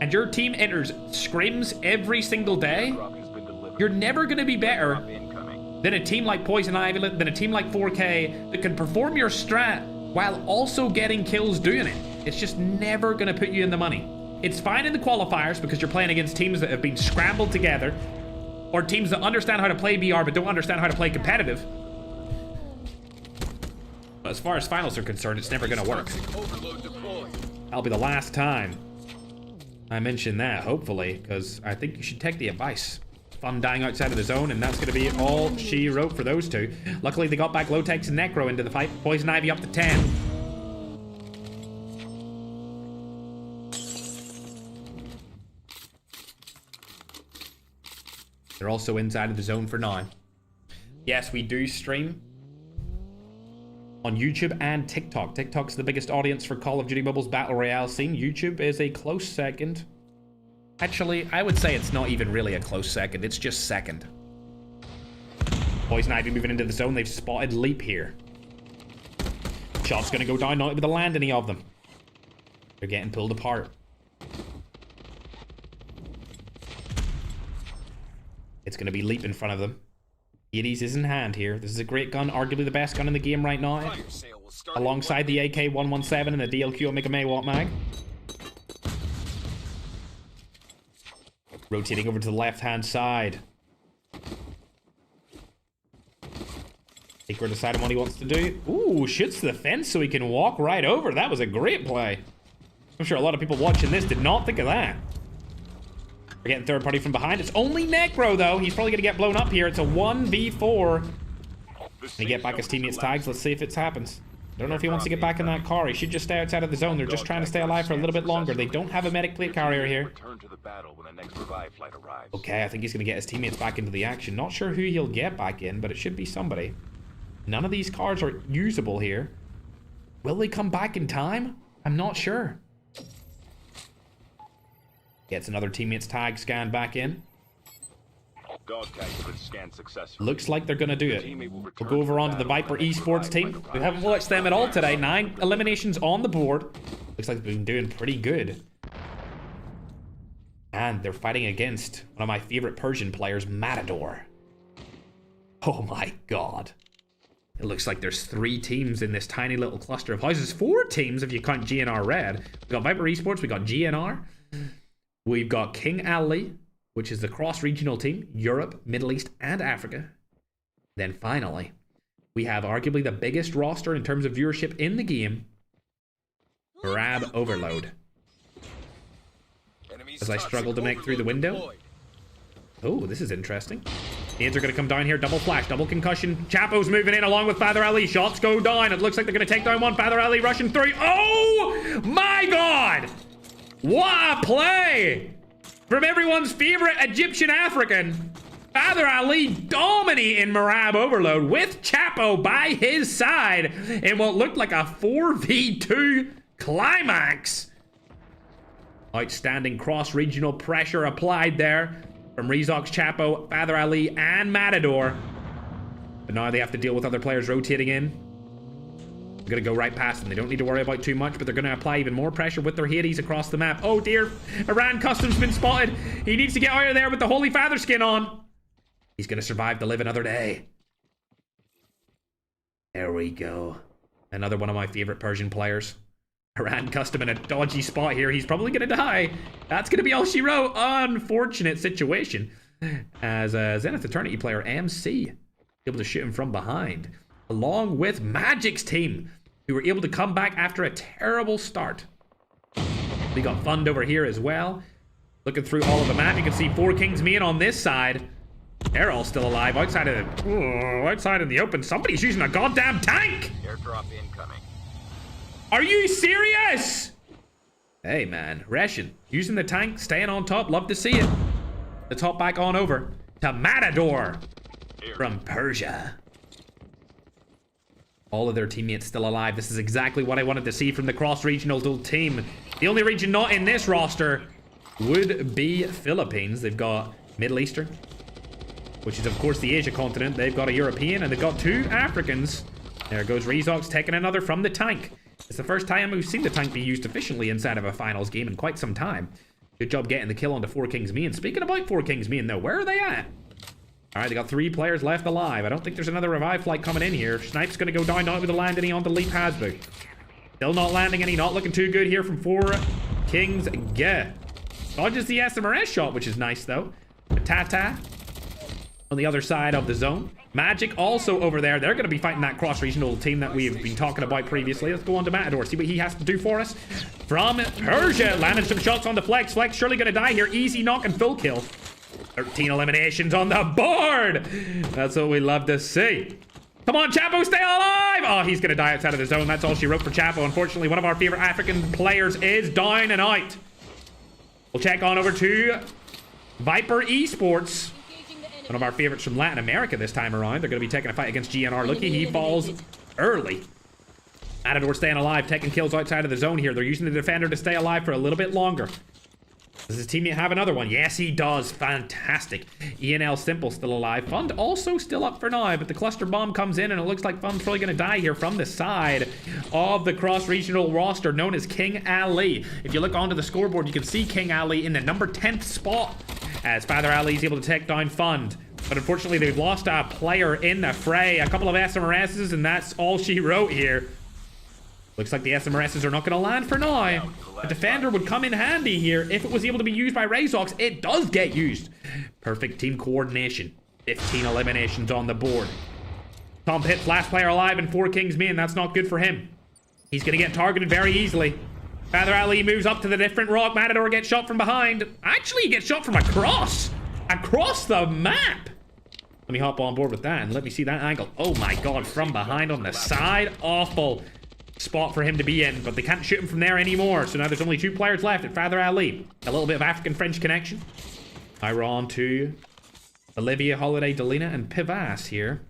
and your team enters scrims every single day, you're never going to be better than a team like Poison Ivy, than a team like 4K that can perform your strat while also getting kills doing it. It's just never going to put you in the money. It's fine in the qualifiers because you're playing against teams that have been scrambled together or teams that understand how to play BR but don't understand how to play competitive. But as far as finals are concerned, it's never going to work. That'll be the last time I mention that, hopefully, because I think you should take the advice. Fun dying outside of the zone, and that's going to be all she wrote for those two. Luckily, they got back Lotex and Necro into the fight. Poison Ivy up to 10. They're also inside of the zone for now. Yes, we do stream on YouTube and TikTok. TikTok's the biggest audience for Call of Duty Mobile's Battle Royale scene. YouTube is a close second. Actually, I would say it's not even really a close second. It's just second. Poison Ivy moving into the zone. They've spotted Leap here. Shot's going to go down, not able to land any of them. They're getting pulled apart. It's going to be Leap in front of them. 80s is in hand here. This is a great gun, arguably the best gun in the game right now. Alongside the AK-117 and the DLQ Omega Megawatt mag. Rotating over to the left-hand side. Taker deciding what he wants to do. Ooh, shoots the fence so he can walk right over. That was a great play. I'm sure a lot of people watching this did not think of that. We're getting third party from behind. It's only Necro, though. He's probably going to get blown up here. It's a 1v4. Can he get back his teammates' tags? Let's see if it happens. I don't know if he wants to get back in that car. He should just stay outside of the zone. They're just trying to stay alive for a little bit longer. They don't have a medic plate carrier here. Okay, I think he's going to get his teammates back into the action. Not sure who he'll get back in, but it should be somebody. None of these cars are usable here. Will they come back in time? I'm not sure. Gets another teammate's tag scanned back in. Looks like they're going to do it. We'll go over onto the Viper Esports team. We haven't watched them at all today. 9 eliminations on the board. Looks like they've been doing pretty good. And they're fighting against one of my favorite Persian players, Matador. Oh my god. It looks like there's 3 teams in this tiny little cluster of houses. 4 teams if you count GNR Red. We got Viper Esports, we got GNR. We've got King Ali, which is the cross-regional team, Europe, Middle East, and Africa. Then finally, we have arguably the biggest roster in terms of viewership in the game, Grab Overload. As I struggle to make through the window. Oh, this is interesting. Nades are going to come down here. Double flash, double concussion. Chapo's moving in along with Father Ali. Shots go down. It looks like they're going to take down one. Father Ali rushing through. Oh my God! What a play from everyone's favorite Egyptian African. Father Ali dominating Marab Overload with Chapo by his side in what looked like a 4v2 climax. Outstanding cross-regional pressure applied there from Rezox, Chapo, Father Ali, and Matador. But now they have to deal with other players rotating in. I'm gonna go right past them. They don't need to worry about too much, but they're gonna apply even more pressure with their Hades across the map. Oh dear, Iran Custom's been spotted. He needs to get out of there with the Holy Father skin on. He's gonna survive to live another day. There we go. Another one of my favorite Persian players. Iran Custom in a dodgy spot here. He's probably gonna die. That's gonna be all she wrote. Unfortunate situation. As Zenith Eternity player MC able to shoot him from behind, along with Magic's team, who were able to come back after a terrible start. We got Fund over here as well. Looking through all of the map, you can see 4 Kings Mean on this side. They're all still alive outside in the open. Somebody's using a goddamn tank.
Airdrop incoming.
Are you serious? Hey man, Reshin using the tank, staying on top. Love to see it. Let's hop back on over to Matador from Persia. All of their teammates still alive. This is exactly what I wanted to see from the cross-regional team. The only region not in this roster would be Philippines. They've got Middle Eastern, which is of course the Asia continent. They've got a European, and they've got 2 Africans. There goes Rezox taking another from the tank. It's the first time we've seen the tank be used efficiently inside of a finals game in quite some time. Good job getting the kill onto 4 Kings Me. And speaking about 4 Kings Me, though, where are they at? All right, they got 3 players left alive. I don't think there's another revive flight coming in here. Snipe's going to go down, not able to land any onto Leap Hasbrook. Still not landing any, not looking too good here from 4 Kings Ge. Dodges the SMRS shot, which is nice, though. Tata on the other side of the zone. Magic also over there. They're going to be fighting that cross-regional team that we've been talking about previously. Let's go on to Matador, see what he has to do for us. From Persia, landed some shots on the Flex. Flex surely going to die here. Easy knock and full kill. 13 eliminations on the board. That's what we love to see. Come on, Chapo, stay alive. Oh, he's going to die outside of the zone. That's all she wrote for Chapo. Unfortunately, one of our favorite African players is down and out. We'll check on over to Viper Esports. One of our favorites from Latin America this time around. They're going to be taking a fight against GNR. Looky, he falls early. Matador staying alive, taking kills outside of the zone here. They're using the defender to stay alive for a little bit longer. Does his teammate have another one? Yes, he does. Fantastic. ENL Simple still alive. Fund also still up for now, but the cluster bomb comes in, and it looks like Fund's probably going to die here from the side of the cross-regional roster known as King Ali. If you look onto the scoreboard, you can see King Ali in the number 10th spot as Father Ali is able to take down Fund. But unfortunately, they've lost a player in the fray. A couple of SMRSs, and that's all she wrote here. Looks like the SMRSs are not going to land for now. The defender would come in handy here if it was able to be used by Rezox. It does get used. Perfect team coordination. 15 eliminations on the board. Tom Pitt's last player alive in 4 Kings Me, and that's not good for him. He's going to get targeted very easily. Father Ali moves up to the different rock. Matador gets shot from behind. Actually, he gets shot from across the map. Let me hop on board with that and let me see that angle. Oh my God, from behind on the side. Awful spot for him to be in, but they can't shoot him from there anymore. So now there's only 2 players left at Father Ali. A little bit of African-French connection. We're on to Olivia, Holiday, Delina, and Pivas here.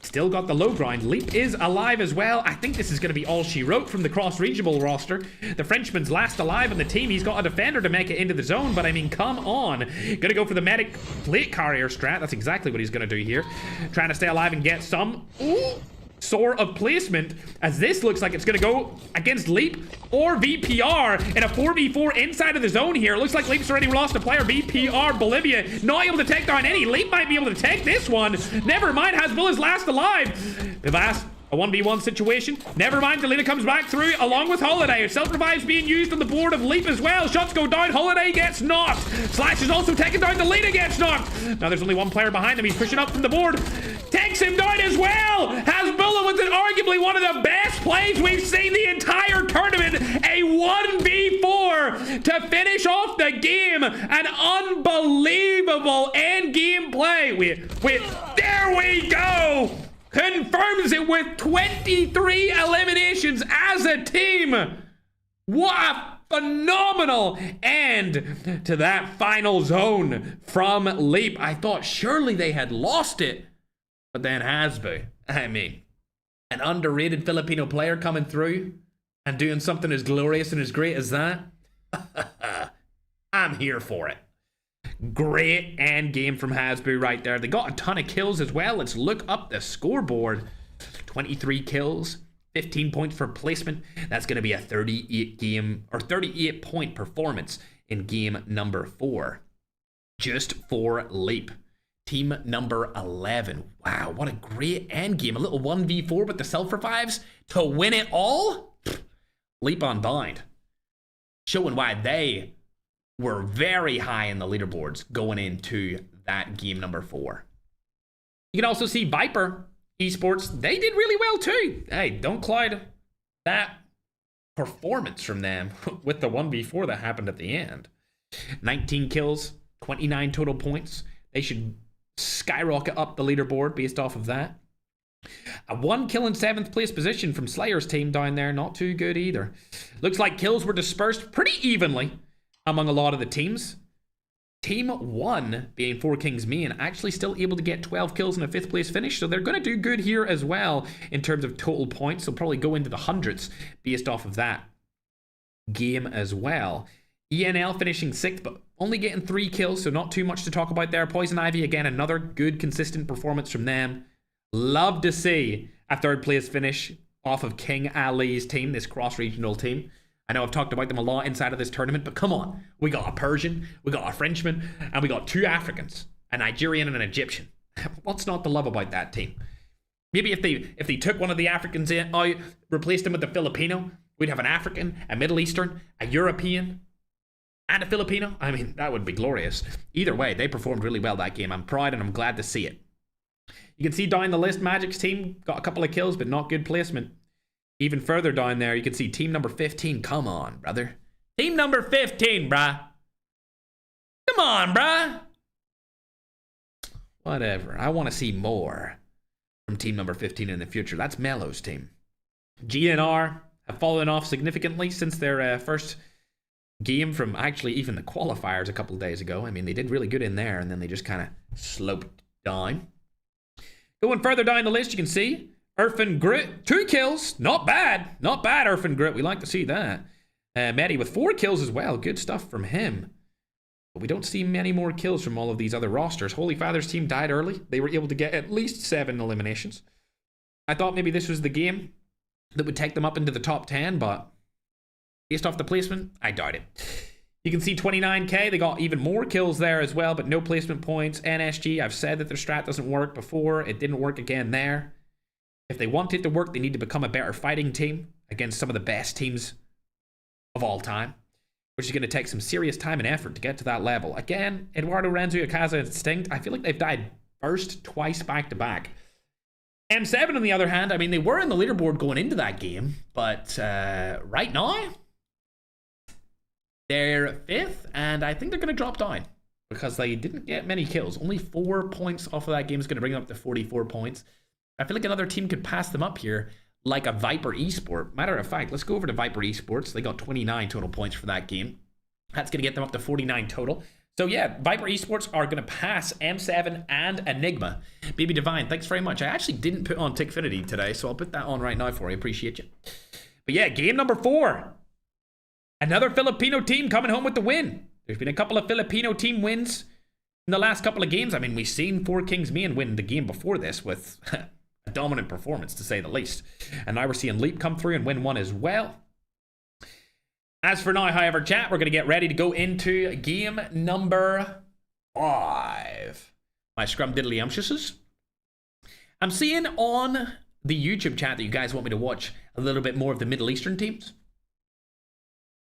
Still got the low ground. Leap is alive as well. I think this is going to be all she wrote from the cross-regional roster. The Frenchman's last alive on the team. He's got a defender to make it into the zone, but I mean, come on. Gonna go for the medic plate carrier strat. That's exactly what he's going to do here. Trying to stay alive and get some sort of placement, as this looks like it's going to go against Leap or VPR in a 4v4 inside of the zone here. Looks like Leap's already lost a player. VPR, Bolivia, not able to take down any. Leap might be able to take this one. Never mind, Hasbull is last alive. Vivas, a 1v1 situation. Never mind, Delina comes back through along with Holiday. Self-revive's being used on the board of Leap as well. Shots go down. Holiday gets knocked. Slash is also taken down. Delina gets knocked. Now there's only 1 player behind him. He's pushing up from the board. Takes him down as well. Hasbulla with arguably one of the best plays we've seen the entire tournament. A 1v4 to finish off the game. An unbelievable end game play. There we go. Confirms it with 23 eliminations as a team. What a phenomenal end to that final zone from Leap. I thought surely they had lost it, but then Hasby, I mean, an underrated Filipino player coming through and doing something as glorious and as great as that. I'm here for it. Great end game from Hasby right there. They got a ton of kills as well. Let's look up the scoreboard. 23 kills, 15 points for placement. That's going to be a 38 point performance in game number 4. Just for Leap. Team number 11. Wow, what a great end game. A little 1v4 with the self-revives to win it all. Leap on bind. Showing why they were very high in the leaderboards going into that game number 4. You can also see Viper Esports. They did really well too. Hey, don't cloud that performance from them with the 1v4 that happened at the end. 19 kills, 29 total points. They should skyrocket up the leaderboard based off of that. A 1 kill in 7th place position from Slayer's team down there. Not too good either. Looks like kills were dispersed pretty evenly among a lot of the teams. Team 1, being 4 Kings Main, actually still able to get 12 kills in a 5th place finish, so they're going to do good here as well in terms of total points. They'll probably go into the hundreds based off of that game as well. ENL finishing 6th, but only getting 3 kills, so not too much to talk about there. Poison Ivy, again, another good, consistent performance from them. Love to see a 3rd place finish off of King Ali's team, this cross-regional team. I know I've talked about them a lot inside of this tournament, but come on. We got a Persian, we got a Frenchman, and we got 2 Africans, a Nigerian and an Egyptian. What's not to love about that team? Maybe if they took one of the Africans in, replaced them with a Filipino, we'd have an African, a Middle Eastern, a European, and a Filipino. I mean, that would be glorious. Either way, they performed really well that game. I'm proud and I'm glad to see it. You can see down the list, Magic's team got a couple of kills, but not good placement. Even further down there, you can see team number 15. Come on, brother. Team number 15, bruh. Come on, bruh. Whatever. I want to see more from team number 15 in the future. That's Mello's team. GNR have fallen off significantly since their first game from actually even the qualifiers a couple of days ago. I mean, they did really good in there, and then they just kind of sloped down. Going further down the list, you can see Urfin Grit, 2 kills. Not bad. Not bad, Urfin Grit. We like to see that. Medi with 4 kills as well. Good stuff from him. But we don't see many more kills from all of these other rosters. Holy Father's team died early. They were able to get at least 7 eliminations. I thought maybe this was the game that would take them up into the top 10, but based off the placement, I doubt it. You can see 29k. They got even more kills there as well, but no placement points. NSG, I've said that their strat doesn't work before. It didn't work again there. If they want it to work, they need to become a better fighting team against some of the best teams of all time, which is going to take some serious time and effort to get to that level. Again, Eduardo Renzo, Akaza, and Instinct, I feel like they've died first twice back-to-back. M7, on the other hand, I mean, they were in the leaderboard going into that game, but right now, they're 5th, and I think they're going to drop down because they didn't get many kills. Only 4 points off of that game is going to bring them up to 44 points. I feel like another team could pass them up here, like a Viper Esport. Matter of fact, let's go over to Viper Esports. They got 29 total points for that game. That's going to get them up to 49 total. So yeah, Viper Esports are going to pass M7 and Enigma. BB Divine, thanks very much. I actually didn't put on Tickfinity today, so I'll put that on right now for you. Appreciate you. But yeah, game number 4. Another Filipino team coming home with the win. There's been a couple of Filipino team wins in the last couple of games. I mean, we've seen 4 Kings Main win the game before this with a dominant performance, to say the least. And now we're seeing Leap come through and win one as well. As for now, however, chat, we're going to get ready to go into game number 5. My scrum diddly umptiouses. I'm seeing on the YouTube chat that you guys want me to watch a little bit more of the Middle Eastern teams.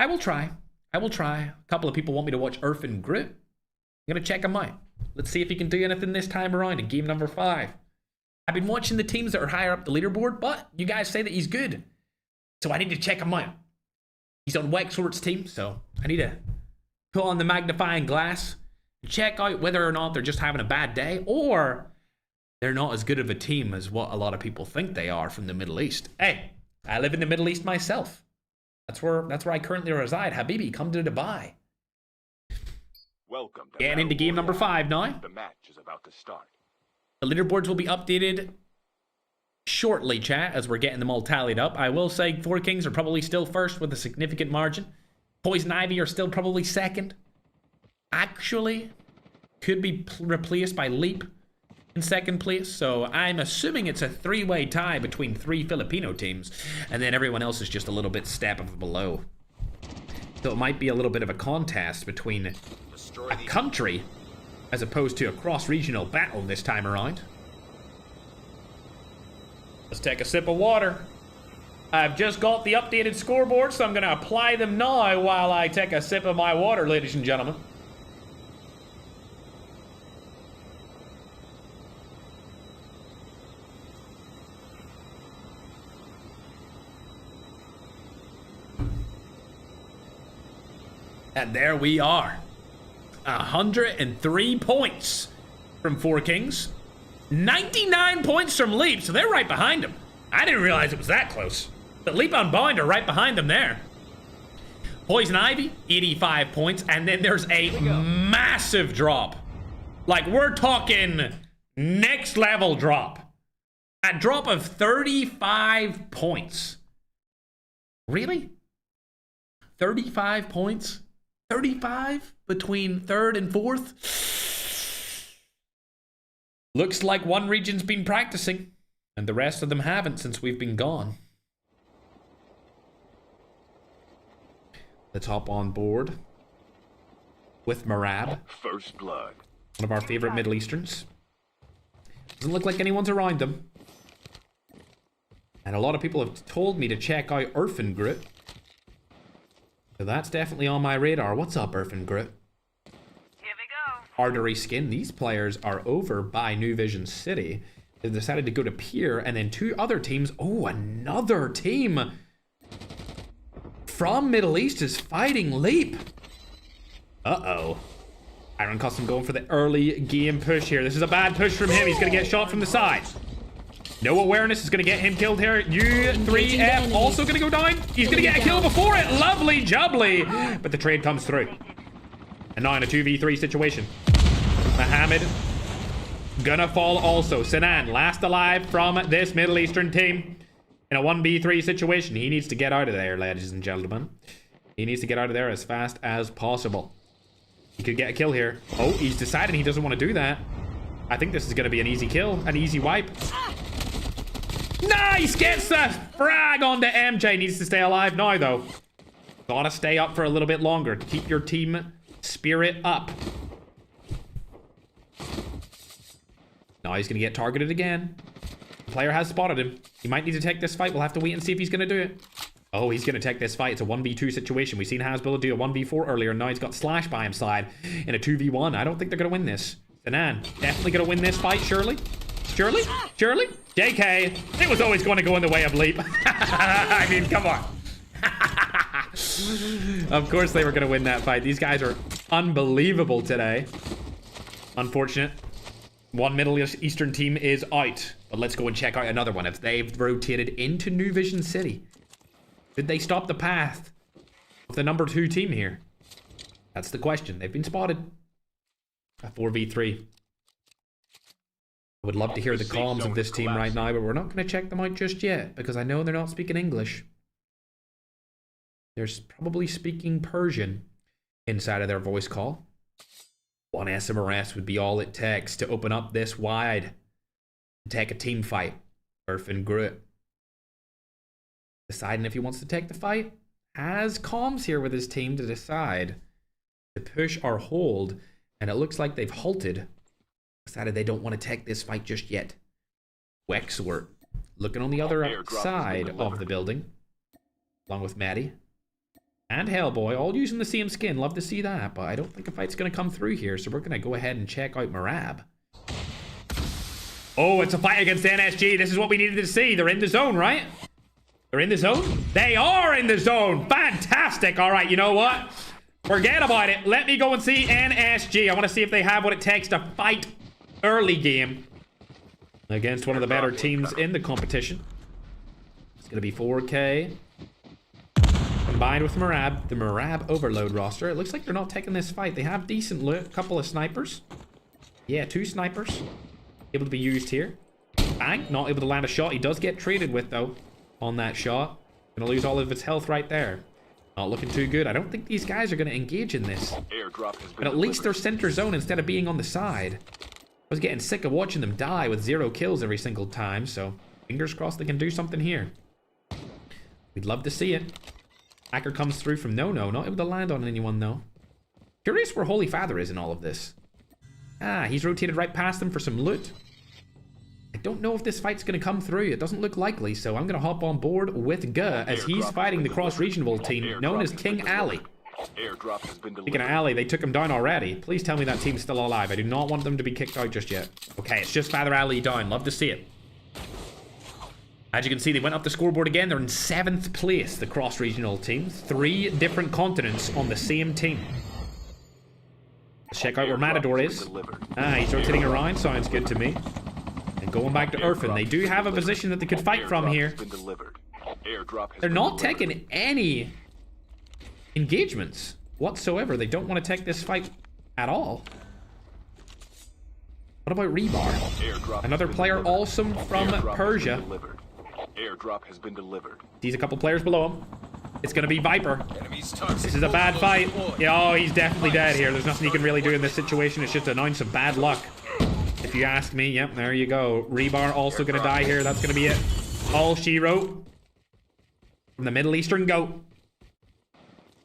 I will try. A couple of people want me to watch Urfin Grit. I'm going to check him out. Let's see if he can do anything this time around in game number 5. I've been watching the teams that are higher up the leaderboard, but you guys say that he's good. So I need to check him out.
He's on Wexworth's team, so I need to put on the magnifying glass and check out whether or not they're just having a bad day or they're not as good of a team as what a lot of people think they are from the Middle East. Hey, I live in the Middle East myself. That's where I currently reside. Habibi, come to Dubai.
Welcome to
Getting into game number 5 now.
The match is about to start.
The leaderboards will be updated shortly, chat, as we're getting them all tallied up. I will say 4 Kings are probably still first with a significant margin. Poison Ivy are still probably second. Actually, could be replaced by Leap in second place. So I'm assuming it's a 3-way tie between 3 Filipino teams. And then everyone else is just a little bit step below. So it might be a little bit of a contest between a country as opposed to a cross-regional battle this time around. Let's take a sip of water. I've just got the updated scoreboard, so I'm going to apply them now while I take a sip of my water, ladies and gentlemen. And there we are. 103 points from 4 Kings. 99 points from Leap, so they're right behind him. I didn't realize it was that close. But Leap Unbound are right behind them there. Poison Ivy, 85 points, and then there's a massive drop. Like, we're talking next level drop. A drop of 35 points. Really? 35 points? 35 between 3rd and 4th? Looks like one region's been practicing, and the rest of them haven't since we've been gone. Let's hop on board with Marab.
First blood.
One of our favorite Middle Easterns. Doesn't look like anyone's around them. And a lot of people have told me to check out Erfengrit. So that's definitely on my radar. What's up, Erfengrit?
Here we go.
Artery Skin. These players are over by New Vision City. They've decided to go to Pier, and then 2 other teams. Oh, another team from Middle East is fighting Leap. Uh-oh. Iron Custom going for the early game push here. This is a bad push from him. He's going to get shot from the side. No awareness is going to get him killed here. U3F also going to go down. He's going to get a kill before it. Lovely jubbly. But the trade comes through. And now in a 2v3 situation. Mohammed gonna fall also. Sinan, last alive from this Middle Eastern team. In a 1v3 situation. He needs to get out of there, ladies and gentlemen. He needs to get out of there as fast as possible. He could get a kill here. Oh, he's decided he doesn't want to do that. I think this is going to be an easy kill. An easy wipe. Nice! Gets the frag onto MJ. Needs to stay alive now, though. Gotta stay up for a little bit longer. Keep your team spirit up. Now he's going to get targeted again. The player has spotted him. He might need to take this fight. We'll have to wait and see if he's going to do it. Oh, he's going to take this fight. It's a 1v2 situation. We've seen Hasbulla do a 1v4 earlier. Now he's got Slash by his side in a 2v1. I don't think they're going to win this. Sinan, definitely going to win this fight, surely. Surely? Surely? JK, it was always going to go in the way of Leap. I mean, come on. Of course they were going to win that fight. These guys are unbelievable today. Unfortunate. One Middle Eastern team is out. But let's go and check out another one. If they've rotated into New Vision City, did they stop the path of the number 2 team here? That's the question. They've been spotted. A 4v3. I would love to hear the comms of this team right now, but we're not going to check them out just yet because I know they're not speaking English. They're probably speaking Persian inside of their voice call. 1 SMRS would be all it takes to open up this wide and take a team fight. Urfin Groot deciding if he wants to take the fight. Has comms here with his team to decide to push or hold, and it looks like they've halted. Decided they don't want to take this fight just yet. Wexworth looking on the other side of the building, along with Maddie and Hellboy, all using the same skin. Love to see that, but I don't think a fight's going to come through here, so we're going to go ahead and check out Marab. Oh, it's a fight against NSG. This is what we needed to see. They're in the zone, right?
They're in the zone? They are in the zone. Fantastic. All right, you know what? Forget about it. Let me go and see NSG. I want to see if they have what it takes to fight early game against one of the better teams in the competition. It's going to be 4K combined with Marab. The Marab overload roster. It looks like they're not taking this fight. They have decent loot. A couple of snipers. Yeah, 2 snipers. Able to be used here. Bang. Not able to land a shot. He does get traded with, though, on that shot. Gonna lose all of his health right there. Not looking too good. I don't think these guys are gonna engage in this. But at least they're center zone instead of being on the side. I was getting sick of watching them die with 0 kills every single time, so fingers crossed they can do something here. We'd love to see it. Hacker comes through from no-no. Not able to land on anyone, though. Curious where Holy Father is in all of this. Ah, he's rotated right past them for some loot. I don't know if this fight's going to come through. It doesn't look likely, so I'm going to hop on board with G as he's fighting the cross-regional team known as King Ali. Speaking of Ali, they took him down already. Please tell me that team's still alive. I do not want them to be kicked out just yet. Okay, it's just Father Ali down. Love to see it. As you can see, they went up the scoreboard again. They're in 7th place, the cross-regional team. 3 different continents on the same team. Let's check out where Matador is. Ah, he's rotating around. Sounds good to me. And going back to Irfan. They do have a position that they could fight from here. They're not taking any engagements whatsoever. They don't want to take this fight at all. What about Rebar? Another player awesome from Persia.
Airdrop has been delivered.
Sees a couple players below him. It's gonna be Viper. This is a bad fight. Yeah, oh, he's definitely dead here. There's nothing you can really do in this situation. It's just an ounce of bad luck, if you ask me. Yep, there you go. Rebar also gonna die here. That's gonna be it. All she wrote from the Middle Eastern goat.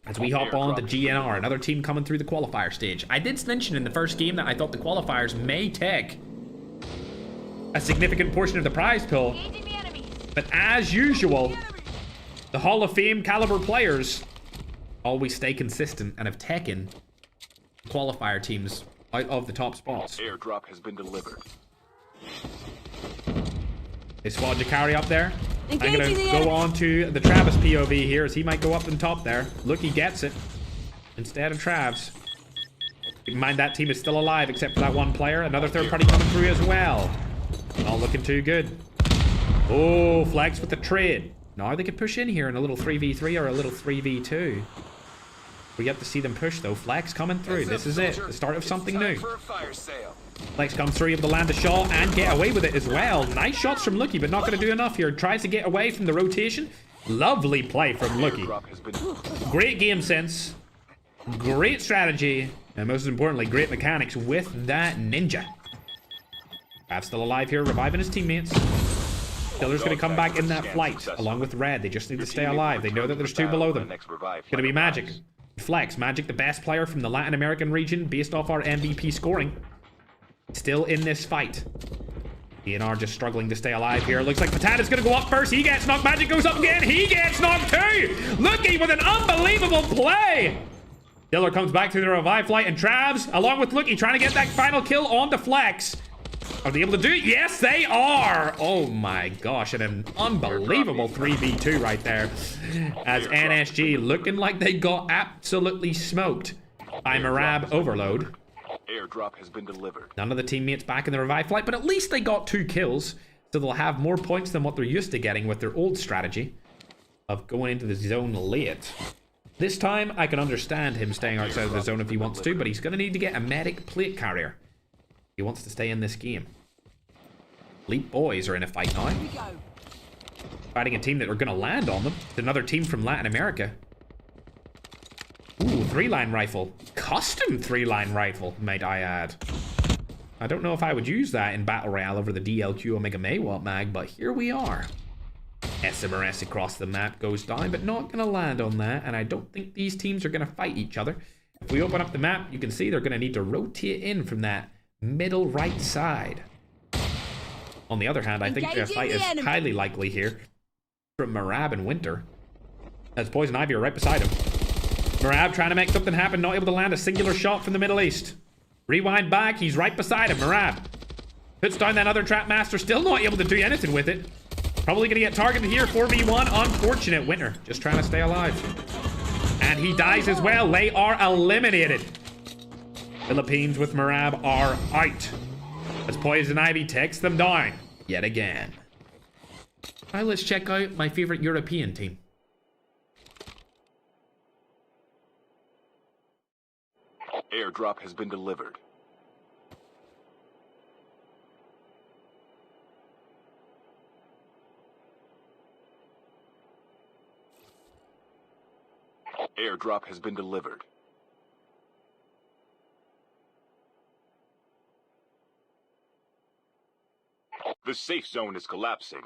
As we hop on to GNR, another team coming through the qualifier stage. I did mention in the first game that I thought the qualifiers may take a significant portion of the prize pool. But as usual, the Hall of Fame caliber players always stay consistent and have taken qualifier teams out of the top spots.
Airdrop has been delivered.
Is Swad Jakari up there? I'm gonna go on to the Travis POV here, as he might go up on top there. Look, he gets it instead of Travs. Keep in mind that team is still alive except for that one player. Another third party coming through as well. Not looking too good. Oh, Flex with the trade. Now they could push in here in a little 3v3 or a little 3v2. We get to see them push though. Flex coming through. This is it. The start of something new. Flex comes through, able to land a shot and get away with it as well. Nice shots from Lucky, but not going to do enough here. Tries to get away from the rotation. Lovely play from Lucky. Great game sense. Great strategy. And most importantly, great mechanics with that ninja. Bab's still alive here, reviving his teammates. Killer's going to come back in that flight, along with Red. They just need to stay alive. They know that there's 2 below them. It's going to be Magic. Flex. Magic, the best player from the Latin American region, based off our MVP scoring. Still in this fight. DNR just struggling to stay alive here. Looks like Patata's going to go up first. He gets knocked. Magic goes up again. He gets knocked too. Lucky with an unbelievable play. Killer comes back through the revive flight, and Travs, along with Lucky, trying to get that final kill on the Flex. Are they able to do it? Yes, they are! Oh my gosh, and an unbelievable 3v2 right there. As NSG looking like they got absolutely smoked by Marab Overload.
Airdrop has been delivered.
None of the teammates back in the revive flight, but at least they got 2 kills. So they'll have more points than what they're used to getting with their old strategy of going into the zone late. This time, I can understand him staying outside of the zone if he wants to, but he's going to need to get a medic plate carrier. He wants to stay in this game. Elite Boys are in a fight now. Fighting a team that are going to land on them. It's another team from Latin America. Ooh, 3-line rifle. Custom 3-line rifle, might I add. I don't know if I would use that in Battle Royale over the DLQ Omega Maywalt mag, but here we are. SMRS across the map goes down, but not going to land on that, and I don't think these teams are going to fight each other. If we open up the map, you can see they're going to need to rotate in from that middle right side. On the other hand, I think the fight is highly likely here from Marab and Winter. As Poison Ivy are right beside him. Marab trying to make something happen, not able to land a singular shot from the Middle East. Rewind back, he's right beside him. Marab puts down that other Trap Master, still not able to do anything with it. Probably gonna get targeted here. 4v1. Unfortunate. Winter just trying to stay alive. And he dies as well. They are eliminated. Philippines with Marab are out. As Poison Ivy takes them down yet again. All right, let's check out my favorite European team.
Airdrop has been delivered. Airdrop has been delivered. The safe zone is collapsing.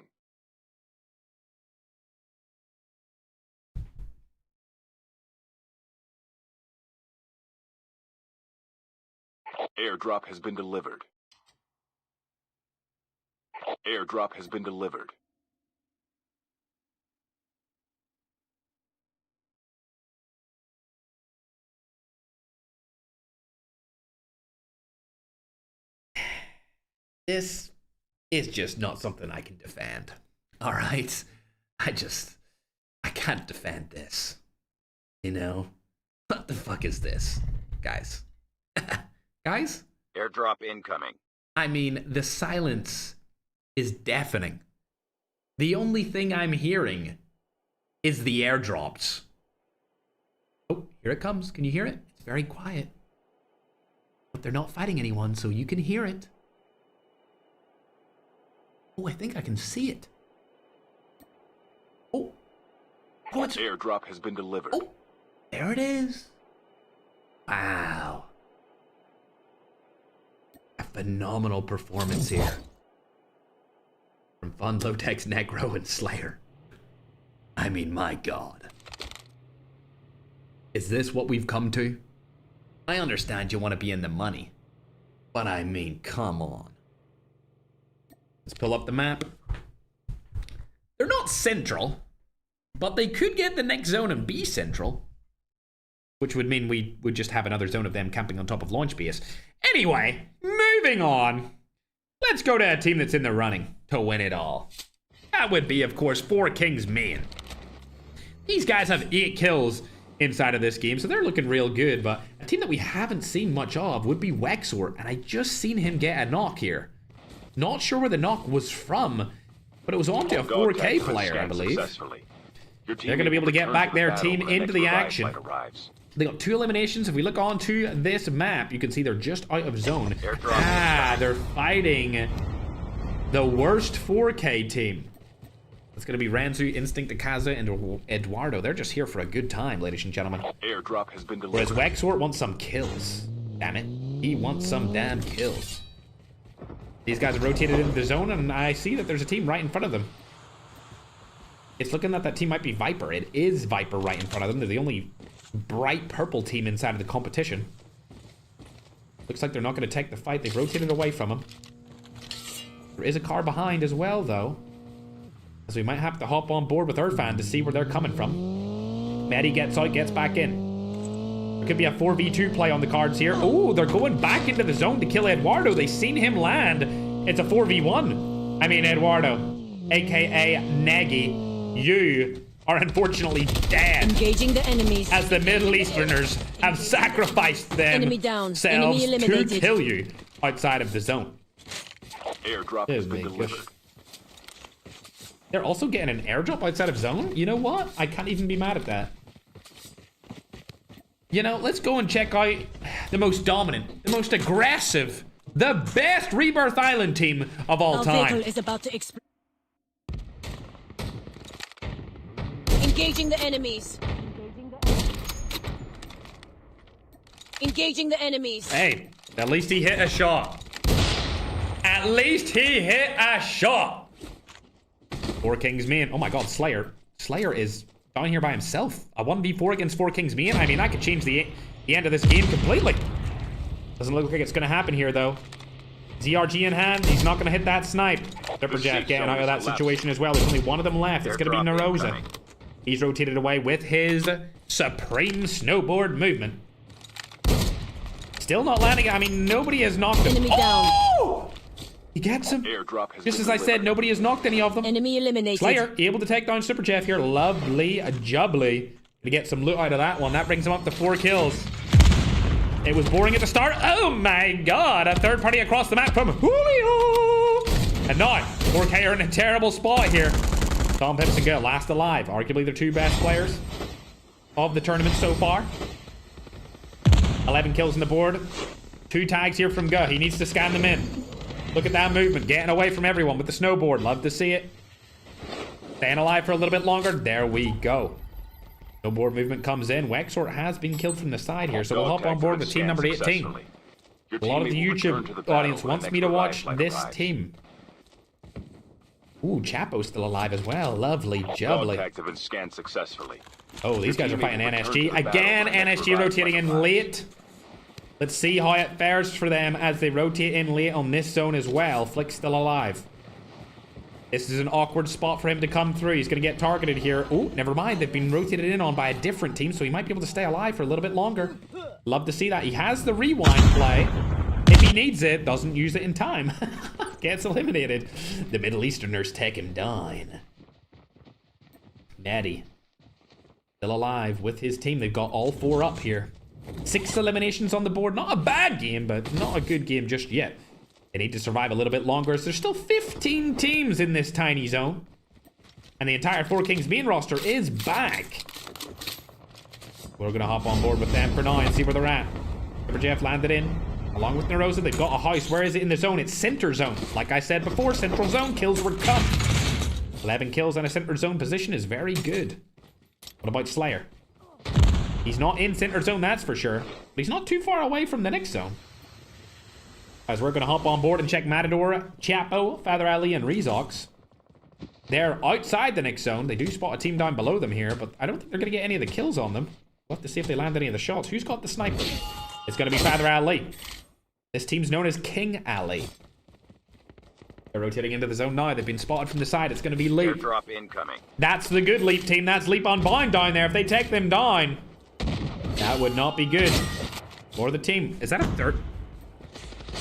Airdrop has been delivered. Airdrop has been delivered.
This is just not something I can defend. All right? I can't defend this. You know? What the fuck is this? Guys. Guys?
Airdrop incoming.
I mean, the silence is deafening. The only thing I'm hearing is the airdrops. Oh, here it comes. Can you hear it? It's very quiet. But they're not fighting anyone, so you can hear it. Oh, I think I can see it. Oh. Oh, it's...
Airdrop has been delivered.
Oh, there it is. Wow. A phenomenal performance here. From Funlotex, Negro, and Slayer. I mean, my God. Is this what we've come to? I understand you want to be in the money. But I mean, come on. Let's pull up the map. They're not central, but they could get the next zone and be central. Which would mean we would just have another zone of them camping on top of launch base. Anyway, moving on. Let's go to a team that's in the running to win it all. That would be, of course, 4Kingsmen. These guys have 8 kills inside of this game, so they're looking real good. But a team that we haven't seen much of would be Wexor, and I just seen him get a knock here. Not sure where the knock was from, but it was onto a 4K player, I believe. They're going to be able to get back their team into the action. They got 2 eliminations. If we look onto this map, you can see they're just out of zone. They're fighting the worst 4K team. It's going to be Ranzu, Instinct, Akaza, and Eduardo. They're just here for a good time, ladies and gentlemen.
Airdrop has been delivered.
Whereas Wexor wants some kills. Damn it. He wants some damn kills. These guys are rotated into the zone, and I see that there's a team right in front of them. It's looking that team might be Viper. It is Viper right in front of them. They're the only bright purple team inside of the competition. Looks like they're not going to take the fight. They've rotated away from them. There is a car behind as well, though. So we might have to hop on board with Irfan to see where they're coming from. Maddie gets out, gets back in. There could be a 4v2 play on the cards here. Oh, they're going back into the zone to kill Eduardo. They've seen him land. It's a 4v1. I mean, Eduardo, aka Nagy, you are unfortunately dead.
Engaging the enemies.
As the Middle Easterners have sacrificed themselves to kill you outside of the zone.
Airdrop has been delivered.
They're also getting an airdrop outside of zone? You know what? I can't even be mad at that. You know, let's go and check out the most dominant, the most aggressive, the best Rebirth Island team of all time.
Our vehicle is about to explode. Engaging the enemies. Engaging the enemies.
Hey, at least he hit a shot. At least he hit a shot. 4Kingsmen. Oh my God, Slayer. Slayer is down here by himself. A 1v4 against 4Kingsmen. I mean, that could change the end of this game completely. Doesn't look like it's going to happen here, though. ZRG in hand. He's not going to hit that snipe. Pepperjack getting out of that situation as well. There's only one of them left. It's going to be Narosa. He's rotated away with his supreme snowboard movement. Still not landing. I mean, nobody has knocked him.
Enemy down.
Oh!
He gets him.
Airdrop has
Just
been
as I said,
delivered.
nobody has knocked any of them.
Enemy eliminated.
Slayer able to take down Super Jeff here. Lovely, jubbly. To get some loot out of that one. That brings him up to 4 kills. It was boring at the start. Oh my god. A third party across the map from Julio. And now, 4K are in a terrible spot here. Tom Pips and Go last alive. Arguably the 2 best players of the tournament so far. 11 kills on the board. 2 tags here from Go. He needs to scan them in. Look at that movement. Getting away from everyone with the snowboard. Love to see it. Staying alive for a little bit longer. There we go. Snowboard movement comes in. Wexort has been killed from the side here, so we'll hop on board with team number 18. A lot of the YouTube audience wants me to watch this team. Ooh, Chapo's still alive as well. Lovely jubbly.
Tags have been scanned successfully.
Oh, these guys are fighting NSG. Again, NSG rotating in late. Let's see how it fares for them as they rotate in late on this zone as well. Flick's still alive. This is an awkward spot for him to come through. He's going to get targeted here. Oh, never mind. They've been rotated in on by a different team, so he might be able to stay alive for a little bit longer. Love to see that. He has the rewind play. If he needs it, doesn't use it in time. Gets eliminated. The Middle Easterners take him down. Natty. Still alive with his team. They've got all 4 up here. 6 eliminations on the board. Not a bad game, but not a good game just yet. They need to survive a little bit longer. So there's still 15 teams in this tiny zone. And the entire 4Kings main roster is back. We're going to hop on board with them for now and see where they're at. Super Jeff landed in. Along with Narosa, they've got a house. Where is it in the zone? It's center zone. Like I said before, central zone kills were cut. 11 kills in a center zone position is very good. What about Slayer? He's not in center zone, that's for sure. But he's not too far away from the next zone. As we're going to hop on board and check Matador, Chapo, Father Ali, and Rezox. They're outside the next zone. They do spot a team down below them here, but I don't think they're going to get any of the kills on them. We'll have to see if they land any of the shots. Who's got the sniper? It's going to be Father Ali. This team's known as King Ali. They're rotating into the zone now. They've been spotted from the side. It's going to be Leap.
Airdrop incoming.
That's the good Leap team. That's Leap Unbound down there. If they take them down, that would not be good for the team. Is that a third?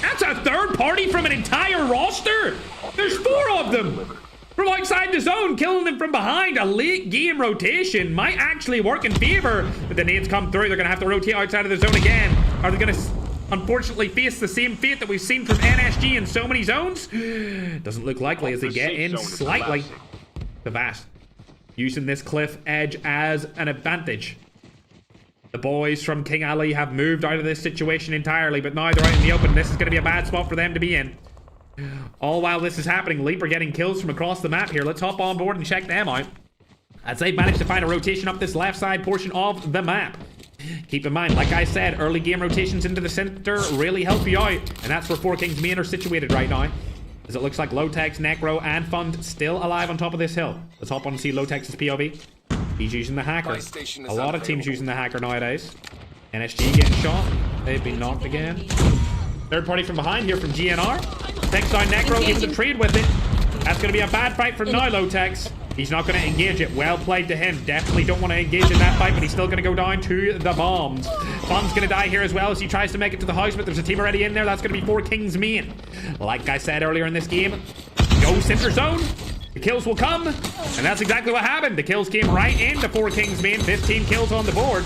That's a third party from an entire roster. There's 4 of them from outside the zone, killing them from behind. A late game rotation might actually work in favor, but the nades come through. They're going to have to rotate outside of the zone again. Are they going to unfortunately face the same fate that we've seen from NSG in so many zones? Doesn't look likely as they get in slightly. The Vast using this cliff edge as an advantage. The boys from King Ali have moved out of this situation entirely, but now they're out in the open. This is going to be a bad spot for them to be in. All while this is happening, Leap are getting kills from across the map here. Let's hop on board and check them out. As they've managed to find a rotation up this left side portion of the map. Keep in mind, like I said, early game rotations into the center really help you out. And that's where 4Kings main are situated right now. As it looks like Lotex, Necro, and Fund still alive on top of this hill. Let's hop on and see Lotex's POV. He's using the hacker. A lot of teams using the hacker nowadays. NSG getting shot. They've been knocked again. Third party from behind here from GNR. Takes down Necro, able to trade with it. That's going to be a bad fight from now, Lotex. He's not going to engage it. Well played to him. Definitely don't want to engage in that fight, but he's still going to go down to the bombs. Fun's going to die here as well as he tries to make it to the house, but there's a team already in there. That's going to be 4Kings main. Like I said earlier in this game, go center zone. The kills will come, and that's exactly what happened. The kills came right into 4Kings main. 15 kills on the board.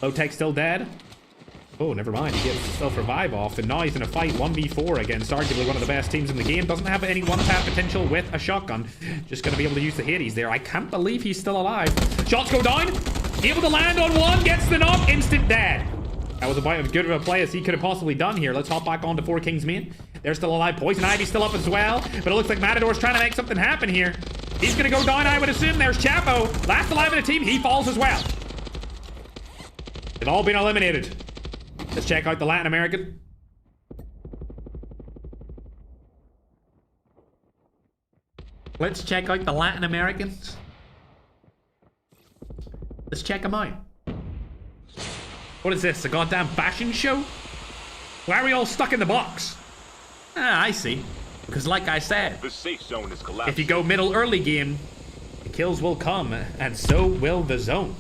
Lotex still dead. Oh, never mind. He gets self-revive off, and now he's in a fight 1v4 against arguably one of the best teams in the game. Doesn't have any one-tap potential with a shotgun. Just going to be able to use the Hades there. I can't believe he's still alive. Shots go down. Able to land on one. Gets the knock. Instant dead. That was about as good of a play as he could have possibly done here. Let's hop back on to 4Kings main. They're still alive. Poison Ivy's still up as well. But it looks like Matador's trying to make something happen here. He's going to go down, I would assume. There's Chapo. Last alive in the team. He falls as well. They've all been eliminated. Let's check out the Latin American. Let's check out the Latin Americans. Let's check them out. What is this? A goddamn fashion show? Why are we all stuck in the box? Ah, I see. Because like I said,
The safe zone is collapsing.
if you go middle early game, the kills will come, and so will the zone.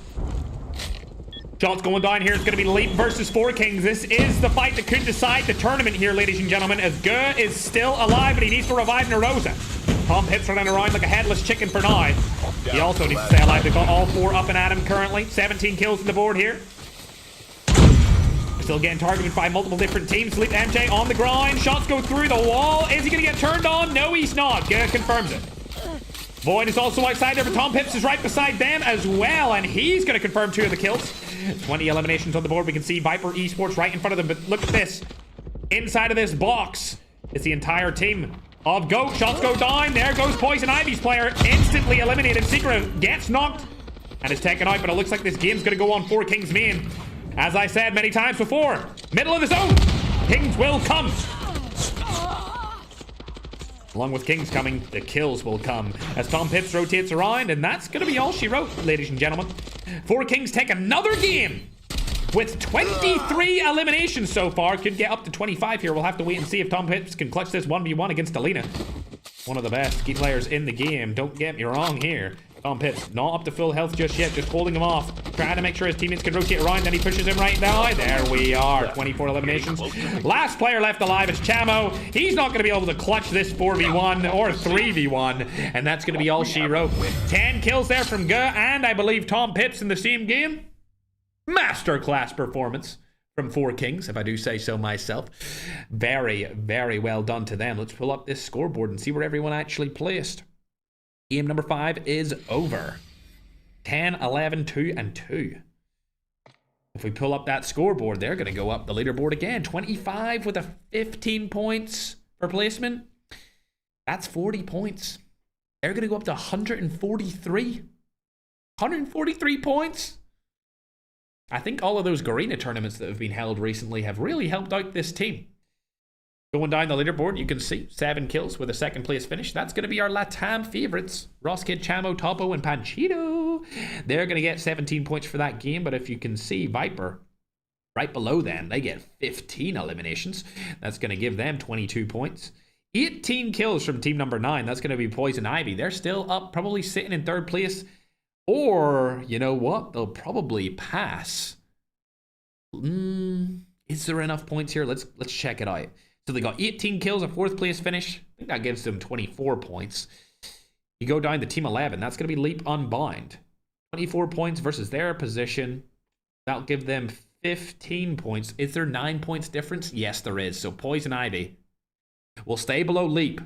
Shots going down here. It's going to be Leap versus Four Kings. This is the fight that could decide the tournament here, ladies and gentlemen, as Gue is still alive, but he needs to revive Narosa. Tom Pips running around like a headless chicken for now. He also needs to stay alive. They've got all four up and at him currently. 17 kills on the board here. Still getting targeted by multiple different teams. Sleep MJ on the grind. Shots go through the wall. Is he going to get turned on? No, he's not. Gue confirms it. Void is also outside there, but Tom Pips is right beside them as well, and he's going to confirm 2 of the kills. 20 eliminations on the board. We can see Viper Esports right in front of them, but look at this. Inside of this box is the entire team of GOAT. Shots go down. There goes Poison Ivy's player. Instantly eliminated. Secret gets knocked and is taken out, but it looks like this game's going to go on Four Kings main. As I said many times before, middle of the zone. Kings will come. Along with Kings coming, the kills will come as Tom Pips rotates around, and that's going to be all she wrote, ladies and gentlemen. Four Kings take another game with 23 eliminations so far. Could get up to 25 here. We'll have to wait and see if Tom Pips can clutch this 1v1 against Alina. One of the best key players in the game. Don't get me wrong here. Tom Pips, not up to full health just yet, just holding him off. Trying to make sure his teammates can rotate around, then he pushes him right now. There we are, 24 eliminations. Last player left alive is Chamo. He's not going to be able to clutch this 4v1 or 3v1, and that's going to be all she wrote. 10 kills there from Gue, and I believe Tom Pips in the same game. Masterclass performance from Four Kings, if I do say so myself. Very, very well done to them. Let's pull up this scoreboard and see where everyone actually placed. Game number 5 is over. 10, 11, 2, and 2. If we pull up that scoreboard, they're going to go up the leaderboard again. 25 with a 15 points per placement. That's 40 points. They're going to go up to 143. 143 points. I think all of those Garena tournaments that have been held recently have really helped out this team. Going down the leaderboard, you can see 7 kills with a second place finish. That's going to be our Latam favorites. Roskid, Chamo, Topo, and Panchito. They're going to get 17 points for that game. But if you can see Viper right below them, they get 15 eliminations. That's going to give them 22 points. 18 kills from team number 9. That's going to be Poison Ivy. They're still up, probably sitting in 3rd place. Or, you know what? They'll probably pass. Is there enough points here? Let's check it out. So they got 18 kills, a 4th place finish. I think that gives them 24 points. You go down to team 11. That's going to be Leap Unbind. 24 points versus their position. That'll give them 15 points. Is there 9 points difference? Yes, there is. So Poison Ivy will stay below Leap,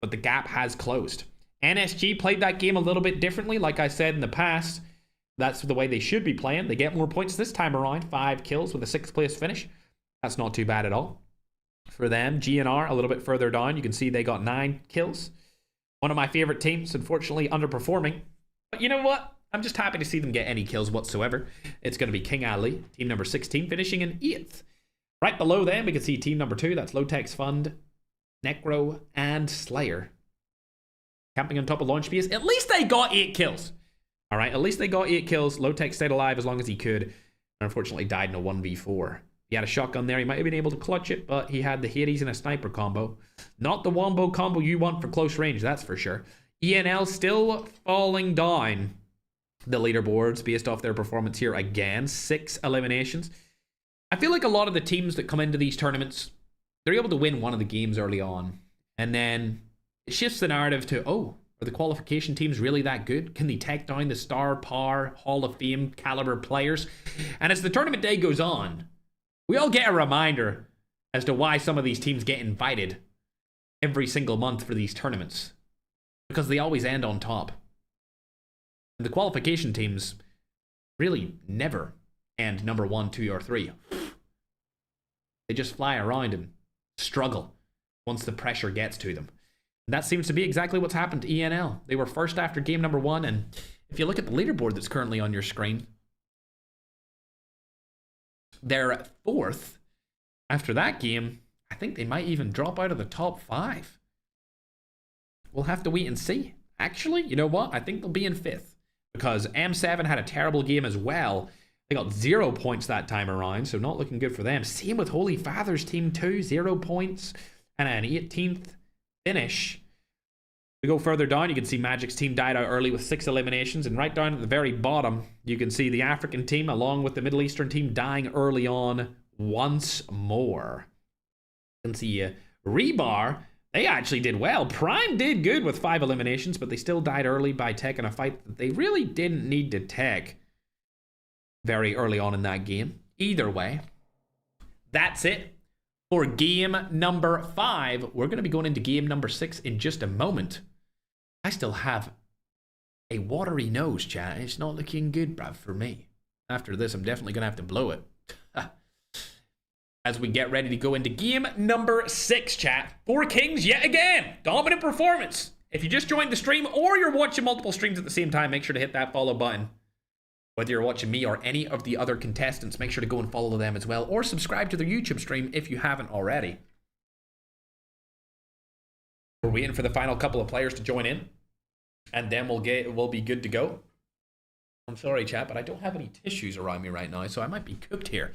but the gap has closed. NSG played that game a little bit differently. Like I said in the past, that's the way they should be playing. They get more points this time around. 5 kills with a 6th place finish. That's not too bad at all. For them, GNR a little bit further down, you can see they got 9 kills. One of my favorite teams, unfortunately underperforming. But you know what? I'm just happy to see them get any kills whatsoever. It's going to be King Ali, team number 16, finishing in 8th. Right below them, we can see team number 2. That's Lotex Fund, Necro, and Slayer. Camping on top of launch base. At least they got 8 kills. All right, at least they got 8 kills. Lotex stayed alive as long as he could. And unfortunately died in a 1v4. He had a shotgun there. He might have been able to clutch it, but he had the Hades and a sniper combo. Not the wombo combo you want for close range, that's for sure. ENL still falling down the leaderboards based off their performance here again. 6 eliminations. I feel like a lot of the teams that come into these tournaments, they're able to win one of the games early on. And then it shifts the narrative to, oh, are the qualification teams really that good? Can they take down the star power, Hall of Fame caliber players? And as the tournament day goes on, we all get a reminder as to why some of these teams get invited every single month for these tournaments. Because they always end on top. And the qualification teams really never end number 1, 2, or 3. They just fly around and struggle once the pressure gets to them. And that seems to be exactly what's happened to ENL. They were first after game number 1, and if you look at the leaderboard that's currently on your screen, they're 4th. After that game, I think they might even drop out of the top 5. We'll have to wait and see. Actually, you know what? I think they'll be in 5th. Because M7 had a terrible game as well. They got 0 points that time around, so not looking good for them. Same with Holy Fathers Team 2, 0 points. And an 18th finish. We go further down, you can see Magic's team died out early with 6 eliminations, and right down at the very bottom, you can see the African team along with the Middle Eastern team dying early on once more. You can see Rebar, they actually did well. Prime did good with 5 eliminations, but they still died early by taking a fight that they really didn't need to take very early on in that game. Either way, that's it for game number 5. We're going to be going into game number 6 in just a moment. I still have a watery nose, chat. It's not looking good, bruv, for me. After this, I'm definitely going to have to blow it. As we get ready to go into game number 6, chat. 4 Kings yet again. Dominant performance. If you just joined the stream or you're watching multiple streams at the same time, make sure to hit that follow button. Whether you're watching me or any of the other contestants, make sure to go and follow them as well. Or subscribe to their YouTube stream if you haven't already. We're waiting for the final couple of players to join in. And then we'll be good to go. I'm sorry, chat, but I don't have any tissues around me right now, so I might be cooked here.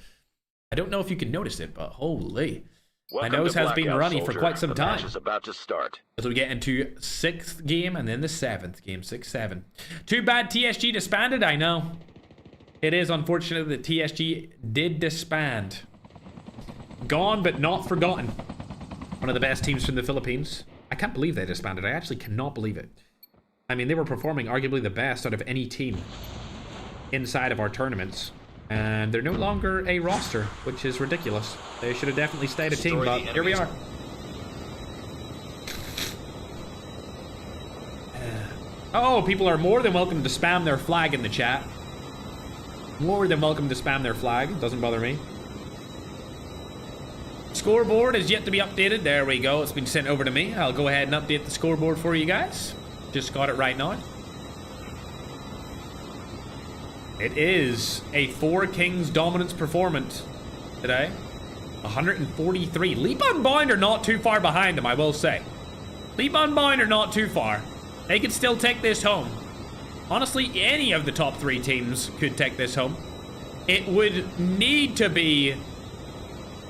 I don't know if you can notice it, but holy. My nose has been runny for quite some time.
The match is about to start.
As we get into 6th game and then the 7th game, 6-7. Too bad TSG disbanded, I know. It is unfortunate that TSG did disband. Gone but not forgotten. One of the best teams from the Philippines. I can't believe they disbanded. I actually cannot believe it. I mean, they were performing arguably the best out of any team inside of our tournaments. And they're no longer a roster, which is ridiculous. They should have definitely stayed a team, but here we are. Oh, people are more than welcome to spam their flag in the chat. More than welcome to spam their flag. Doesn't bother me. Scoreboard is yet to be updated. There we go. It's been sent over to me. I'll go ahead and update the scoreboard for you guys. Just got it right now. It is a 4 Kings dominance performance today. 143. Leap Unbound are not too far behind them, I will say. Leap Unbound are not too far. They could still take this home. Honestly, any of the top 3 teams could take this home. It would need to be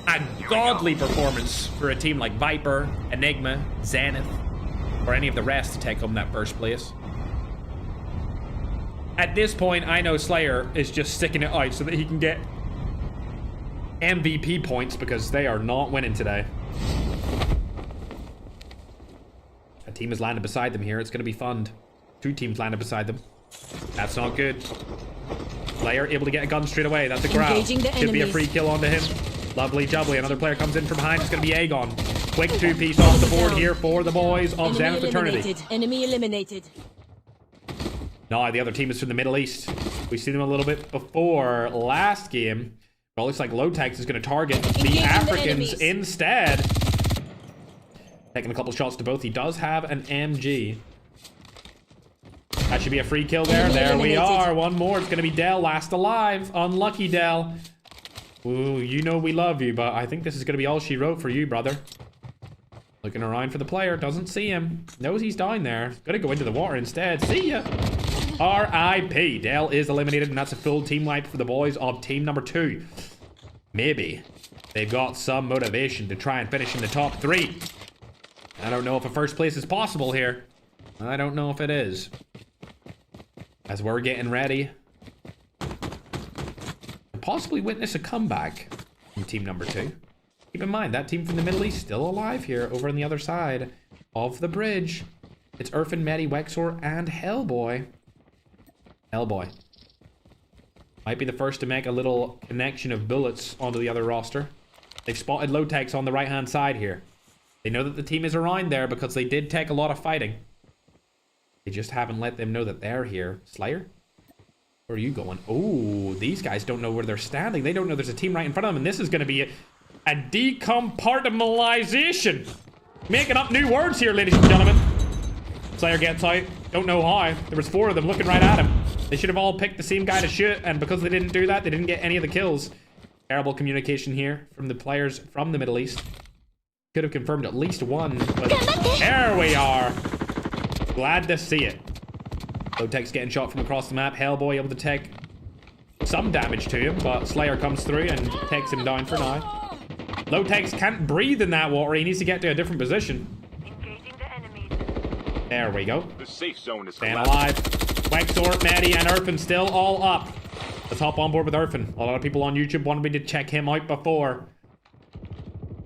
a godly performance for a team like Viper, Enigma, Zenith, or any of the rest to take home that first place. At this point, I know Slayer is just sticking it out so that he can get MVP points because they are not winning today. A team is landed beside them here. It's going to be fun. 2 teams landed beside them. That's not good. Slayer able to get a gun straight away. That's a grab. Should be a free kill onto him. Lovely jubbly. Another player comes in from behind. It's going to be Aegon. Quick 2-piece off the board here for the boys of Zenith Eternity.
Enemy eliminated.
No, the other team is from the Middle East. We've seen them a little bit before last game. But it looks like Lotex is going to target the Africans instead. Taking a couple shots to both. He does have an MG. That should be a free kill there. There we are. One more. It's going to be Dell last alive. Unlucky Dell. Ooh, you know we love you, but I think this is going to be all she wrote for you, brother. Looking around for the player. Doesn't see him. Knows he's down there. Gonna go into the water instead. See ya. R.I.P. Dell is eliminated, and that's a full team wipe for the boys of team number 2. Maybe they've got some motivation to try and finish in the top 3. I don't know if a first place is possible here. I don't know if it is. As we're getting ready to possibly witness a comeback from team number 2. Keep in mind, that team from the Middle East still alive here over on the other side of the bridge. It's Urfin, Medi, Wexor, and Hellboy. Hellboy might be the first to make a little connection of bullets onto the other roster. They've spotted Lotex on the right-hand side here. They know that the team is around there because they did take a lot of fighting. They just haven't let them know that they're here. Slayer? Where are you going? Oh, these guys don't know where they're standing. They don't know there's a team right in front of them, and this is going to be a decompartmentalization. Making up new words here, ladies and gentlemen. Slayer gets out. Don't know how. There was 4 of them looking right at him. They should have all picked the same guy to shoot, and because they didn't do that, they didn't get any of the kills. Terrible communication here from the players from the Middle East. Could have confirmed at least one, but there we are. Glad to see it. Lotex getting shot from across the map. Hellboy able to take some damage to him, but Slayer comes through and takes him down for now. Lotex can't breathe in that water. He needs to get to a different position.
Engaging the enemies.
There we go.
The safe zone is
Staying
collapsing.
alive. Wexor, Maddie, and Irfin still all up. Let's hop on board with Irfin. A lot of people on YouTube wanted me to check him out before.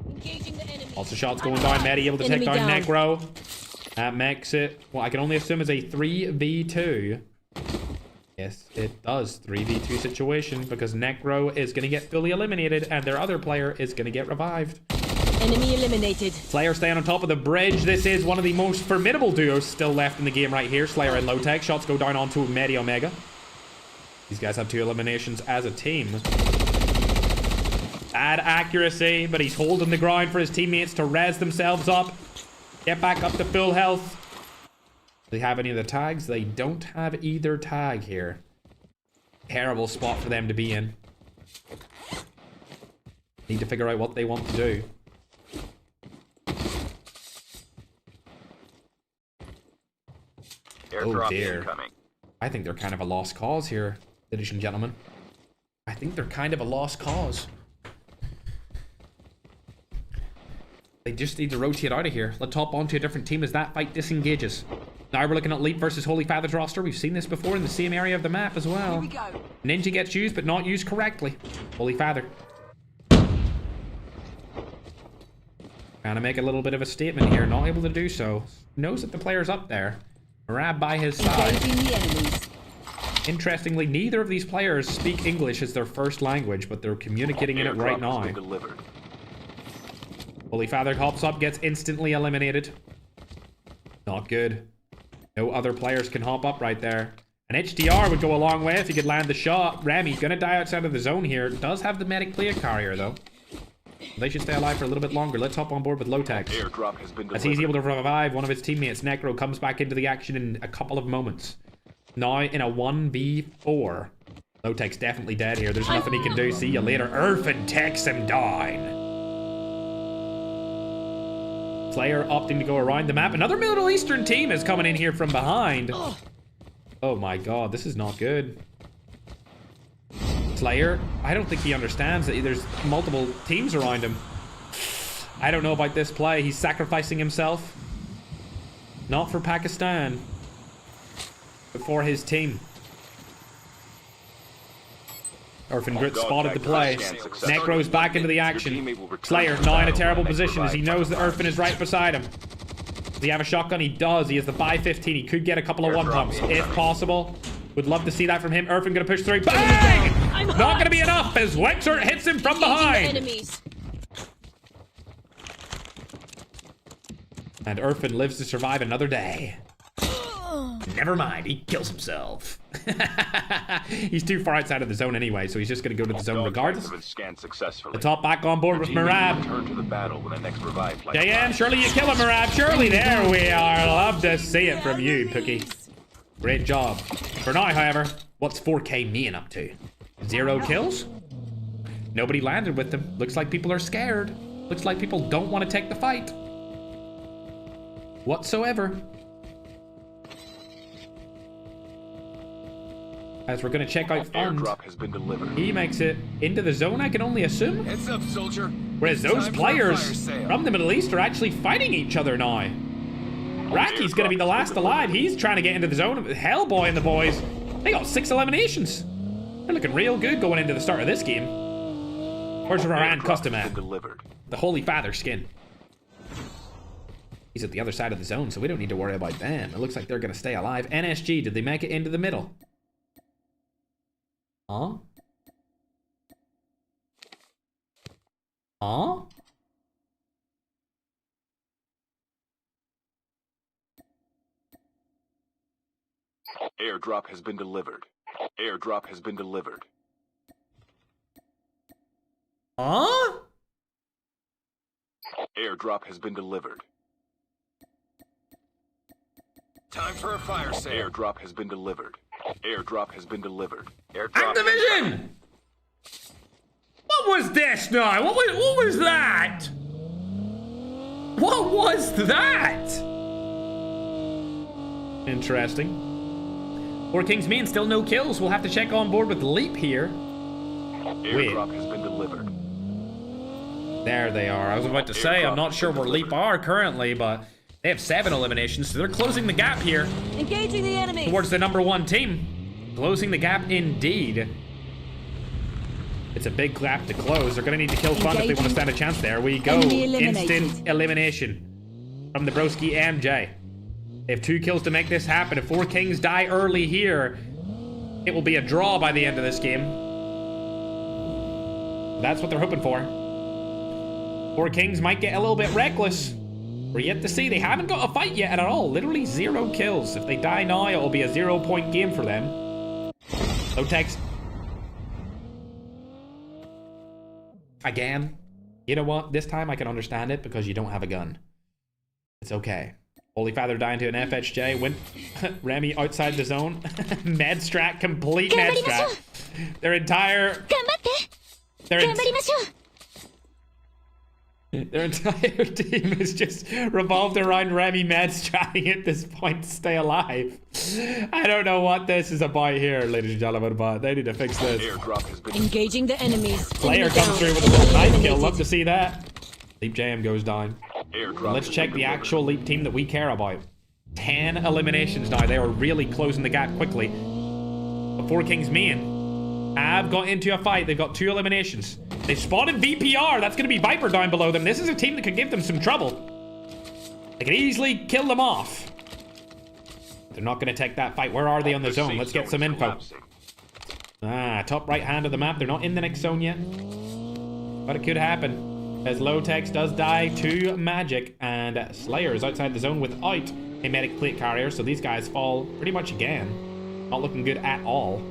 Engaging the enemy.
Also, shots going down. Maddie able to take
Enemy
down
down.
Necro. That makes it, well, I can only assume is a 3v2. Yes, it does. 3v2 situation because Necro is going to get fully eliminated and their other player is going to get revived.
Enemy eliminated.
Slayer staying on top of the bridge. This is one of the most formidable duos still left in the game right here. Slayer and Low-Tech. Shots go down onto Medi Omega. These guys have 2 eliminations as a team. Bad accuracy, but he's holding the ground for his teammates to res themselves up. Get back up to full health. Do they have any of the tags? They don't have either tag here. Terrible spot for them to be in. Need to figure out what they want to do.
Airdrop
dear.
incoming.
I think they're kind of a lost cause here, ladies and gentlemen. I think they're kind of a lost cause. They just need to rotate out of here. Let's hop onto a different team as that fight disengages. Now we're looking at Leap versus Holy Father's roster. We've seen this before in the same area of the map as well.
Here we go.
Ninja gets used, but not used correctly. Holy Father. Trying to make a little bit of a statement here. Not able to do so. Knows that the player's up there. Marab by his side.
Engaging the enemies.
Interestingly, neither of these players speak English as their first language, but they're communicating in it right
Airdrop has
now.
been delivered.
Holy Father hops up, gets instantly eliminated. Not good. No other players can hop up right there. An HDR would go a long way if he could land the shot. Remy gonna die outside of the zone here. Does have the medic plate carrier though. They should stay alive for a little bit longer. Let's hop on board with Low-Tech.
Airdrop has been delivered.
As he's able to revive one of his teammates, Necro comes back into the action in a couple of moments. Now in a 1v4. Low-Tech's definitely dead here. There's nothing he can do. See you later. Irfin takes him down. Slayer opting to go around the map. Another Middle Eastern team is coming in here from behind. Oh my god, this is not good. Slayer, I don't think he understands that there's multiple teams around him. I don't know about this play. He's sacrificing himself. Not for Pakistan, but for his team. Orphan Grit spotted the play. Necro's back into the action. Slayer now in a terrible position as he knows that Irfin is right beside him. Does he have a shotgun? He does. He has the 5.15. He could get a couple of one-pumps if possible. Would love to see that from him. Irfin gonna push through. Bang! Not gonna be enough as Wexer hits him from behind.
Enemies.
And Irfin lives to survive another day. Never mind, he kills himself. He's too far outside of the zone anyway, so he's just going to go to the zone regardless.
Scanned successfully.
The top back on board with Marab.
Return to the battle when the next revive flight
JM,
arrives.
surely you kill him, Marab. Surely, there we are. Love to see it from you, Pookie. Great job. For now, however, what's 4K Mean up to? 0 kills? Nobody landed with them. Looks like people are scared. Looks like people don't want to take the fight. Whatsoever. As we're going to check out Fund.
Airdrop has been delivered.
He makes it into the zone, I can only assume.
Heads up, soldier.
Whereas those
Time for a fire
players
sale.
from the Middle East are actually fighting each other now. Racky's going to be the last alive. He's trying to get into the zone. Hellboy and the boys, they got 6 eliminations. They're looking real good going into the start of this game. Where's Varan
Airdrop
Custom
has
at?
been delivered.
The Holy Father skin. He's at the other side of the zone, so we don't need to worry about them. It looks like they're going to stay alive. NSG, did they make it into the middle? Huh? Huh?
Airdrop has been delivered. Airdrop has been delivered.
Huh?
Airdrop has been delivered.
Time for a fire sale.
Airdrop has been delivered. Airdrop has been delivered. Airdrop.
Activision! What was this now? What was that? What was that?
Interesting. 4 Kings mean still no kills. We'll have to check on board with Leap here.
Airdrop has been delivered.
There they are.
I was about to say, I'm not sure where Leap are currently, but
They have 7 eliminations, so they're closing the gap here
Engaging the enemy.
towards the #1 team. Closing the gap indeed. It's a big gap to close. They're going to need to kill Fun if they want to stand a chance. There we go.
Enemy eliminated.
Instant elimination from the broski MJ. They have 2 kills to make this happen. If 4 Kings die early here, it will be a draw by the end of this game. That's what they're hoping for. 4 Kings might get a little bit reckless. We're yet to see. They haven't got a fight yet at all. Literally 0 kills. If they die now, it will be a 0-point game for them. No text. Again. You know what? This time I can understand it because you don't have a gun. It's okay. Holy Father dying to an FHJ. Went Remy outside the zone. Med strat. Complete med strat. Their entire... Their entire team is just revolved around Remy med stratting at this point to stay alive. I don't know what this is about here, ladies and gentlemen, but they need to fix this.
Airdrop has been
Engaging the enemies.
Player
Enemy
comes
down.
through with a little knife kill.
Eliminated.
Love to see that. Leap Jam goes down.
airdrop.
Let's
has
check
been
the
delivered.
actual Leap team that we care about. 10 eliminations now. They are really closing the gap quickly. The 4 Kings main have got into a fight. They've got 2 eliminations. They've spotted VPR. That's going to be Viper down below them. This is a team that could give them some trouble. They could easily kill them off. They're not going to take that fight. Where are they on the
The
zone?
safe
Let's get
zone
some
is
info.
collapsing.
Top right hand of the map. They're not in the next zone yet. But it could happen. As Lotex does die to Magic. And Slayer is outside the zone without a medic plate carrier. So these guys fall pretty much again. Not looking good at all.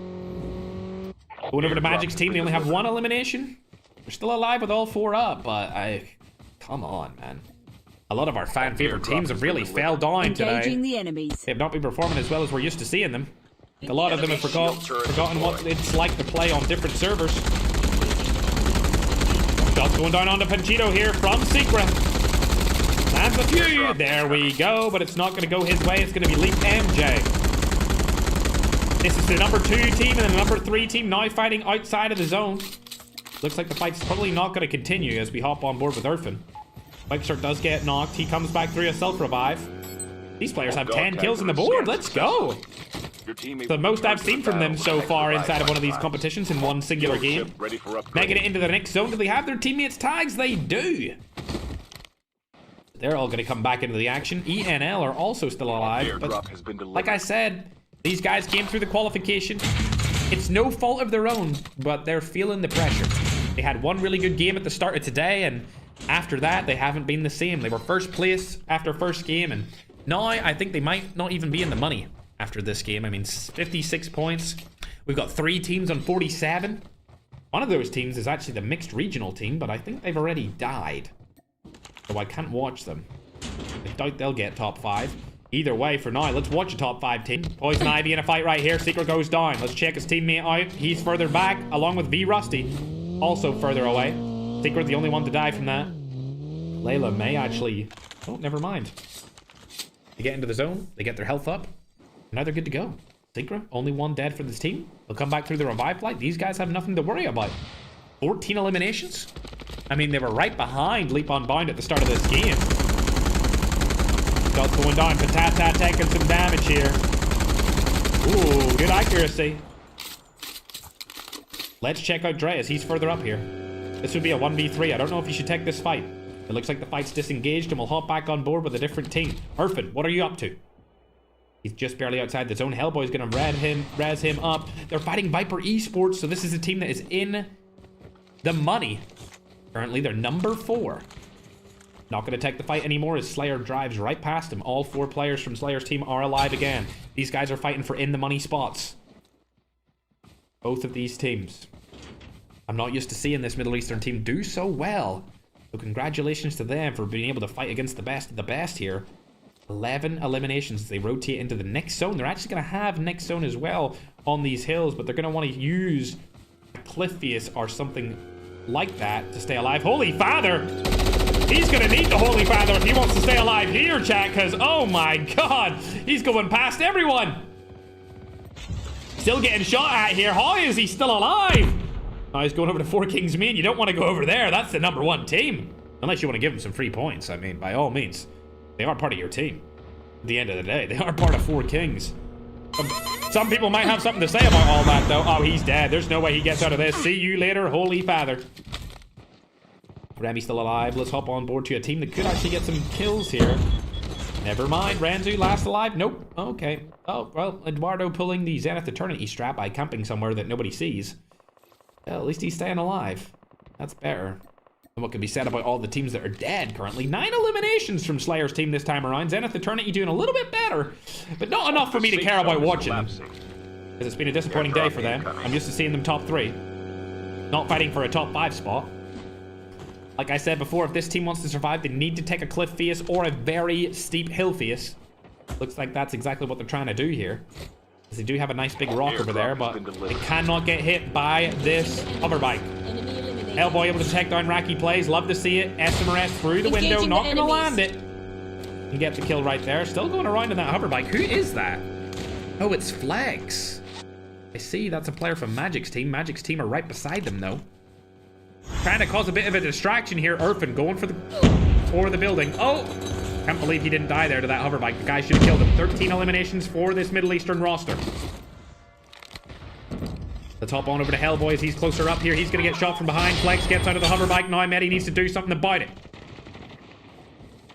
Going over to Magic's team. They only have 1 elimination. They're still alive with all 4 up. But come on, man. A lot of our fan favorite teams have really fell down
Engaging
today.
the enemies.
They have not been performing as well as we're used to seeing them. A lot of them have forgotten what it's like to play on different servers. Shots going down onto Panchito here from Secret. Lands a few. There we go, but it's not going to go his way. It's going to be Leap MJ. This is the #2 team and the #3 team now fighting outside of the zone. Looks like the fight's probably not going to continue as we hop on board with Urfin. Bikeshark does get knocked. He comes back through a self-revive. These players have 10 kills on the board. Let's go.
Your teammate
The most I've
will
seen from them
battle
so
with
far
revive
inside of one of these
by
competitions in one singular
Shield
game.
ship ready for upgrade.
Making it into the next zone. Do they have their teammates' tags? They do. They're all going to come back into the action. ENL are also still alive.
Airdrop
But
has been delivered.
like I said, these guys came through the qualification. It's no fault of their own, but they're feeling the pressure. They had one really good game at the start of today, and after that, they haven't been the same. They were first place after first game, and now I think they might not even be in the money after this game. I mean, 56 points. We've got 3 teams on 47. One of those teams is actually the mixed regional team, but I think they've already died. So I can't watch them. I doubt they'll get top 5. Either way, for now, let's watch a top 5 team. Poison Ivy in a fight right here. Secret goes down. Let's check his teammate out. He's further back, along with V Rusty. Also further away. Secret, the only one to die from that. Layla may actually... Oh, never mind. They get into the zone. They get their health up. Now they're good to go. Secret, only 1 dead for this team. They'll come back through the revive flight. These guys have nothing to worry about. 14 eliminations? I mean, they were right behind Leap Unbound at the start of this game. Shots going down. Patata taking some damage here. Ooh, good accuracy. Let's check out Dreas. He's further up here. This would be a 1v3. I don't know if you should take this fight. It looks like the fight's disengaged and we'll hop back on board with a different team. Urfin, what are you up to? He's just barely outside the zone. Hellboy's gonna res him up. They're fighting Viper Esports, so this is a team that is in the money. Currently, they're #4. Not gonna take the fight anymore as Slayer drives right past him. All 4 players from Slayer's team are alive again. These guys are fighting for in the money spots. Both of these teams. I'm not used to seeing this Middle Eastern team do so well. So congratulations to them for being able to fight against the best of the best here. 11 eliminations as they rotate into the next zone. They're actually going to have next zone as well on these hills, but they're going to want to use a cliff face or something like that to stay alive. Holy Father! He's going to need the Holy Father if he wants to stay alive here, chat, because, oh my god, he's going past everyone! Still getting shot at here. How is he still alive? Oh, he's going over to 4 Kings main. You don't want to go over there. That's the #1 team. Unless you want to give him some free points. I mean, by all means. They are part of your team. At the end of the day, they are part of 4 Kings. Some people might have something to say about all that, though. Oh, he's dead. There's no way he gets out of this. See you later, Holy Father. Remy's still alive. Let's hop on board to a team that could actually get some kills here. Never mind. Ranzu last alive? Nope. Okay. Oh, well, Eduardo pulling the Zenith Eternity strap by camping somewhere that nobody sees. Well, at least he's staying alive. That's better than what can be said about all the teams that are dead currently. 9 eliminations from Slayer's team this time around. Zenith Eternity doing a little bit better, but not enough for me to care about watching them. Because it's been a disappointing day for them. I'm used to seeing them top 3. Not fighting for a top 5 spot. Like I said before, if this team wants to survive, they need to take a cliff face or a very steep hill face. Looks like that's exactly what they're trying to do here. Because they do have a nice big rock over there, but they cannot get hit by this hoverbike. Hellboy able to take down Racky plays. Love to see it. SMRS through the window. Not going to land it. And get the kill right there. Still going around in that hoverbike. Who is that? Oh, it's Flex. I see. That's a player from Magic's team. Magic's team are right beside them, though. Trying to cause a bit of a distraction here. Irfan going for the building. Oh! Can't believe he didn't die there to that hoverbike. The guy should have killed him. 13 eliminations for this Middle Eastern roster. Let's hop on over to Hellboy as he's closer up here. He's going to get shot from behind. Flex gets out of the hoverbike. Now Medi needs to do something about it.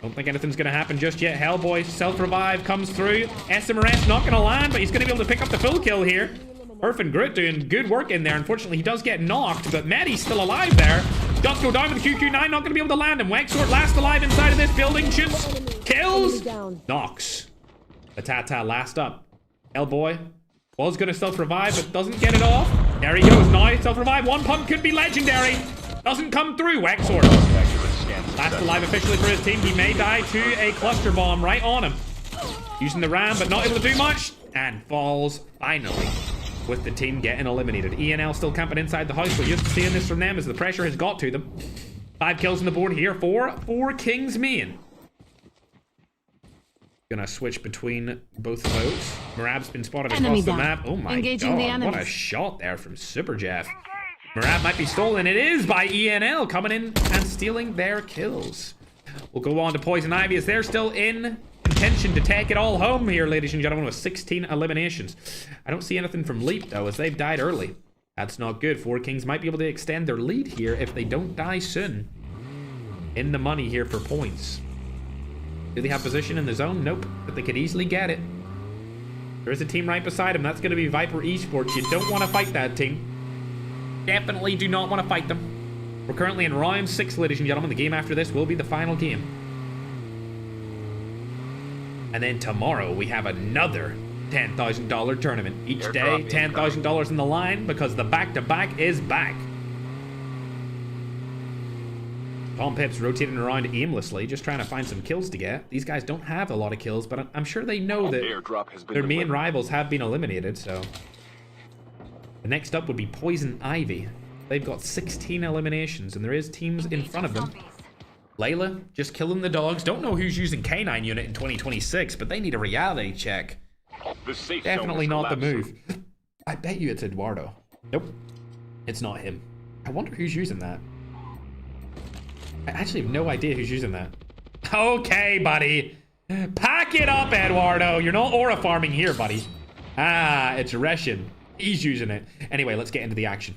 Don't think anything's going to happen just yet. Hellboy self-revive comes through. SMRS not going to land, but he's going to be able to pick up the full kill here. Irfan Grit doing good work in there. Unfortunately, he does get knocked, but Medi's still alive there. Does go down with the QQ9. Not going to be able to land him. Wexort last alive inside of this building. Shoots. Kills. Knocks. The Tata last up. Hellboy was going to self-revive, but doesn't get it off. There he goes now. Self-revive. One pump could be legendary. Doesn't come through. Wexort. Last alive officially for his team. He may die to a cluster bomb right on him. Using the ram, but not able to do much. And falls finally, with the team getting eliminated. ENL still camping inside the house. We're used to seeing this from them as the pressure has got to them. 5 kills on the board here for 4 Kings main. Gonna switch between both of those. Marab's been spotted across the map. Oh my god, what a shot there from Super Jeff. Marab might be stolen. It is by ENL coming in and stealing their kills. We'll go on to Poison Ivy as they're still in contention to take it all home here, ladies and gentlemen, with 16 eliminations. I don't see anything from Leap, though, as they've died early. That's not good. 4 Kings might be able to extend their lead here if they don't die soon. In the money here for points. Do they have position in the zone? Nope, but they could easily get it. There is a team right beside them. That's going to be Viper Esports. You don't want to fight that team. Definitely do not want to fight them. We're currently in round 6, ladies and gentlemen. The game after this will be the final game. And then tomorrow we have another $10,000 tournament. Each day, $10,000 in the line because the back-to-back is back. Tom Pips rotating around aimlessly, just trying to find some kills to get. These guys don't have a lot of kills, but I'm sure they know that their main rivals have been eliminated, so. The next up would be Poison Ivy. They've got 16 eliminations, and there is teams in front of them. Layla, just killing the dogs. Don't know who's using K9 unit in 2026, but they need a reality check. Definitely not the move. I bet you it's Eduardo. Nope. It's not him. I wonder who's using that. I actually have no idea who's using that. Okay, buddy. Pack it up, Eduardo. You're not aura farming here, buddy. Ah, it's Reshin. He's using it. Anyway, let's get into the action.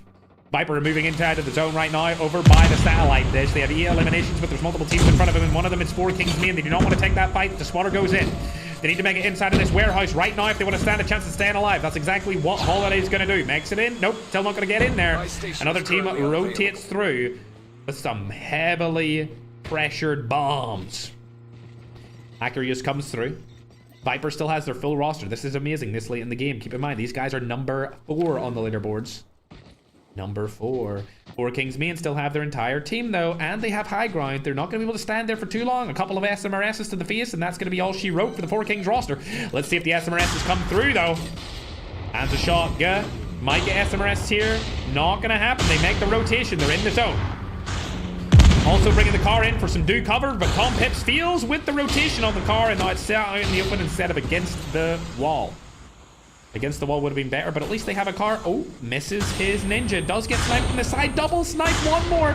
Viper are moving into the zone right now, over by the satellite dish. They have EA eliminations, but there's multiple teams in front of them, and one of them is 4 Kings main. They do not want to take that fight. The spotter goes in. They need to make it inside of this warehouse right now if they want to stand a chance of staying alive. That's exactly what Holiday's going to do. Makes it in. Nope, still not going to get in there. Another team rotates through with some heavily pressured bombs. Acurius comes through. Viper still has their full roster. This is amazing this late in the game. Keep in mind, these guys are number 4 on the leaderboards. Number 4. 4 Kings main still have their entire team, though, and they have high ground. They're not going to be able to stand there for too long. A couple of SMRSs to the face, and that's going to be all she wrote for the 4 Kings roster. Let's see if the SMRSs come through, though. Hands a shot. Yeah. Might get SMRS here. Not going to happen. They make the rotation. They're in the zone. Also bringing the car in for some do cover, but Tom Pips feels with the rotation on the car, and now it's out in the open instead of against the wall. Against the wall would have been better, but at least they have a car. Oh, misses his ninja. Does get sniped from the side. Double snipe. One more.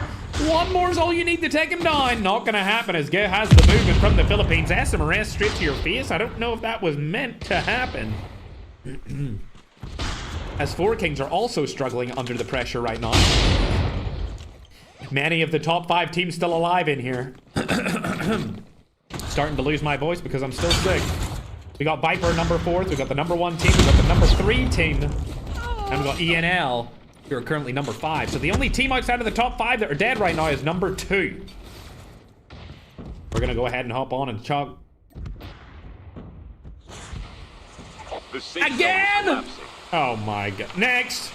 One more is all you need to take him down. Not going to happen as Ge has the movement from the Philippines. SMRS straight to your face. I don't know if that was meant to happen. As Four Kings are also struggling under the pressure right now. Many of the top 5 teams still alive in here. Starting to lose my voice because I'm still sick. We got Viper number 4th. We got the number 1 team. We got the number 3 team. And we got ENL, who are currently number 5. So the only team outside of the top 5 that are dead right now is number 2. We're going to go ahead and hop on and chug. Again! Oh my god. Next!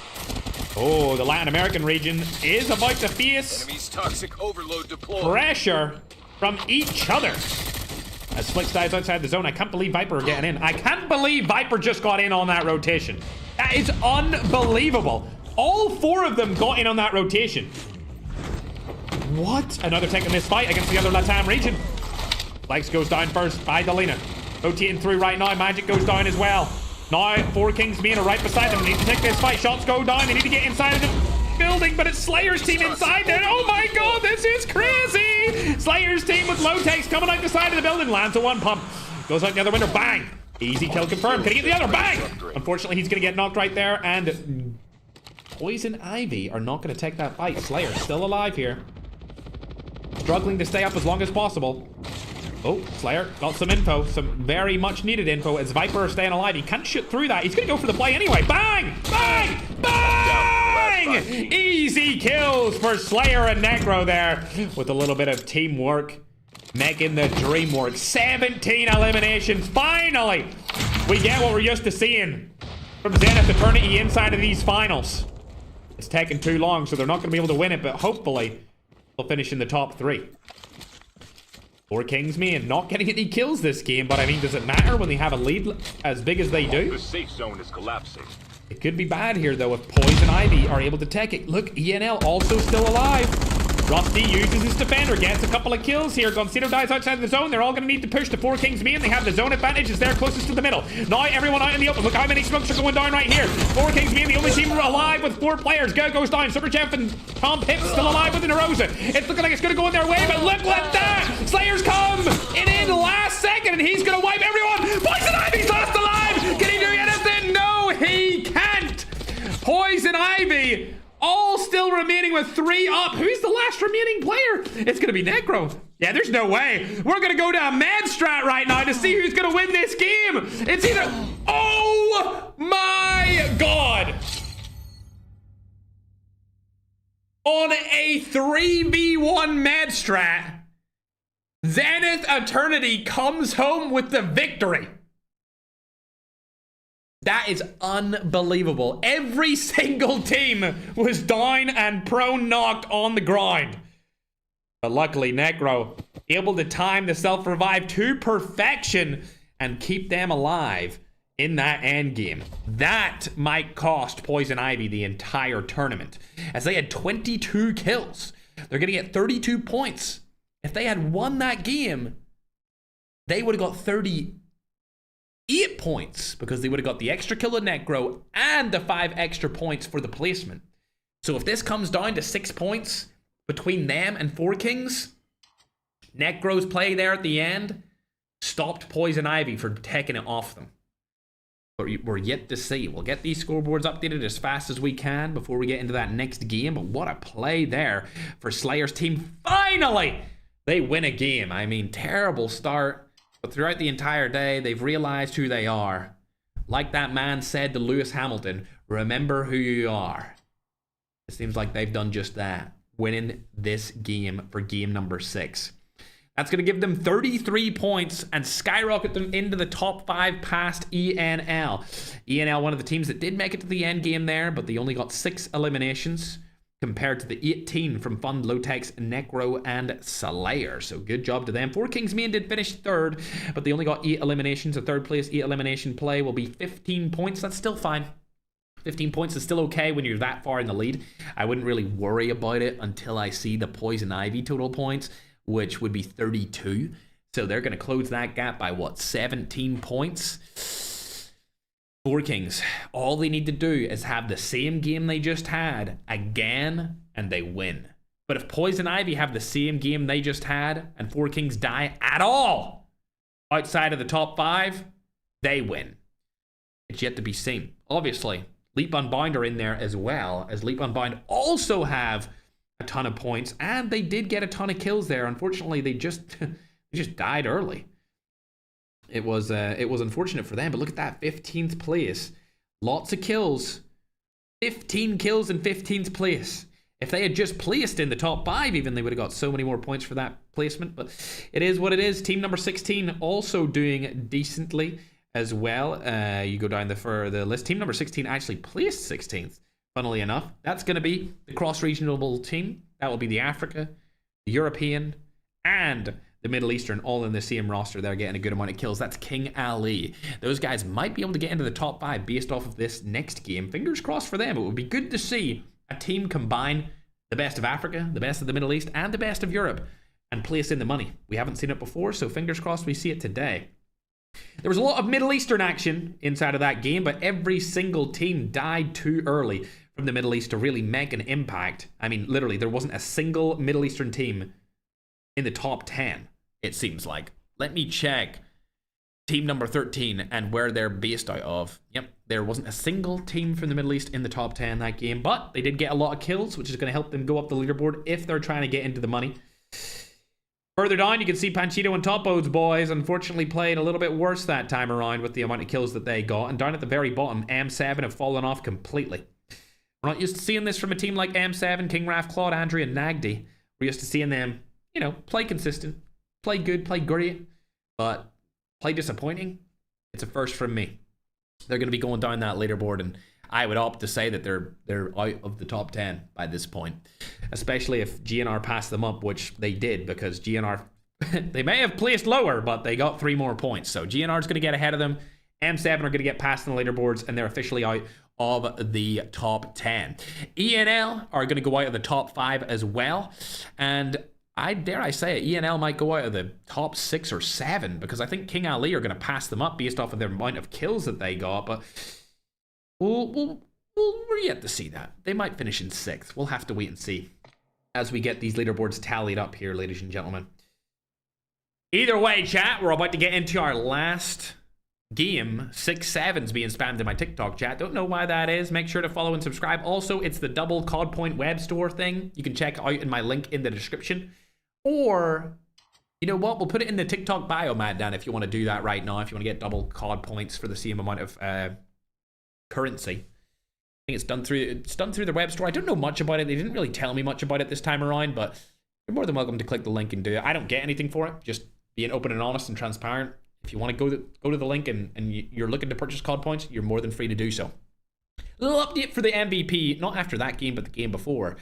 Oh, the Latin American region is about to face
Enemy's toxic overload deployed.
pressure from each other. As Flicks dies outside the zone, I can't believe Viper are getting in. I can't believe Viper just got in on that rotation. That is unbelievable. All 4 of them got in on that rotation. What? Another take in this fight against the other Latam region. Flex goes down first by Delina. Rotating through right now. Magic goes down as well. Now, 4 Kings being right beside them. They need to take this fight. Shots go down. They need to get inside of the building, but it's Slayer's team inside there. Oh my god, this is crazy! Slayer's team with low takes coming out the side of the building. Lands a 1 pump. Goes out the other window. Bang! Easy kill confirmed. Can he get the other? Bang! Unfortunately, he's going to get knocked right there, and Poison Ivy are not going to take that fight. Slayer still alive here. Struggling to stay up as long as possible. Oh, Slayer got some info, some very much needed info as Viper are staying alive. He can't shoot through that. He's going to go for the play anyway. Bang! Bang! Bang! Easy kills for Slayer and Necro there with a little bit of teamwork, making the dream work. 17 eliminations. Finally, we get what we're used to seeing from Zenith Eternity inside of these finals. It's taken too long, so they're not going to be able to win it, but hopefully they'll finish in the top 3. 4 Kings, man, not getting any kills this game, but I mean, does it matter when they have a lead as big as they do?
The safe zone is collapsing.
It could be bad here, though, if Poison Ivy are able to take it. Look, ENL also still alive. Rusty uses his defender, gets a couple of kills here. Goncito dies outside the zone. They're all going to need to push the 4 Kings main. They have the zone advantage as they're closest to the middle. Now everyone out in the open. Look how many smokes are going down right here. 4 Kings main, the only team alive with 4 players. Go goes down. Super Jeff and Tom Pips still alive with the Narosa. It's looking like it's going to go in their way, but look at that. Slayers come in last second, and he's going to wipe everyone. Poison Ivy's last alive. Can he do anything? No, he can't. Poison Ivy all still remaining with 3 up. Who's the last remaining player? It's going to be Necro. Yeah, there's no way. We're going to go down mad strat right now to see who's going to win this game. It's either... Oh my god. On a 3v1 mad strat, Zenith Eternity comes home with the victory. That is unbelievable. Every single team was down and prone knocked on the ground. But luckily, Necro able to time the self-revive to perfection and keep them alive in that end game. That might cost Poison Ivy the entire tournament, as they had 22 kills. They're going to get 32 points. If they had won that game, they would have got 38 points because they would have got the extra kill of Necro and the 5 extra points for the placement. So if this comes down to 6 points between them and 4 Kings, Necro's play there at the end stopped Poison Ivy from taking it off them. But we're yet to see. We'll get these scoreboards updated as fast as we can before we get into that next game. But what a play there for Slayer's team. Finally, they win a game. I mean, terrible start. But throughout the entire day, they've realized who they are. Like that man said to Lewis Hamilton, remember who you are. It seems like they've done just that, winning this game for game number 6. That's going to give them 33 points and skyrocket them into the top 5 past ENL. ENL, one of the teams that did make it to the end game there, but they only got 6 eliminations compared to the 18 from Fund, Lotex, Necro, and Slayer. So good job to them. 4 Kings main did finish 3rd, but they only got 8 eliminations. A 3rd place 8 elimination play will be 15 points. That's still fine. 15 points is still okay when you're that far in the lead. I wouldn't really worry about it until I see the Poison Ivy total points, which would be 32. So they're going to close that gap by, what, 17 points?
Four Kings, all they need to do is have the same game they just had again, and they win. But if Poison Ivy have the same game they just had, and Four Kings die at all outside of the top 5, they win. It's yet to be seen. Obviously, Leap Unbound are in there as well, as Leap Unbound also have a ton of points, and they did get a ton of kills there. Unfortunately, they just died early. It was unfortunate for them, but look at that, 15th place. Lots of kills. 15 kills in 15th place. If they had just placed in the top 5 even, they would have got so many more points for that placement. But it is what it is. Team number 16 also doing decently as well. You go down the list. Team number 16 actually placed 16th, funnily enough. That's going to be the cross-regional team. That will be the Africa, the European, and the Middle Eastern all in the same roster. They're getting a good amount of kills. That's King Ali. Those guys might be able to get into the top 5 based off of this next game. Fingers crossed for them. It would be good to see a team combine the best of Africa, the best of the Middle East, and the best of Europe and place in the money. We haven't seen it before, so fingers crossed we see it today. There was a lot of Middle Eastern action inside of that game, but every single team died too early from the Middle East to really make an impact. I mean, literally, there wasn't a single Middle Eastern team in the top 10, it seems like. Let me check team number 13 and where they're based out of. Yep, there wasn't a single team from the Middle East in the top 10 that game, but they did get a lot of kills, which is going to help them go up the leaderboard if they're trying to get into the money. Further down, you can see Panchito and Topo's boys unfortunately played a little bit worse that time around with the amount of kills that they got. And down at the very bottom, M7 have fallen off completely. We're not used to seeing this from a team like M7, King Raf, Claude, Andrea, and Nagdi. We're used to seeing them, you know, play consistent, play good, play great, but play disappointing. It's a first from me. They're going to be going down that leaderboard, and I would opt to say that they're out of the top 10 by this point, especially if GNR passed them up, which they did, because GNR, they may have placed lower, but they got 3 more points. So GNR is going to get ahead of them. M7 are going to get past in the leaderboards, and they're officially out of the top 10. ENL are going to go out of the top 5 as well, and I dare I say it, ENL might go out of the top 6 or 7, because I think King Ali are going to pass them up based off of their amount of kills that they got, but we're yet to see that. They might finish in 6th. We'll have to wait and see as we get these leaderboards tallied up here, ladies and gentlemen. Either way, chat, we're about to get into our last game. 6-7's being spammed in my TikTok chat. Don't know why that is. Make sure to follow and subscribe. Also, it's the double COD Point web store thing. You can check out in my link in the description. Or, you know what? We'll put it in the TikTok bio, Matt, Dan, if you want to do that right now. If you want to get double COD points for the same amount of currency. I think it's done through the web store. I don't know much about it. They didn't really tell me much about it this time around, but you're more than welcome to click the link and do it. I don't get anything for it. Just being open and honest and transparent. If you want to go to the link and you're looking to purchase COD points, you're more than free to do so. A little update for the MVP, not after that game, but the game before.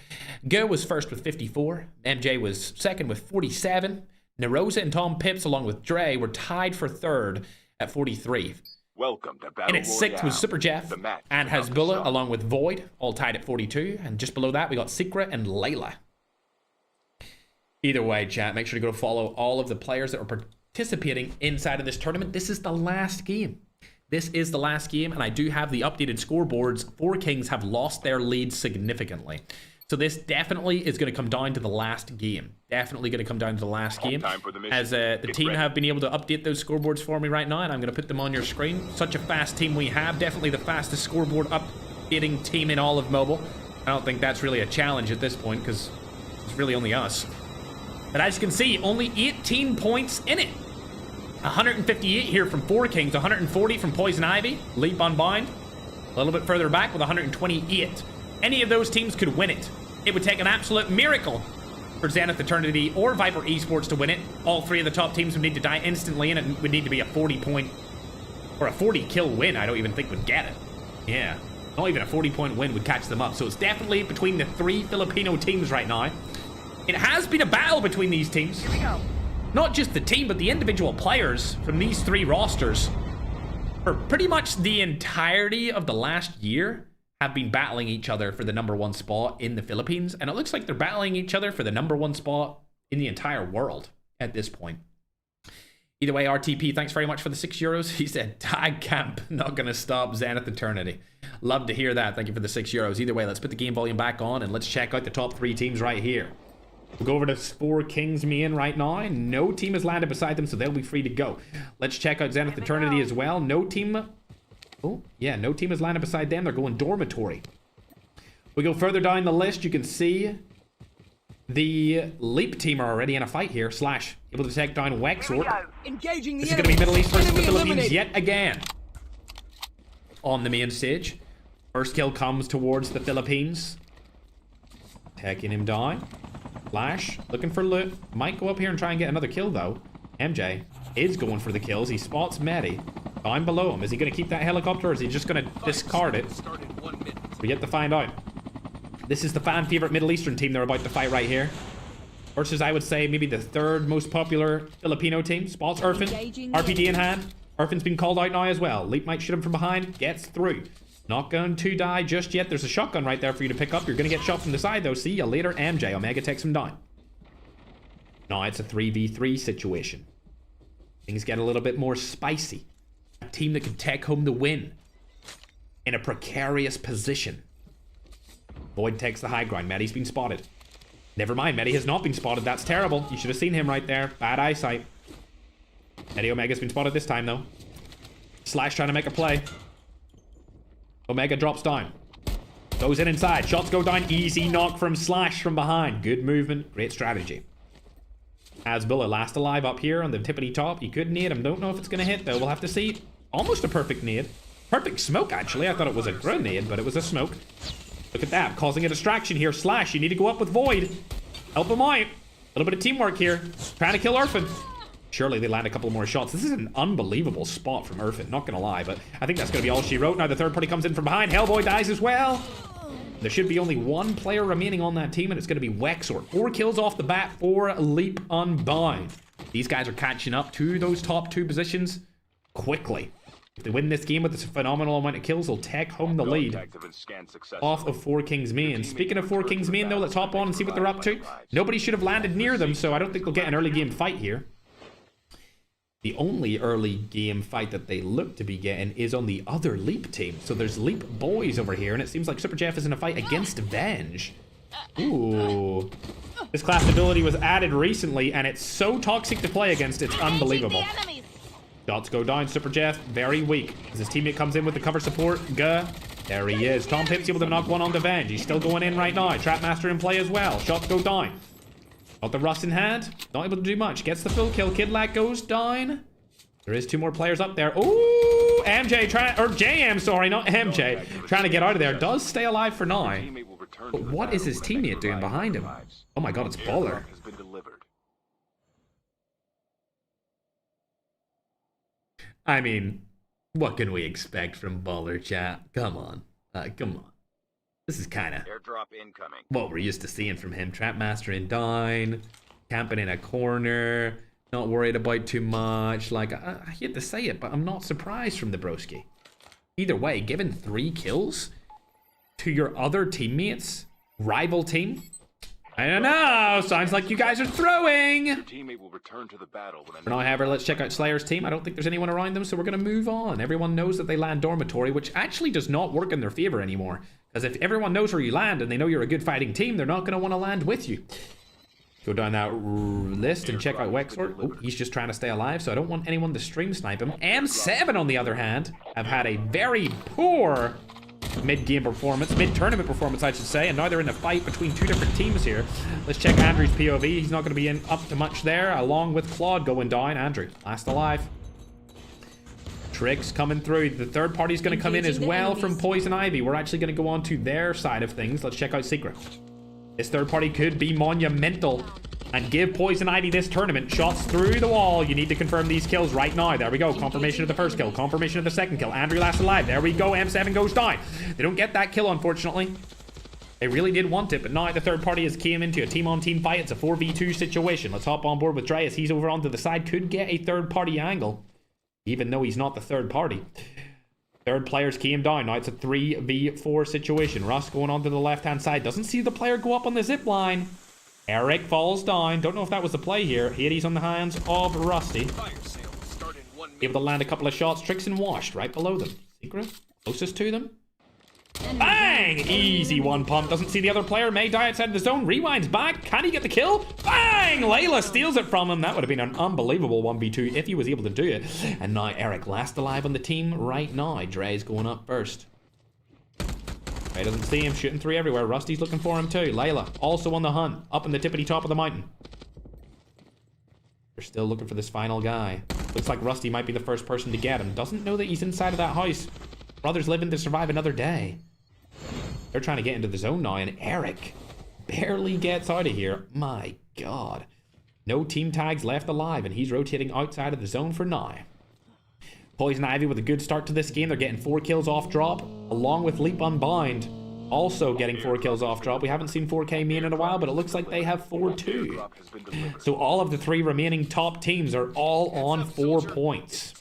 Go was first with 54. MJ was second with 47. Nerosa and Tom Pips, along with Dre, were tied for third at 43.
Welcome to Battle
And at 6th was Super Jeff and Hasbullah, along with Void, all tied at 42. And just below that, we got Secret and Layla. Either way, chat, make sure to go follow all of the players that were participating inside of this tournament. This is the last game. This is the last game, and I do have the updated scoreboards. 4 Kings have lost their lead significantly. So this definitely is going to come down to the last game. Definitely going to come down to the last game. As the team have been able to update those scoreboards for me right now, and I'm going to put them on your screen. Such a fast team we have. Definitely the fastest scoreboard updating team in all of mobile. I don't think that's really a challenge at this point, because it's really only us. But as you can see, only 18 points in it. 158 here from 4 Kings, 140 from Poison Ivy, Leap Unbound. A little bit further back with 128. Any of those teams could win it. It would take an absolute miracle for Zenith Eternity or Viper Esports to win it. All 3 of the top teams would need to die instantly, and it would need to be a 40-point or a 40-kill win. I don't even think would get it. Yeah, not even a 40-point win would catch them up. So it's definitely between the 3 Filipino teams right now. It has been a battle between these teams.
Here we go.
Not just the team, but the individual players from these 3 rosters for pretty much the entirety of the last year have been battling each other for the #1 spot in the Philippines, and it looks like they're battling each other for the #1 spot in the entire world at this point.
Either way, RTP, thanks very much for the €6. He said, tag camp, not going to stop Zenith Eternity. Love to hear that. Thank you for the €6. Either way, let's put the game volume back on and let's check out the top 3 teams right here. We'll go over to 4 Kings main right now. No team has landed beside them, so they'll be free to go. Let's check out Zenith Eternity as well. No team... Oh, yeah, no team has landed beside them. They're going dormitory. We go further down the list. You can see the Leap team are already in a fight here. Slash, able to take down Wexort.
Engaging the
This is going to be Middle East versus the
Enemy
Philippines
eliminated.
yet again. On the main stage. First kill comes towards the Philippines. Taking him down. Flash, looking for loot. Might go up here and try and get another kill, though. MJ is going for the kills. He spots Medi. Down below him. Is he going to keep that helicopter, or is he just going to discard it? We yet to find out. This is the fan favorite Middle Eastern team they're about to fight right here. Versus, I would say, maybe the 3rd most popular Filipino team. Spots Irfan. RPD in hand. Irfan's been called out now as well. Leap might shoot him from behind. Gets through. Not going to die just yet. There's a shotgun right there for you to pick up. You're going to get shot from the side, though. See ya later, MJ. Omega takes him down. Now it's a 3v3 situation. Things get a little bit more spicy. A team that can take home the win. In a precarious position. Void takes the high ground. Medi's been spotted. Never mind, Medi has not been spotted. That's terrible. You should have seen him right there. Bad eyesight. Medi Omega's been spotted this time, though. Slash trying to make a play. Omega drops down. Goes in inside. Shots go down. Easy knock from Slash from behind. Good movement. Great strategy. Hasbulla last alive up here on the tippity top. He could nade him. Don't know if it's going to hit, though. We'll have to see. Almost a perfect nade. Perfect smoke, actually. I thought it was a grenade, but it was a smoke. Look at that. Causing a distraction here. Slash, you need to go up with Void. Help him out. A little bit of teamwork here. Trying to kill Irfan. Surely they land a couple more shots. This is an unbelievable spot from Irfan. Not going to lie, but I think that's going to be all she wrote. Now the 3rd party comes in from behind. Hellboy dies as well. There should be only 1 player remaining on that team, and it's going to be Wexort. 4 kills off the bat for Leap Unbound. These guys are catching up to those top 2 positions quickly. If they win this game with this phenomenal amount of kills, they'll take home the lead off of 4 Kings main. Speaking of 4 Kings main, though, let's hop on and see what they're up to. Nobody should have landed near them, so I don't think they'll get an early game fight here. The only early game fight that they look to be getting is on the other Leap team. So there's Leap boys over here, and it seems like Super Jeff is in a fight against Venge. Ooh. This class ability was added recently, and it's so toxic to play against, it's unbelievable. Shots go down. Super Jeff, very weak. As his teammate comes in with the cover support. There he is. Tom Pip's able to knock one onto Venge. He's still going in right now. Trapmaster in play as well. Shots go down. Got the rust in hand. Not able to do much. Gets the full kill. Kidlat goes down. There is 2 more players up there. Ooh, MJ trying, or JM, sorry, not MJ. Trying to get out of there. Does stay alive for now. But what is his teammate doing behind him? Oh my god, it's Baller. I mean, what can we expect from Baller, chat? Come on. Come on. This is kind of what we're used to seeing from him. Trapmaster in down, camping in a corner, not worried about too much. Like, I hate to say it, but I'm not surprised from the broski. Either way, given 3 kills to your other teammates, rival team, I don't know. Sounds like you guys are throwing. For now, however, let's check out Slayer's team. I don't think there's anyone around them, so we're going to move on. Everyone knows that they land dormitory, which actually does not work in their favor anymore. Because if everyone knows where you land and they know you're a good fighting team, they're not going to want to land with you. Go down that list and check out Wexort. Oh, he's just trying to stay alive, so I don't want anyone to stream snipe him. M7, on the other hand, have had a very poor mid-game performance, mid-tournament performance, I should say, and now they're in a fight between 2 different teams here. Let's check Andrew's POV. He's not going to be in up to much there, along with Claude going down. Andrew, last alive. Tricks coming through. The 3rd party's going to come in as well from Poison Ivy. We're actually going to go on to their side of things. Let's check out Secret. This 3rd party could be monumental and give Poison Ivy this tournament. Shots through the wall. You need to confirm these kills right now. There we go. Confirmation of the 1st kill. Confirmation of the 2nd kill. Andrew last alive. There we go. M7 goes down. They don't get that kill, unfortunately. They really did want it, but now the 3rd party has came into a team-on-team fight. It's a 4v2 situation. Let's hop on board with Dreas. He's over onto the side. Could get a 3rd party angle, even though he's not the 3rd party. 3rd players came down. Now it's a 3v4 situation. Russ going onto the left-hand side. Doesn't see the player go up on the zip line. Eric falls down. Don't know if that was the play here. Hades on the hands of Rusty. Able to land a couple of shots. Tricks and washed right below them. Secret, closest to them. Bang! Easy one pump. Doesn't see the other player. May die outside the zone. Rewinds back. Can he get the kill? Bang! Layla steals it from him. That would have been an unbelievable 1v2 if he was able to do it. And now Eric, last alive on the team right now. Dre's going up first. Dre doesn't see him. Shooting three everywhere. Rusty's looking for him too. Layla also on the hunt. Up in the tippity top of the mountain. They're still looking for this final guy. Looks like Rusty might be the first person to get him. Doesn't know that he's inside of that house. Brother's living to survive another day. They're trying to get into the zone now, and Eric barely gets out of here. My God. No team tags left alive, and he's rotating outside of the zone for now. Poison Ivy with a good start to this game. They're getting 4 kills off drop, along with Leap Unbound also getting 4 kills off drop. We haven't seen 4K mean in a while, but it looks like they have 4 too. So all of the 3 remaining top teams are all on 4 points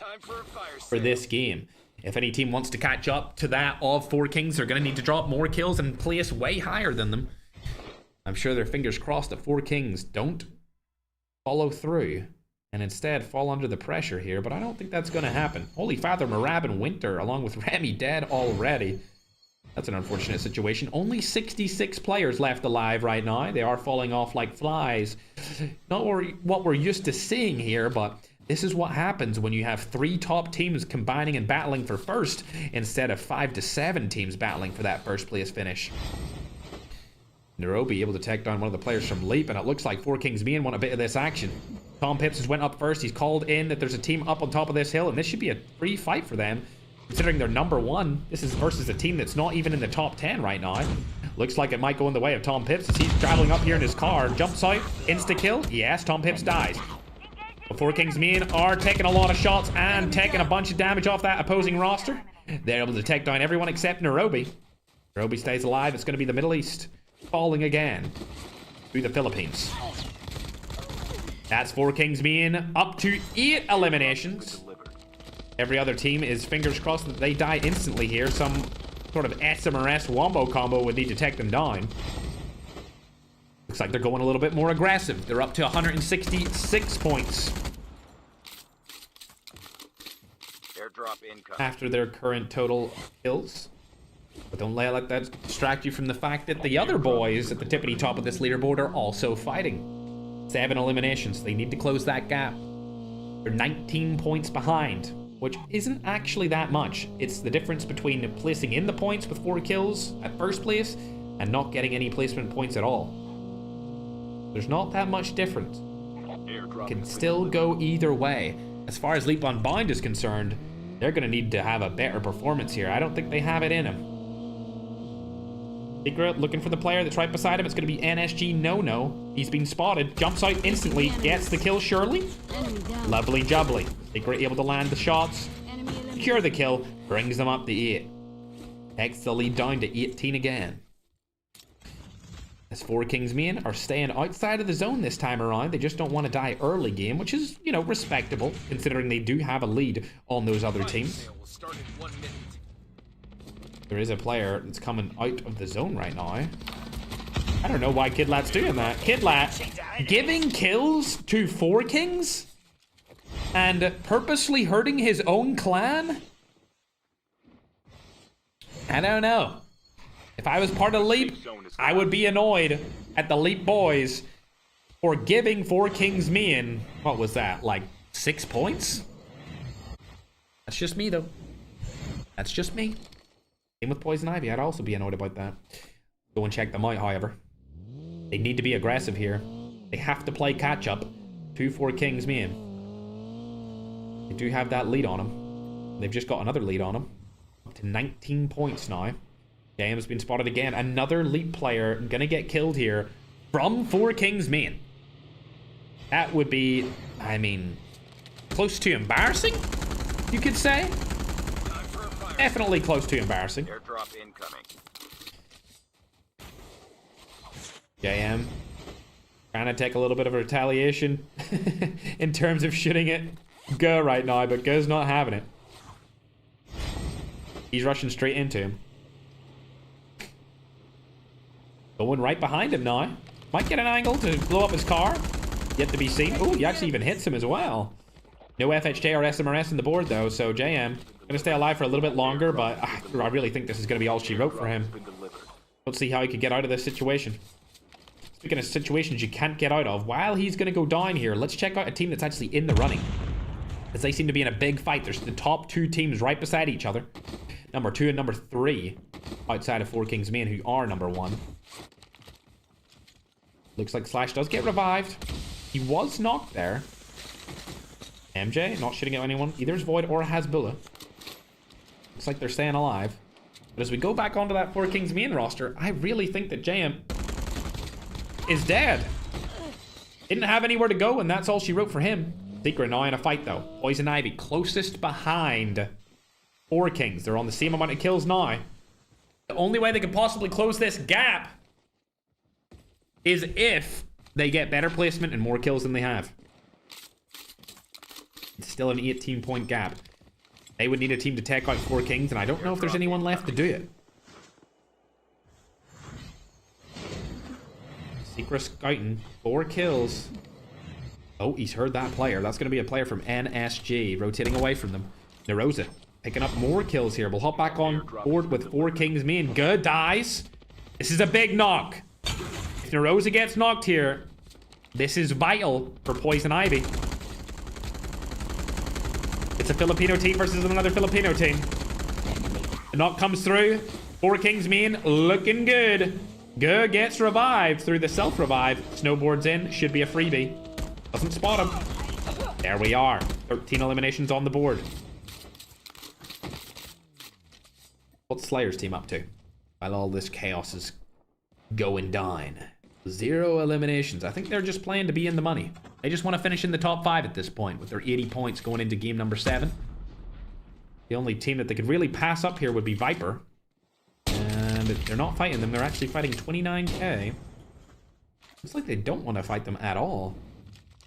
for this game. If any team wants to catch up to that of 4 Kings, they're going to need to drop more kills and place way higher than them. I'm sure their fingers crossed that 4 Kings don't follow through and instead fall under the pressure here, but I don't think that's going to happen. Holy Father, Marab and Winter, along with Remy, dead already. That's an unfortunate situation. Only 66 players left alive right now. They are falling off like flies. Not what we're used to seeing here, but this is what happens when you have 3 top teams combining and battling for first instead of 5 to 7 teams battling for that first place finish. Nairobi able to take down one of the players from Leap, and it looks like 4 Kings me and want a bit of this action. Tom Pips has went up first. He's called in that there's a team up on top of this hill, and this should be a free fight for them. Considering they're number 1, this is versus a team that's not even in the top 10 right now. Looks like it might go in the way of Tom Pips as he's traveling up here in his car. Jumps out, insta-kill. Yes, Tom Pips dies. The 4 Kings mean are taking a lot of shots and taking a bunch of damage off that opposing roster. They're able to take down everyone except Nairobi. Nairobi stays alive. It's going to be the Middle East falling again through the Philippines. That's 4 Kings mean up to 8 eliminations. Every other team is fingers crossed that they die instantly here. Some sort of SMRS wombo combo would need to take them down. Looks like they're going a little bit more aggressive. They're up to 166 points.
Airdrop incoming.
After their current total kills. But don't let that distract you from the fact that the other boys at the tippity top of this leaderboard are also fighting. 7 eliminations. They need to close that gap. They're 19 points behind, which isn't actually that much. It's the difference between placing in the points with 4 kills at first place and not getting any placement points at all. There's not that much difference. It can still go either way. As far as Leap Unbound is concerned, they're going to need to have a better performance here. I don't think they have it in them. Secret looking for the player that's right beside him. It's going to be NSG No. He's been spotted. Jumps out instantly. Gets the kill surely. Lovely jubbly. Secret able to land the shots. Secure the kill. Brings them up to 8. Takes the lead down to 18 again. As 4 Kings main are staying outside of the zone this time around. They just don't want to die early game, which is, you know, respectable, considering they do have a lead on those other teams. There is a player that's coming out of the zone right now. I don't know why Kidlat's doing that. Kidlat giving kills to 4 Kings and purposely hurting his own clan? I don't know. If I was part of Leap, I would be annoyed at the Leap boys for giving 4 Kings main, what was that, like 6 points? That's just me, though. That's just me. Same with Poison Ivy. I'd also be annoyed about that. Go and check them out, however. They need to be aggressive here. They have to play catch-up to 4 Kings main. They do have that lead on them. They've just got another lead on them. Up to 19 points now. Game's been spotted again. Another Leap player gonna get killed here from 4 Kings main. That would be, I mean, close to embarrassing, you could say. Definitely close to embarrassing.
Airdrop incoming.
JM trying to take a little bit of a retaliation in terms of shooting at Go right now, but Go's not having it. He's rushing straight into him. Going right behind him now. Might get an angle to blow up his car. Yet to be seen. Oh, he actually even hits him as well. No FHJ or SMRS on the board, though, so JM gonna stay alive for a little bit longer, but I really think this is gonna be all she wrote for him. Let's see how he could get out of this situation. Speaking of situations you can't get out of, while he's gonna go down here, let's check out a team that's actually in the running, as they seem to be in a big fight. There's the top 2 teams right beside each other. Number 2 and number 3 outside of 4 Kings main, who are number 1. Looks like Slash does get revived. He was knocked there. MJ not shooting at anyone. Either is Void or Hasbulla. Looks like they're staying alive. But as we go back onto that 4 Kings main roster, I really think that JM is dead. Didn't have anywhere to go, and that's all she wrote for him. Secret now in a fight, though. Poison Ivy closest behind 4 Kings. They're on the same amount of kills now. The only way they could possibly close this gap is if they get better placement and more kills than they have. It's still an 18-point gap. They would need a team to take out 4 Kings, and I don't know if there's anyone left to do it. Secret scouting, 4 kills. Oh, he's heard that player. That's going to be a player from NSG, rotating away from them. Nerosa picking up more kills here. We'll hop back on board with 4 Kings main. Good dies. This is a big knock. If Nerosa gets knocked here, this is vital for Poison Ivy. It's a Filipino team versus another Filipino team. The knock comes through. 4 Kings main looking good. Go gets revived through the self-revive. Snowboards in. Should be a freebie. Doesn't spot him. There we are. 13 eliminations on the board. What's Slayer's team up to while all this chaos is going down? 0 eliminations. I think they're just playing to be in the money. They just want to finish in the top 5 at this point with their 80 points going into game number 7. The only team that they could really pass up here would be Viper. And they're not fighting them. They're actually fighting 29k. Looks like they don't want to fight them at all.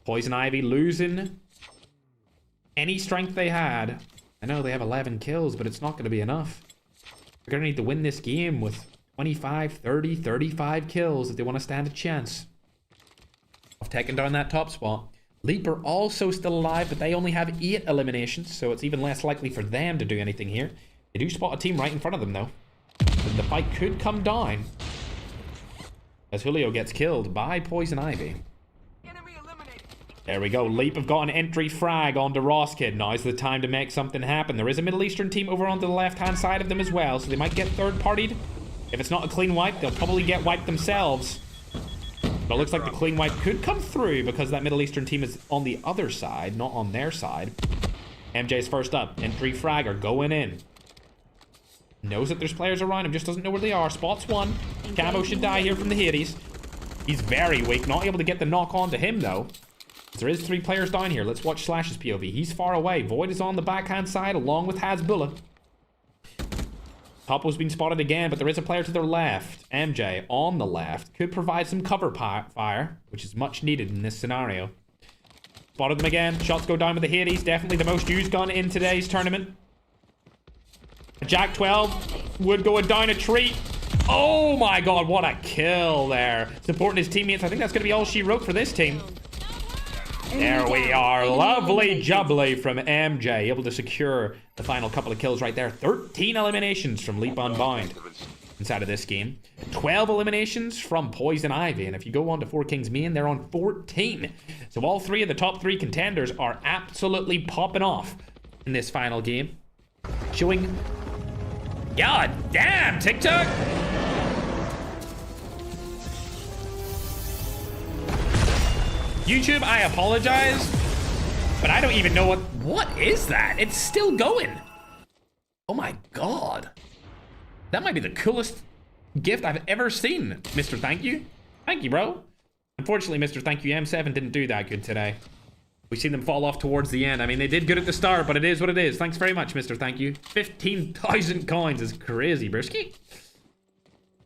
Poison Ivy losing any strength they had. I know they have 11 kills, but it's not going to be enough. They're going to need to win this game with 25, 30, 35 kills if they want to stand a chance of taking down that top spot. Leaper also still alive, but they only have 8 eliminations, so it's even less likely for them to do anything here. They do spot a team right in front of them, though. And the fight could come down as Julio gets killed by Poison Ivy. There we go. Leap have got an entry frag onto Ross Kid. Now's the time to make something happen. There is a Middle Eastern team over on the left-hand side of them as well, so they might get third-partied. If it's not a clean wipe, they'll probably get wiped themselves. But it looks like the clean wipe could come through because that Middle Eastern team is on the other side, not on their side. MJ's first up. Entry fragger going in. Knows that there's players around him, just doesn't know where they are. Spots one. Camo should die here from the Hades. He's very weak, not able to get the knock onto him though. There is 3 players down here. Let's watch Slash's POV. He's far away. Void is on the backhand side along with Hasbulla. Topo's been spotted again, but there is a player to their left. MJ on the left could provide some cover fire, which is much needed in this scenario. Spotted them again. Shots go down with the Hades. Definitely the most used gun in today's tournament. Jack 12 would go down a tree. Oh my god, what a kill there. Supporting his teammates. I think that's going to be all she wrote for this team. There we are. Lovely jubbly from MJ. Able to secure the final couple of kills right there. 13 eliminations from Leap Unbound inside of this game. 12 eliminations from Poison Ivy. And if you go on to 4 Kings main, they're on 14. So all 3 of the top 3 contenders are absolutely popping off in this final game. Showing... God damn, TikTok! YouTube, I apologize, but I don't even know what is that? It's still going. Oh my god. That might be the coolest gift I've ever seen, Mr. Thank You. Thank you, bro. Unfortunately, Mr. Thank You, M7 didn't do that good today. We've seen them fall off towards the end. I mean, they did good at the start, but it is what it is. Thanks very much, Mr. Thank You. 15,000 coins is crazy, brisky.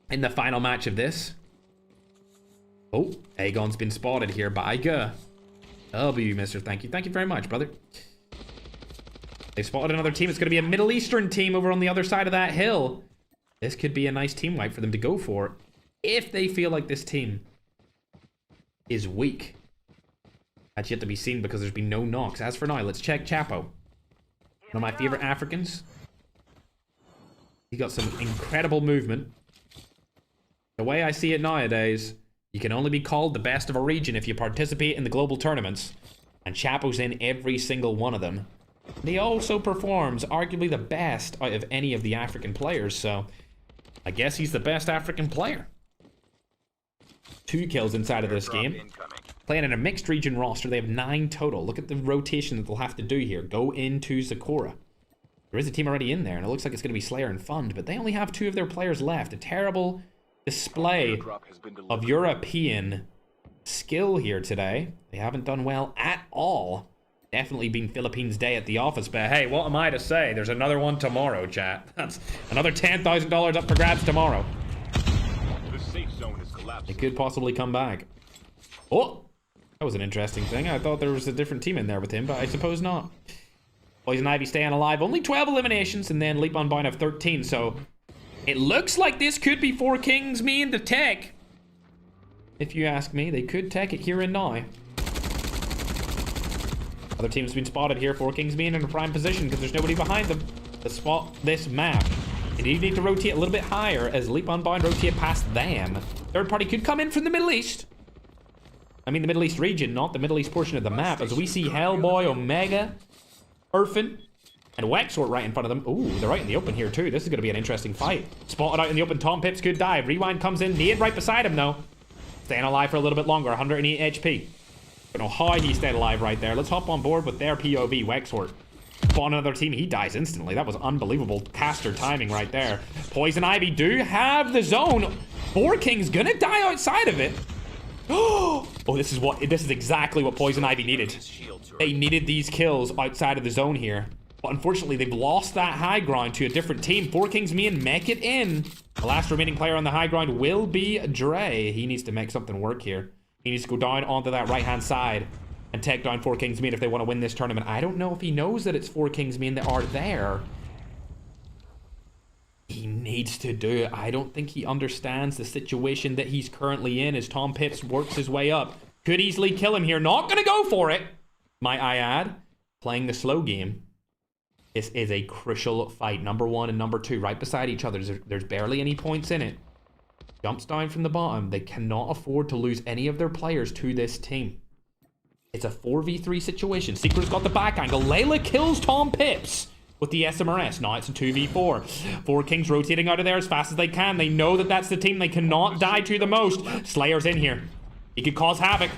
In the final match of this. Oh, Aegon's been spotted here by Guh. W, Mr. Thank You. Thank you very much, brother. They spotted another team. It's going to be a Middle Eastern team over on the other side of that hill. This could be a nice team wipe for them to go for if they feel like this team is weak. That's yet to be seen because there's been no knocks. As for now, let's check Chapo. One of my favorite Africans. He got some incredible movement. The way I see it nowadays, you can only be called the best of a region if you participate in the global tournaments. And Chapo's in every single one of them. And he also performs arguably the best out of any of the African players, so I guess he's the best African player. 2 kills inside of this game. Playing in a mixed region roster, they have 9 total. Look at the rotation that they'll have to do here. Go into Zakora. There is a team already in there, and it looks like it's going to be Slayer and Fund, but they only have 2 of their players left. A terrible display of European skill here today. They haven't done well at all. Definitely been Philippines Day at the office, but hey, what am I to say? There's another one tomorrow, chat. That's another $10,000 up for grabs tomorrow.
The safe zone is collapsing.
It could possibly come back. Oh! That was an interesting thing. I thought there was a different team in there with him, but I suppose not. Poison Ivy staying alive. Only 12 eliminations, and then Leap Unbound of 13, so it looks like this could be 4 Kings me and the tech. If you ask me, they could tech it here and now. Other teams been spotted here. 4 Kings being in a prime position because there's nobody behind them to spot this map. And you need to rotate a little bit higher as Leap Unbound rotate past them. Third party could come in from the Middle East. I mean the Middle East region, not the Middle East portion of the map, as we see Hellboy, Omega, Urfin, and Wexort right in front of them. Ooh, they're right in the open here too. This is going to be an interesting fight. Spotted out in the open. Tom Pips could dive. Rewind comes in. Nade right beside him though. Staying alive for a little bit longer. 108 HP. Don't know how he stayed alive right there. Let's hop on board with their POV, Wexort. Spawn another team. He dies instantly. That was unbelievable caster timing right there. Poison Ivy do have the zone. 4 Kings gonna die outside of it. Oh, this is exactly what Poison Ivy needed. They needed these kills outside of the zone here. But unfortunately, they've lost that high ground to a different team. 4 Kings me and mech it in. The last remaining player on the high ground will be Dre. He needs to make something work here. He needs to go down onto that right-hand side and take down 4 Kings mean if they want to win this tournament. I don't know if he knows that it's 4 Kings mean that are there. He needs to do it. I don't think he understands the situation that he's currently in as Tom Pips works his way up. Could easily kill him here. Not going to go for it, might I add. Playing the slow game. This is a crucial fight. Number 1 and number 2 right beside each other. There's barely any points in it. Jumps down from the bottom. They cannot afford to lose any of their players to this team. It's a 4v3 situation. Secret's got the back angle. Layla kills Tom Pips with the SMRS. Now it's a 2v4. 4 Kings rotating out of there as fast as they can. They know that that's the team they cannot die to the most. Slayer's in here. He could cause havoc.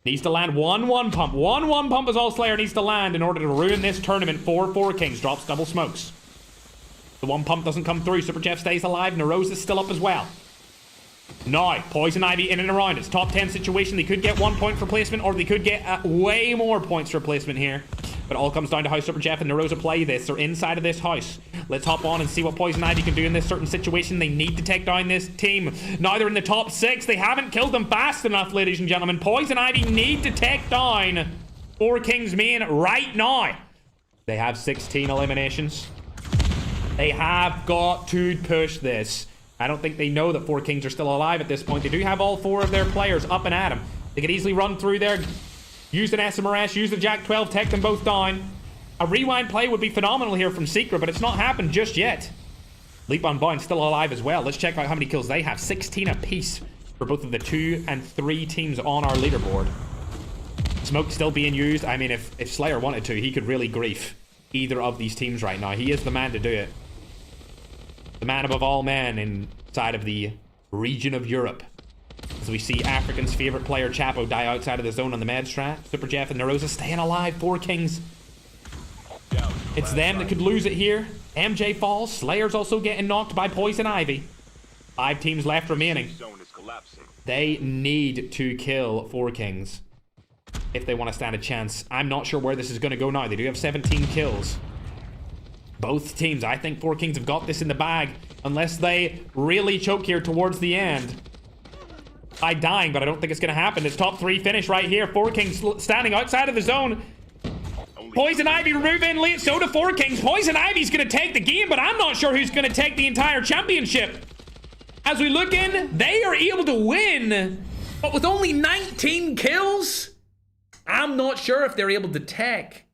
Needs to land one pump. One pump is all Slayer needs to land in order to ruin this tournament for 4 Kings. Drops double smokes. The 1 pump doesn't come through. Super Jeff stays alive. Neroz is still up as well. Now, Poison Ivy in and around. It's top 10 situation. They could get 1 point for placement, or they could get way more points for placement here. But it all comes down to how Super Jeff and Neroza play this. They're inside of this house. Let's hop on and see what Poison Ivy can do in this certain situation. They need to take down this team. Now they're in the top 6. They haven't killed them fast enough, ladies and gentlemen. Poison Ivy need to take down 4 Kings main right now. They have 16 eliminations. They have got to push this. I don't think they know that 4 Kings are still alive at this point. They do have all 4 of their players up and at them. They could easily run through there, use an SMRS, use the Jack 12, take them both down. A rewind play would be phenomenal here from Secret, but it's not happened just yet. Leap Unbound still alive as well. Let's check out how many kills they have. 16 apiece for both of the 2 and 3 teams on our leaderboard. Smoke still being used. I mean, if Slayer wanted to, he could really grief either of these teams right now. He is the man to do it. The man above all men inside of the region of Europe. As we see African's favorite player, Chapo, die outside of the zone on the med strat. Super Jeff and Neroza staying alive. 4 Kings. It's them that could lose it here. MJ falls. Slayer's also getting knocked by Poison Ivy. 5 teams left remaining. They need to kill 4 Kings if they want to stand a chance. I'm not sure where this is going to go now. They do have 17 kills. Both teams, I think 4 Kings have got this in the bag. Unless they really choke here towards the end. By dying, but I don't think it's going to happen. This top 3 finish right here. 4 Kings standing outside of the zone. Poison Ivy remove in late. So do 4 Kings. Poison Ivy's going to take the game, but I'm not sure who's going to take the entire championship. As we look in, they are able to win. But with only 19 kills?
I'm not sure if they're able to take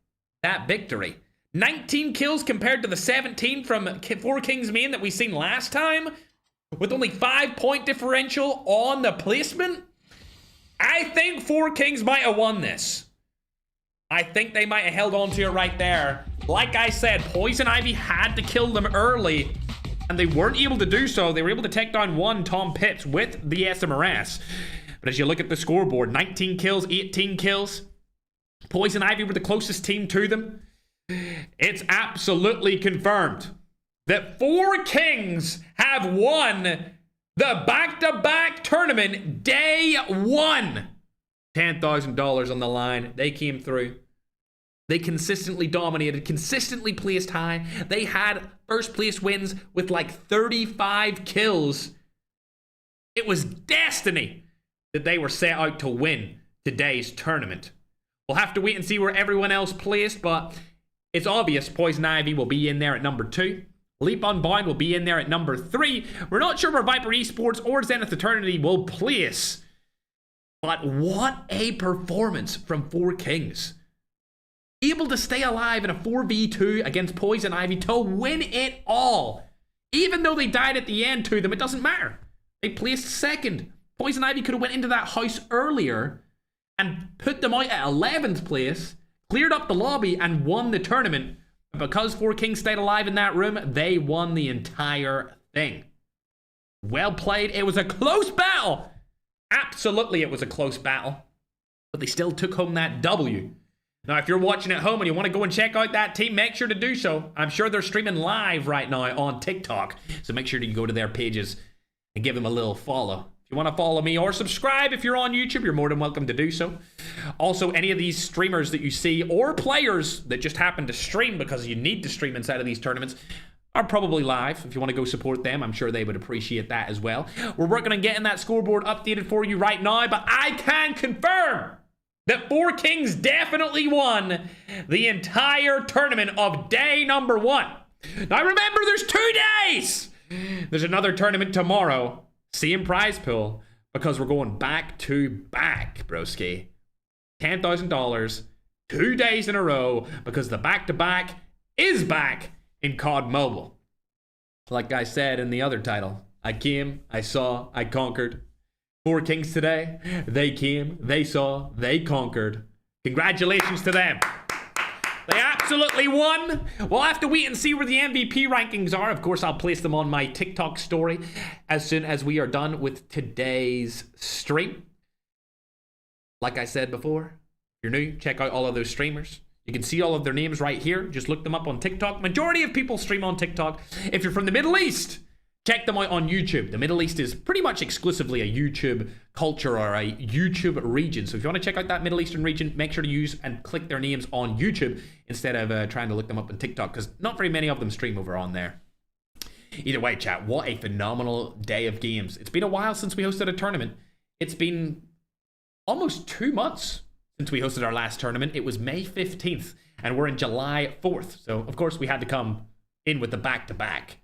that victory. 19 kills compared to the 17 from 4 Kings main that we seen last time, with only 5-point differential on the placement. I think 4 Kings might have won this. I think they might have held on to it right there. Like I said, Poison Ivy had to kill them early, and they weren't able to do so. They were able to take down one Tom Pitts with the SMRS. But as you look at the scoreboard, 19 kills, 18 kills. Poison Ivy were the closest team to them. It's absolutely confirmed that 4 Kings have won the back-to-back tournament day 1. $10,000 on the line. They came through. They consistently dominated, consistently placed high. They had first place wins with like 35 kills. It was destiny that they were set out to win today's tournament. We'll have to wait and see where everyone else placed, but it's obvious Poison Ivy will be in there at number 2. Leap Unbound will be in there at number 3. We're not sure where Viper Esports or Zenith Eternity will place. But what a performance from 4 Kings. Able to stay alive in a 4v2 against Poison Ivy to win it all. Even though they died at the end to them, it doesn't matter. They placed second. Poison Ivy could have went into that house earlier and put them out at 11th place, cleared up the lobby, and won the tournament. But because 4 Kings stayed alive in that room, they won the entire thing. Well played. It was a close battle. Absolutely, it was a close battle. But they still took home that W. Now, if you're watching at home and you want to go and check out that team, make sure to do so. I'm sure they're streaming live right now on TikTok. So make sure to go to their pages and give them a little follow. If you want to follow me or subscribe if you're on YouTube, you're more than welcome to do so. Also, any of these streamers that you see or players that just happen to stream because you need to stream inside of these tournaments are probably live. If you want to go support them, I'm sure they would appreciate that as well. We're working on getting that scoreboard updated for you right now, but I can confirm that 4 Kings definitely won the entire tournament of day number 1. Now remember, there's 2 days. There's another tournament tomorrow. Same prize pool, because we're going back to back, broski. $10,000, 2 days in a row, because the back-to-back is back in COD Mobile. Like I said in the other title, I came, I saw, I conquered. 4 Kings today, they came, they saw, they conquered. Congratulations to them. They absolutely won. We'll have to wait and see where the MVP rankings are. Of course, I'll place them on my TikTok story as soon as we are done with today's stream. Like I said before, if you're new, check out all of those streamers. You can see all of their names right here. Just look them up on TikTok. Majority of people stream on TikTok. If you're from the Middle East, check them out on YouTube. The Middle East is pretty much exclusively a YouTube culture or a YouTube region. So if you want to check out that Middle Eastern region, make sure to use and click their names on YouTube instead of trying to look them up on TikTok, because not very many of them stream over on there. Either way, chat, what a phenomenal day of games. It's been a while since we hosted a tournament. It's been almost 2 months since we hosted our last tournament. It was May 15th, and we're in July 4th. So, of course, we had to come in with the back-to-back.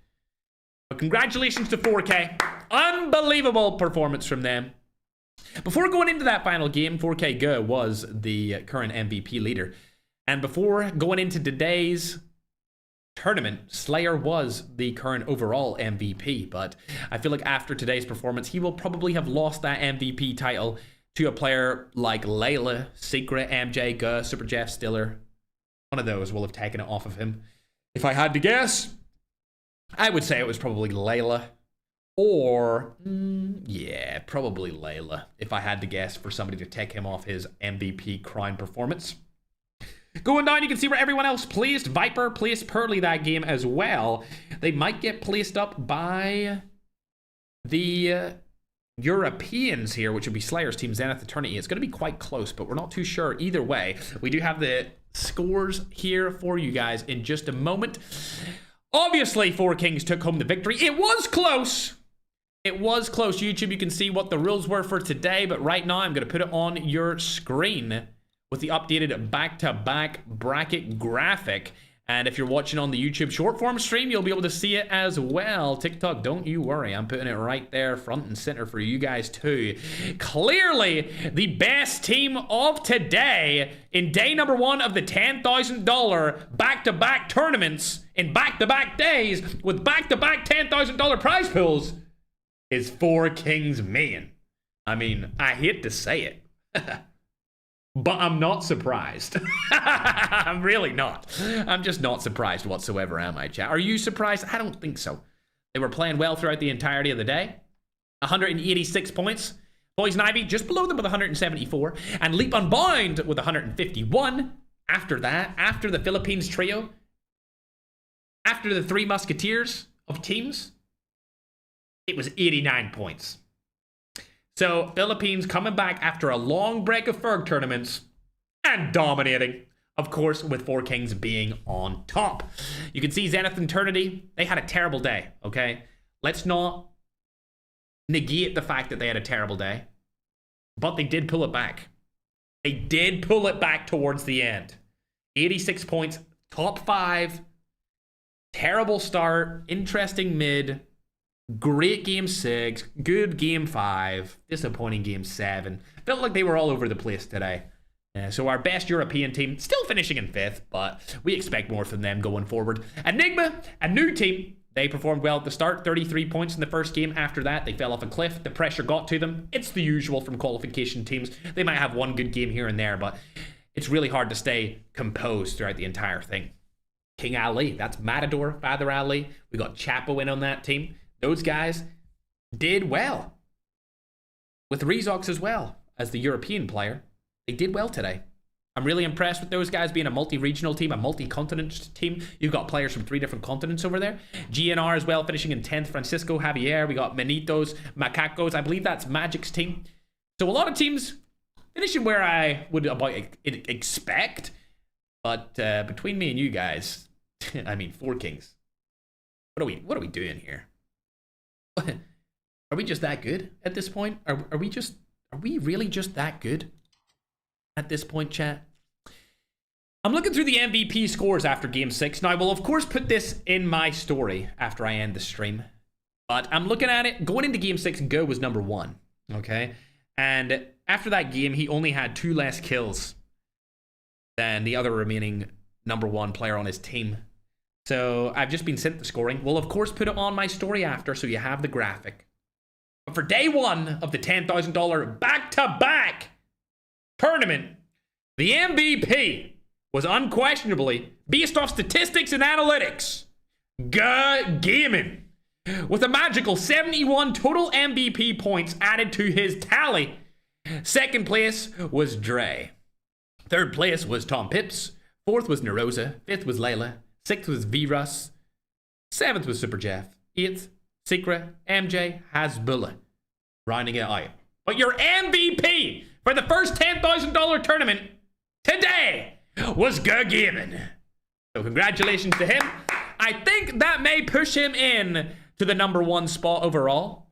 But congratulations to 4K. Unbelievable performance from them. Before going into that final game, 4K Go was the current MVP leader. And before going into today's tournament, Slayer was the current overall MVP. But I feel like after today's performance, he will probably have lost that MVP title to a player like Layla, Secret, MJ, Go, Super Jeff, Stiller. One of those will have taken it off of him. If I had to guess, I would say it was probably Layla. Or, yeah, probably Layla, if I had to guess, for somebody to take him off his MVP crown performance. Going down, you can see where everyone else placed. Viper placed Pearly that game as well. They might get placed up by the Europeans here, which would be Slayer's team, Zenith Eternity. It's going to be quite close, but we're not too sure either way. We do have the scores here for you guys in just a moment. Obviously, 4 Kings took home the victory. It was close. It was close. YouTube, you can see what the rules were for today, but right now I'm going to put it on your screen with the updated back-to-back bracket graphic. And if you're watching on the YouTube short form stream, you'll be able to see it as well. TikTok, don't you worry. I'm putting it right there front and center for you guys too. Clearly, the best team of today in day number 1 of the $10,000 back-to-back tournaments in back-to-back days with back-to-back $10,000 prize pools is 4Kings Main. I mean, I hate to say it. But I'm not surprised. I'm really not. I'm just not surprised whatsoever, am I, chat? Are you surprised? I don't think so. They were playing well throughout the entirety of the day. 186 points. Poison Ivy just below them with 174. And Leap Unbound with 151. After that, after the Philippines trio, after the 3 Musketeers of teams, it was 89 points. So, Philippines coming back after a long break of Ferg tournaments and dominating. Of course, with 4Kings being on top. You can see Zenith and Eternity, they had a terrible day, okay? Let's not negate the fact that they had a terrible day. But they did pull it back. They did pull it back towards the end. 86 points, top 5. Terrible start, interesting mid. Great game 6, good game 5, disappointing game 7. Felt like they were all over the place today. So our best European team still finishing in 5th, but we expect more from them going forward. Enigma, a new team. They performed well at the start, 33 points in the first game. After that, they fell off a cliff. The pressure got to them. It's the usual from qualification teams. They might have one good game here and there, but it's really hard to stay composed throughout the entire thing. King Ali, that's Matador, Father Ali. We got Chapo in on that team. Those guys did well. With Rezox as well as the European player. They did well today. I'm really impressed with those guys being a multi-regional team, a multi-continent team. You've got players from 3 different continents over there. GNR as well, finishing in 10th. Francisco Javier. We got Manitos, Macacos. I believe that's Magic's team. So a lot of teams finishing where I would about expect. But between me and you guys, I mean, 4Kings. What are we doing here? Are we just that good at this point? Are we really just that good at this point, chat? I'm looking through the MVP scores after game 6. Now, I will of course put this in my story after I end the stream. But I'm looking at it. Going into game 6, Go was number 1. Okay? And after that game, he only had 2 less kills than the other remaining number 1 player on his team. So I've just been sent the scoring. We'll of course put it on my story after, so you have the graphic. But for day 1 of the $10,000 back-to-back tournament, the MVP was unquestionably, based off statistics and analytics, Gaming, with a magical 71 total MVP points added to his tally. Second place was Dre. Third place was Tom Pips. Fourth was Nerosa. Fifth was Layla. 6th was V-Russ. 7th was Super Jeff. 8th, Secret, MJ, Hasbullah. Rounding it out. But your MVP for the first $10,000 tournament today was Gaming. So congratulations to him. I think that may push him in to the number 1 spot overall.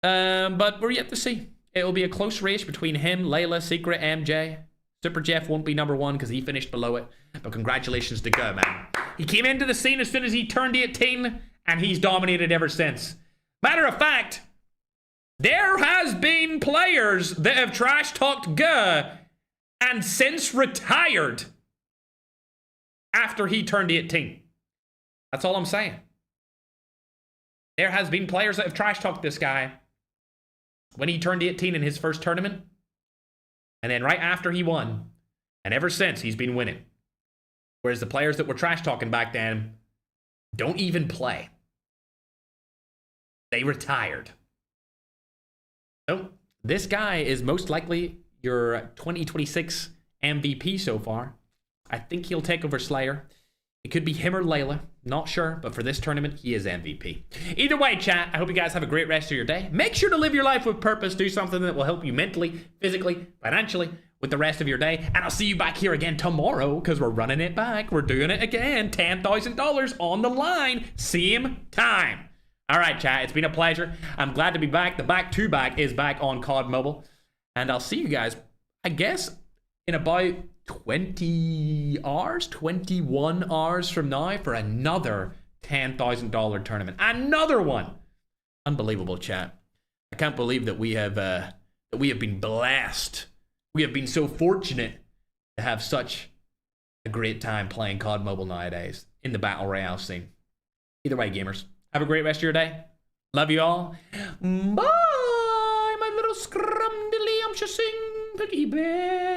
But we're yet to see. It will be a close race between him, Layla, Secret, MJ. Super Jeff won't be number 1 because he finished below it. But congratulations to Go, man. He came into the scene as soon as he turned 18, and he's dominated ever since. Matter of fact, there has been players that have trash-talked Go and since retired after he turned 18. That's all I'm saying. There has been players that have trash-talked this guy when he turned 18 in his first tournament. And then right after he won. And ever since, he's been winning. Whereas the players that were trash-talking back then don't even play. They retired. So, this guy is most likely your 2026 MVP so far. I think he'll take over Slayer. It could be him or Layla. Not sure, but for this tournament, he is MVP. Either way, chat, I hope you guys have a great rest of your day. Make sure to live your life with purpose. Do something that will help you mentally, physically, financially with the rest of your day. And I'll see you back here again tomorrow because we're running it back. We're doing it again. $10,000 on the line. Same time. All right, chat, it's been a pleasure. I'm glad to be back. The BACK2BACK is back on COD Mobile. And I'll see you guys, I guess, in about 20 hours, 21 hours from now for another $10,000 tournament. Another one. Unbelievable, chat. I can't believe that we have been blessed. We have been so fortunate to have such a great time playing COD Mobile nowadays in the Battle Royale scene. Either way, gamers, have a great rest of your day. Love you all. Bye, my little scrumdiddlyumptious piggy bear.